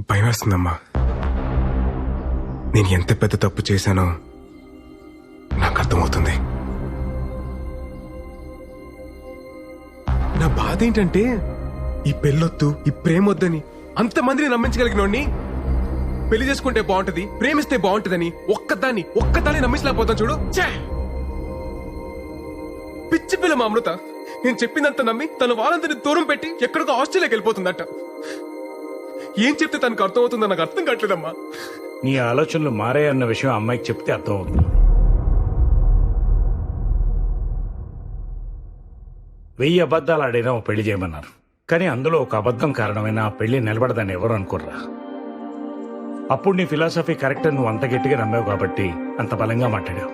భయం వేస్తుందమ్మా. నేను ఎంత పెద్ద తప్పు చేశానో నాకు అర్థమవుతుంది. నా బాధ ఏంటంటే ఈ పెళ్ళొద్దు, ఈ ప్రేమొద్దని అంతమందిని నమ్మించగలిగినోడిని పెళ్లి చేసుకుంటే బాగుంటది, ప్రేమిస్తే బాగుంటదని ఒక్కదాన్ని నమ్మించలేకపోతాను చూడు. పిచ్చి పిల్ల మా అమృత. నేను చెప్పిందంత నమ్మి తన వాళ్ళందరినీ దూరం పెట్టి ఎక్కడికో ఆస్ట్రేలియాకి వెళ్ళిపోతుందట. ఏం చెప్తే తనకు అర్థమవుతుందో నాకు అర్థం కావట్లేదమ్మా. నీ ఆలోచనలు మారాయన్న విషయం అమ్మాయికి చెప్తే అర్థమవుతుంది. 1000 అబద్ధాలు ఆడైనా ఓ పెళ్లి చేయమన్నారు, కానీ అందులో ఒక అబద్ధం కారణమైన ఆ పెళ్లి నిలబడదని ఎవరు అనుకోర్రా. అప్పుడు నీ ఫిలాసఫీ కరెక్ట్ నువ్వు అంత గట్టిగా నమ్మావు కాబట్టి అంత బలంగా మాట్లాడావు.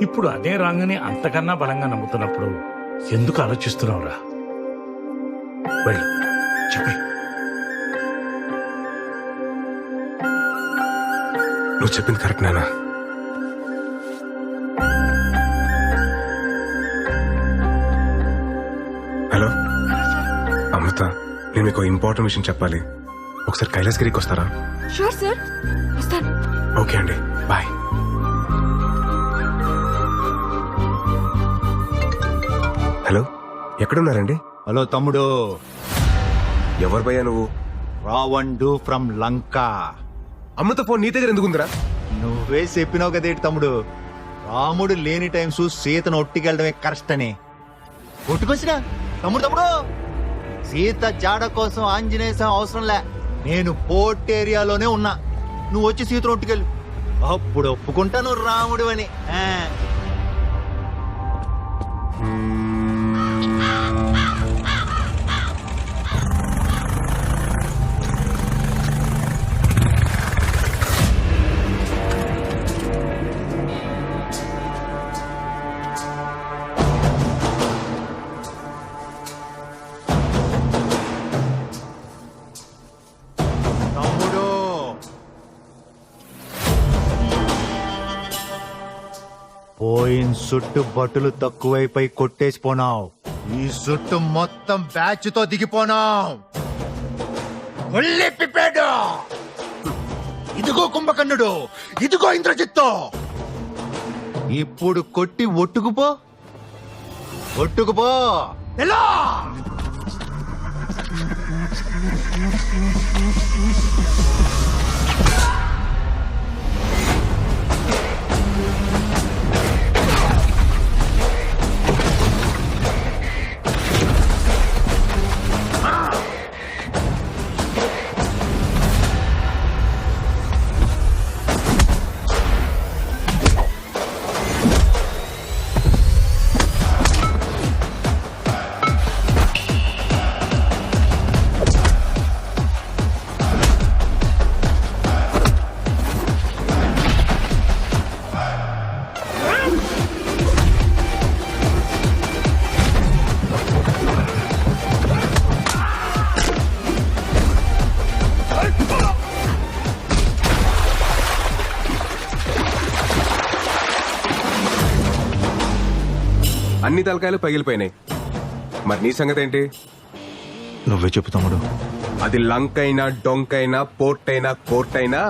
ఇప్పుడు అదే రాంగని అంతకన్నా బలంగా నమ్ముతున్నప్పుడు ఎందుకు ఆలోచిస్తున్నావురా? వెళ్ళు, చెప్పి. నువ్వు చెప్పింది కరెక్ట్ నానా. హలో అమృత, నేను మీకు ఇంపార్టెంట్ విషయం చెప్పాలి. ఒకసారి కైలాసగిరికి వస్తారా? షూర్ సార్, వస్తాను. ఓకే అండి, బాయ్. హలో, ఎక్కడున్నారండి? హలో తమ్ముడు. ఎవరు భయ్యా నువ్వు? రావణుడు ఫ్రమ్ లంక. అమృత ఫోన్ నీ దగ్గర ఎందుకుందిరా? నువ్వే చెప్పినావు కదేటి తమ్ముడు, రాముడు లేని టైమ్స్ సీతను ఒట్టికెళ్ళడమే కరెక్ట్ అని. ఒట్టుకొచ్చినా తమ్ముడు తమ్ముడు, సీత జాడ కోసం ఆంజనేయ స్వామి అవసరం లే. నేను పోర్ట్ ఏరియాలోనే ఉన్నా, నువ్వు వచ్చి సీతను ఒట్టుకెళ్ళు, అప్పుడు ఒప్పుకుంటాను రాముడు అని. పోయిన సుట్టు బట్టలు తక్కువైపోయి కొట్టేసిపోనావు, ఈ సుట్టు మొత్తం బ్యాచ్ తో దిగిపోనావు. ఇదిగో కుంభకర్ణుడు, ఇదిగో ఇంద్రజిత్తు. ఇప్పుడు కొట్టి ఒట్టుకుపో, ఒట్టుకుపో. ఎలా అన్ని తలకాయలు పగిలిపోయినాయి. మరి నీ సంగతి ఏంటి? నువ్వే చెప్పు తమ్ముడు. అది లంకైనా, డొంకైనా, పోర్ట్ అయినా, కోర్ట్ అయినా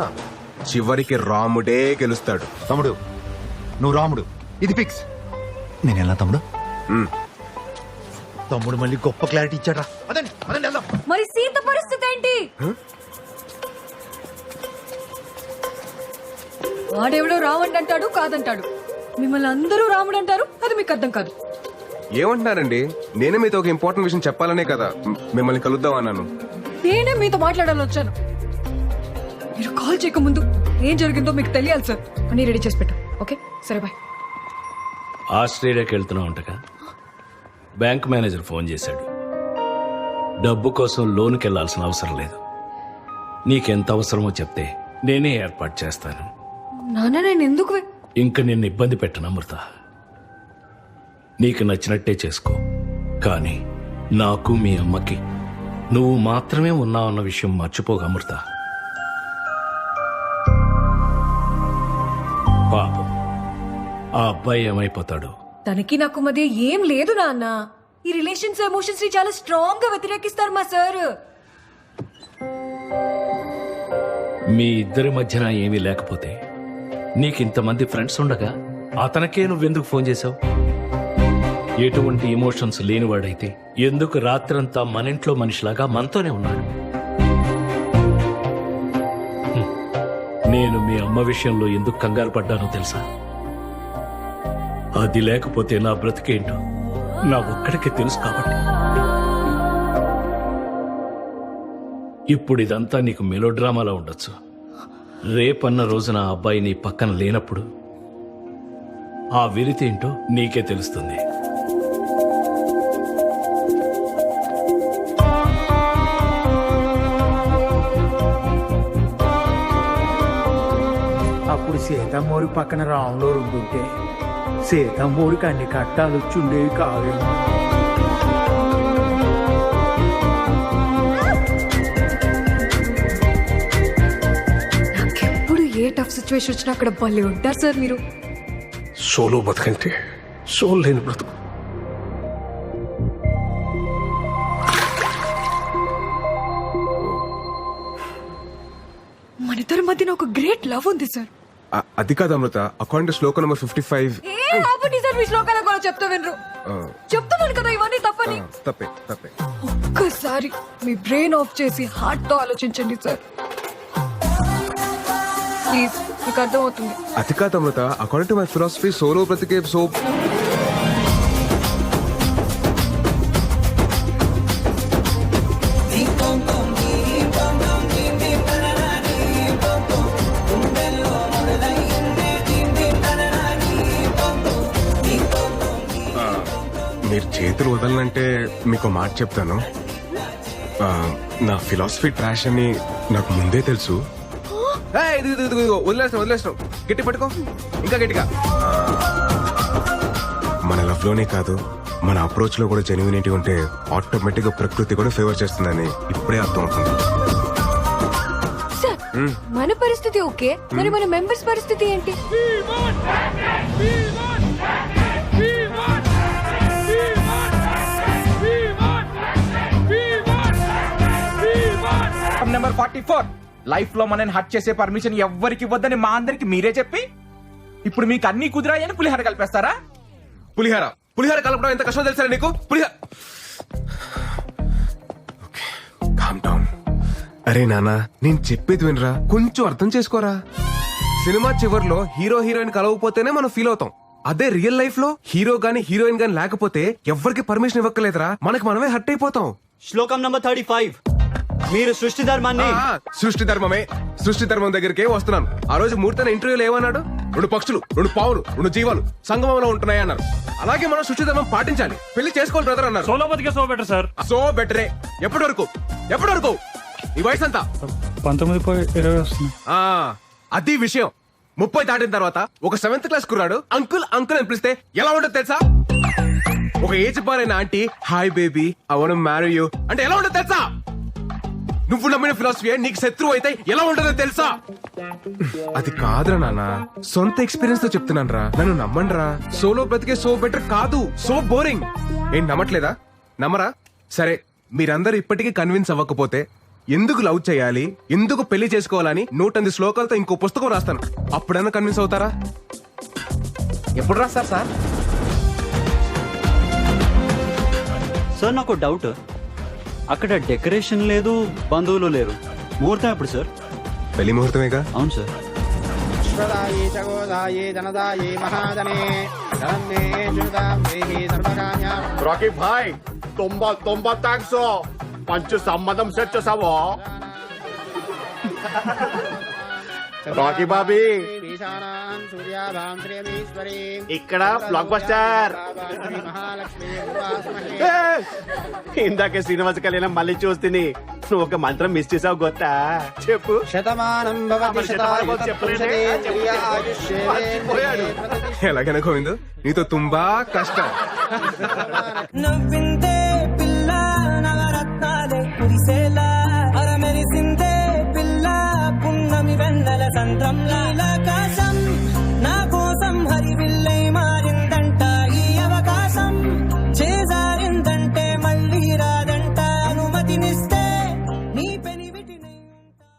చివరికి రాముడే గెలుస్తాడు. తమ్ముడు నువ్వు రాముడు, ఇది ఫిక్స్. నేను ఎలా తమ్ముడు? తమ్ముడు మళ్ళీ గొప్ప క్లారిటీ ఇచ్చాడా? అదండి అదండి వెళ్దాం. మరి సీత పరిస్థితి ఏంటి? వాడెవడో రావణ్ అంటాడు, కాదంటాడు. మిమ్మల్ని అందరూ రాముడు అంటారు, అది మీకు అర్థం కాదు. ఏమంటున్నారండి? నేనే మీతో ఒక ఇంపార్టెంట్ విషయం చెప్పాలనే కదా మిమ్మల్ని కలుద్దాం అన్నాను. నేనే మీతో మాట్లాడాలని వచ్చాను. మీరు కాల్ చేయకముందు ఏం జరిగిందో మీకు తెలియాలి సార్. అన్ని రెడీ చేసి పెట్టు. ఓకే సరే బాయ్. ఆస్ట్రేలియాకి వెళ్తున్నావు అంటగా? బ్యాంక్ మేనేజర్ ఫోన్ చేశాడు. డబ్బు కోసం లోన్కి వెళ్లాల్సిన అవసరం లేదు. నీకెంత అవసరమో చెప్తే నేనే ఏర్పాటు చేస్తాను. నాన్న నేను ఎందుకు ఇంక నిన్ను ఇబ్బంది పెట్టను అమృత. నీకు నచ్చినట్టే చేసుకో, కానీ నాకు మీ అమ్మకి నువ్వు మాత్రమే ఉన్నావన్న విషయం మర్చిపోక అమృత. పాపం ఆ అబ్బాయి ఏమైపోతాడు? తనకి నాకు మధ్య ఏం లేదు నాన్న. ఈ రిలేషన్స్ ఎమోషన్స్ ని చాలా స్ట్రాంగ్ గా వ్యతిరేకిస్తారు మా సార్. మీ ఇద్దరి మధ్యన ఏమీ లేకపోతే నీకింతమంది ఫ్రెండ్స్ ఉండగా అతనికే నువ్వెందుకు ఫోన్ చేశావు? ఎటువంటి ఎమోషన్స్ లేనివాడైతే ఎందుకు రాత్రంతా మన ఇంట్లో మనిషిలాగా మనతోనే ఉన్నాడు? నేను మీ అమ్మ విషయంలో ఎందుకు కంగారు పడ్డానో తెలుసా? అది లేకపోతే నా బ్రతికేంటో నా ఒక్కడికే తెలుసు కాబట్టి. ఇప్పుడు ఇదంతా నీకు మెలోడ్రామాలో ఉండొచ్చు. రేపన్న రోజున ఆ అబ్బాయి నీ పక్కన లేనప్పుడు ఆ విరితేంటో నీకే తెలుస్తుంది. అప్పుడు సీతమ్మోరి పక్కన రాములో ఉండుంటే సీతమ్మోరికి అన్ని కట్టాలు వచ్చుండేవి కావేమో. నాకెప్పుడు ఏ టఫ్ సిచ్యువేషన్ వచ్చినా అక్కడ భలే ఉంటారు సార్ మీరు. సోలో బతుకంటే సోల్ లేని బ్రతుకు. మన ఇద్దరి మధ్యన ఒక గ్రేట్ లవ్ ఉంది సార్. అది కాదు అమృత, అకార్డింగ్ టు శ్లోక నెంబర్ 55. సార్ మీ శ్లోకాల కూడా చెప్తా వినరు. చెప్తున్నాను కదా ఇవన్నీ తప్పని. తప్పే తప్పే. ఒక్కసారి మీ బ్రెయిన్ ఆఫ్ చేసి హార్ట్ తో ఆలోచించండి సార్ ప్లీజ్, మీకు అర్థమవుతుంది. అది కాదు Amrutha, according to my philosophy solo బ్రతికే సో. మీరు చేతులు వదలనంటే మీకు మాట చెప్తాను. నా ఫిలాసఫీ ట్రాష్ అని నాకు ముందే తెలుసు. వదిలేస్తాం గట్టి పట్టుకో, ఇంకా గట్టిగా. మన లవ్ లోనే కాదు, మన అప్రోచ్ లో కూడా జెన్యూనిటీ ఉంటే ఆటోమేటిక్ గా ప్రకృతి కూడా ఫేవర్ చేస్తుందని ఇప్పుడే అర్థం అవుతుంది. సార్ మన పరిస్థితి ఓకే, మరి మన మెంబర్స్ పరిస్థితి ఏంటి? నెంబర్ 44 లైఫ్ లో మనని హట్ చేసే పర్మిషన్ ఎవ్వరికి ఇవ్వద్దని మా అందరికి మీరే చెప్పి ఇప్పుడు మీకు అన్ని కుదిరాయని పులిహార కలిపేస్తారా? పులిహార కలపడం ఎంత కష్టం తెలుసా నీకు? Calm down. అరే నానా, నేను చెప్పేది వినరా, కొంచెం అర్థం చేసుకోరా. సినిమా చివర్లో హీరో హీరోయిన్ కలవకపోతేనే మనం ఫీల్ అవుతాం. అదే రియల్ లైఫ్ లో హీరో గాని హీరోయిన్ గాని లేకపోతే ఎవ్వరికి పర్మిషన్ ఇవ్వక్కలేదురా, మనకి మనమే హట్ అయిపోతాం. శ్లోకం నంబర్ 35. మీరు సృష్టి ధర్మాన్ని. సృష్టి ధర్మం దగ్గరికే వస్తున్నాను. ఆ రోజు మూర్తన ఇంటర్వ్యూలో ఏమన్నాడు? 2 పక్షులు, 2 పావులు, 2 జీవాలు సంగమంలో ఉంటున్నాయి అన్నారు. అలాగే మనం సృష్టి ధర్మం పాటించాలి. పెళ్లి చేసుకోవాలి బ్రదర్ అన్నారు. సోలో బతికే సో బెటర్ సార్. సో బెటరే. ఎప్పటి వరకు ఈ వయసు అంతా 19.20 వస్తుంది. అది విషయం. 30 దాటిన తర్వాత ఒక 7th క్లాస్ కుర్రాడు అంకుల్ అని పిలిస్తే ఎలా ఉంటుంది తెలుసా? ఒక ఏజ్ బారైన aunty hi baby I want to marry you అంటే ఎలా ఉంటుంది తెలుసా? నువ్వు నమ్మిన ఫిలాసఫీ నీకు శత్రువు అయితే ఎలా ఉంటుందో తెలుసా? అది కాదురా నాన్న, సొంత ఎక్స్పీరియన్స్ తో చెప్తున్నాను రా, నన్ను నమ్మండి రా. సోలో బ్రతికే సో బెటర్ కాదు, సో బోరింగ్. ఏం నమ్మట్లేదా? నమ్మరా? సరే, మీరందరూ ఇప్పటికీ కన్విన్స్ అవ్వకపోతే ఎందుకు లవ్ చేయాలి, ఎందుకు పెళ్లి చేసుకోవాలని 108 శ్లోకాలతో ఇంకో పుస్తకం రాస్తాను. అప్పుడైనా కన్విన్స్ అవుతారా? ఎప్పుడు రాస్తారు సార్? సార్ నాకు డౌట్, అక్కడ డెకరేషన్ లేదు, బంధువులు లేరు, ముహూర్తం ఎప్పుడు సార్? పెళ్లి ముహూర్తమేగా. అవును సార్. రాకీ భాయ్ తొంభై థ్యాంక్స్, మంచి సంబంధం సెట్ చేసావో. రాకీ బాబీ ఇక్కడ బ్లాక్ బస్టర్. ఇందాకే శ్రీనివాస కళ్యాణం మళ్ళీ చూస్తుంది. నువ్వు ఒక మంత్రం మిస్ చేసావు గొత్తా, చెప్పు. శతమానం ఎలాగైనా గోవిందు, నీతో తుంబా కష్టం. నవ్విందే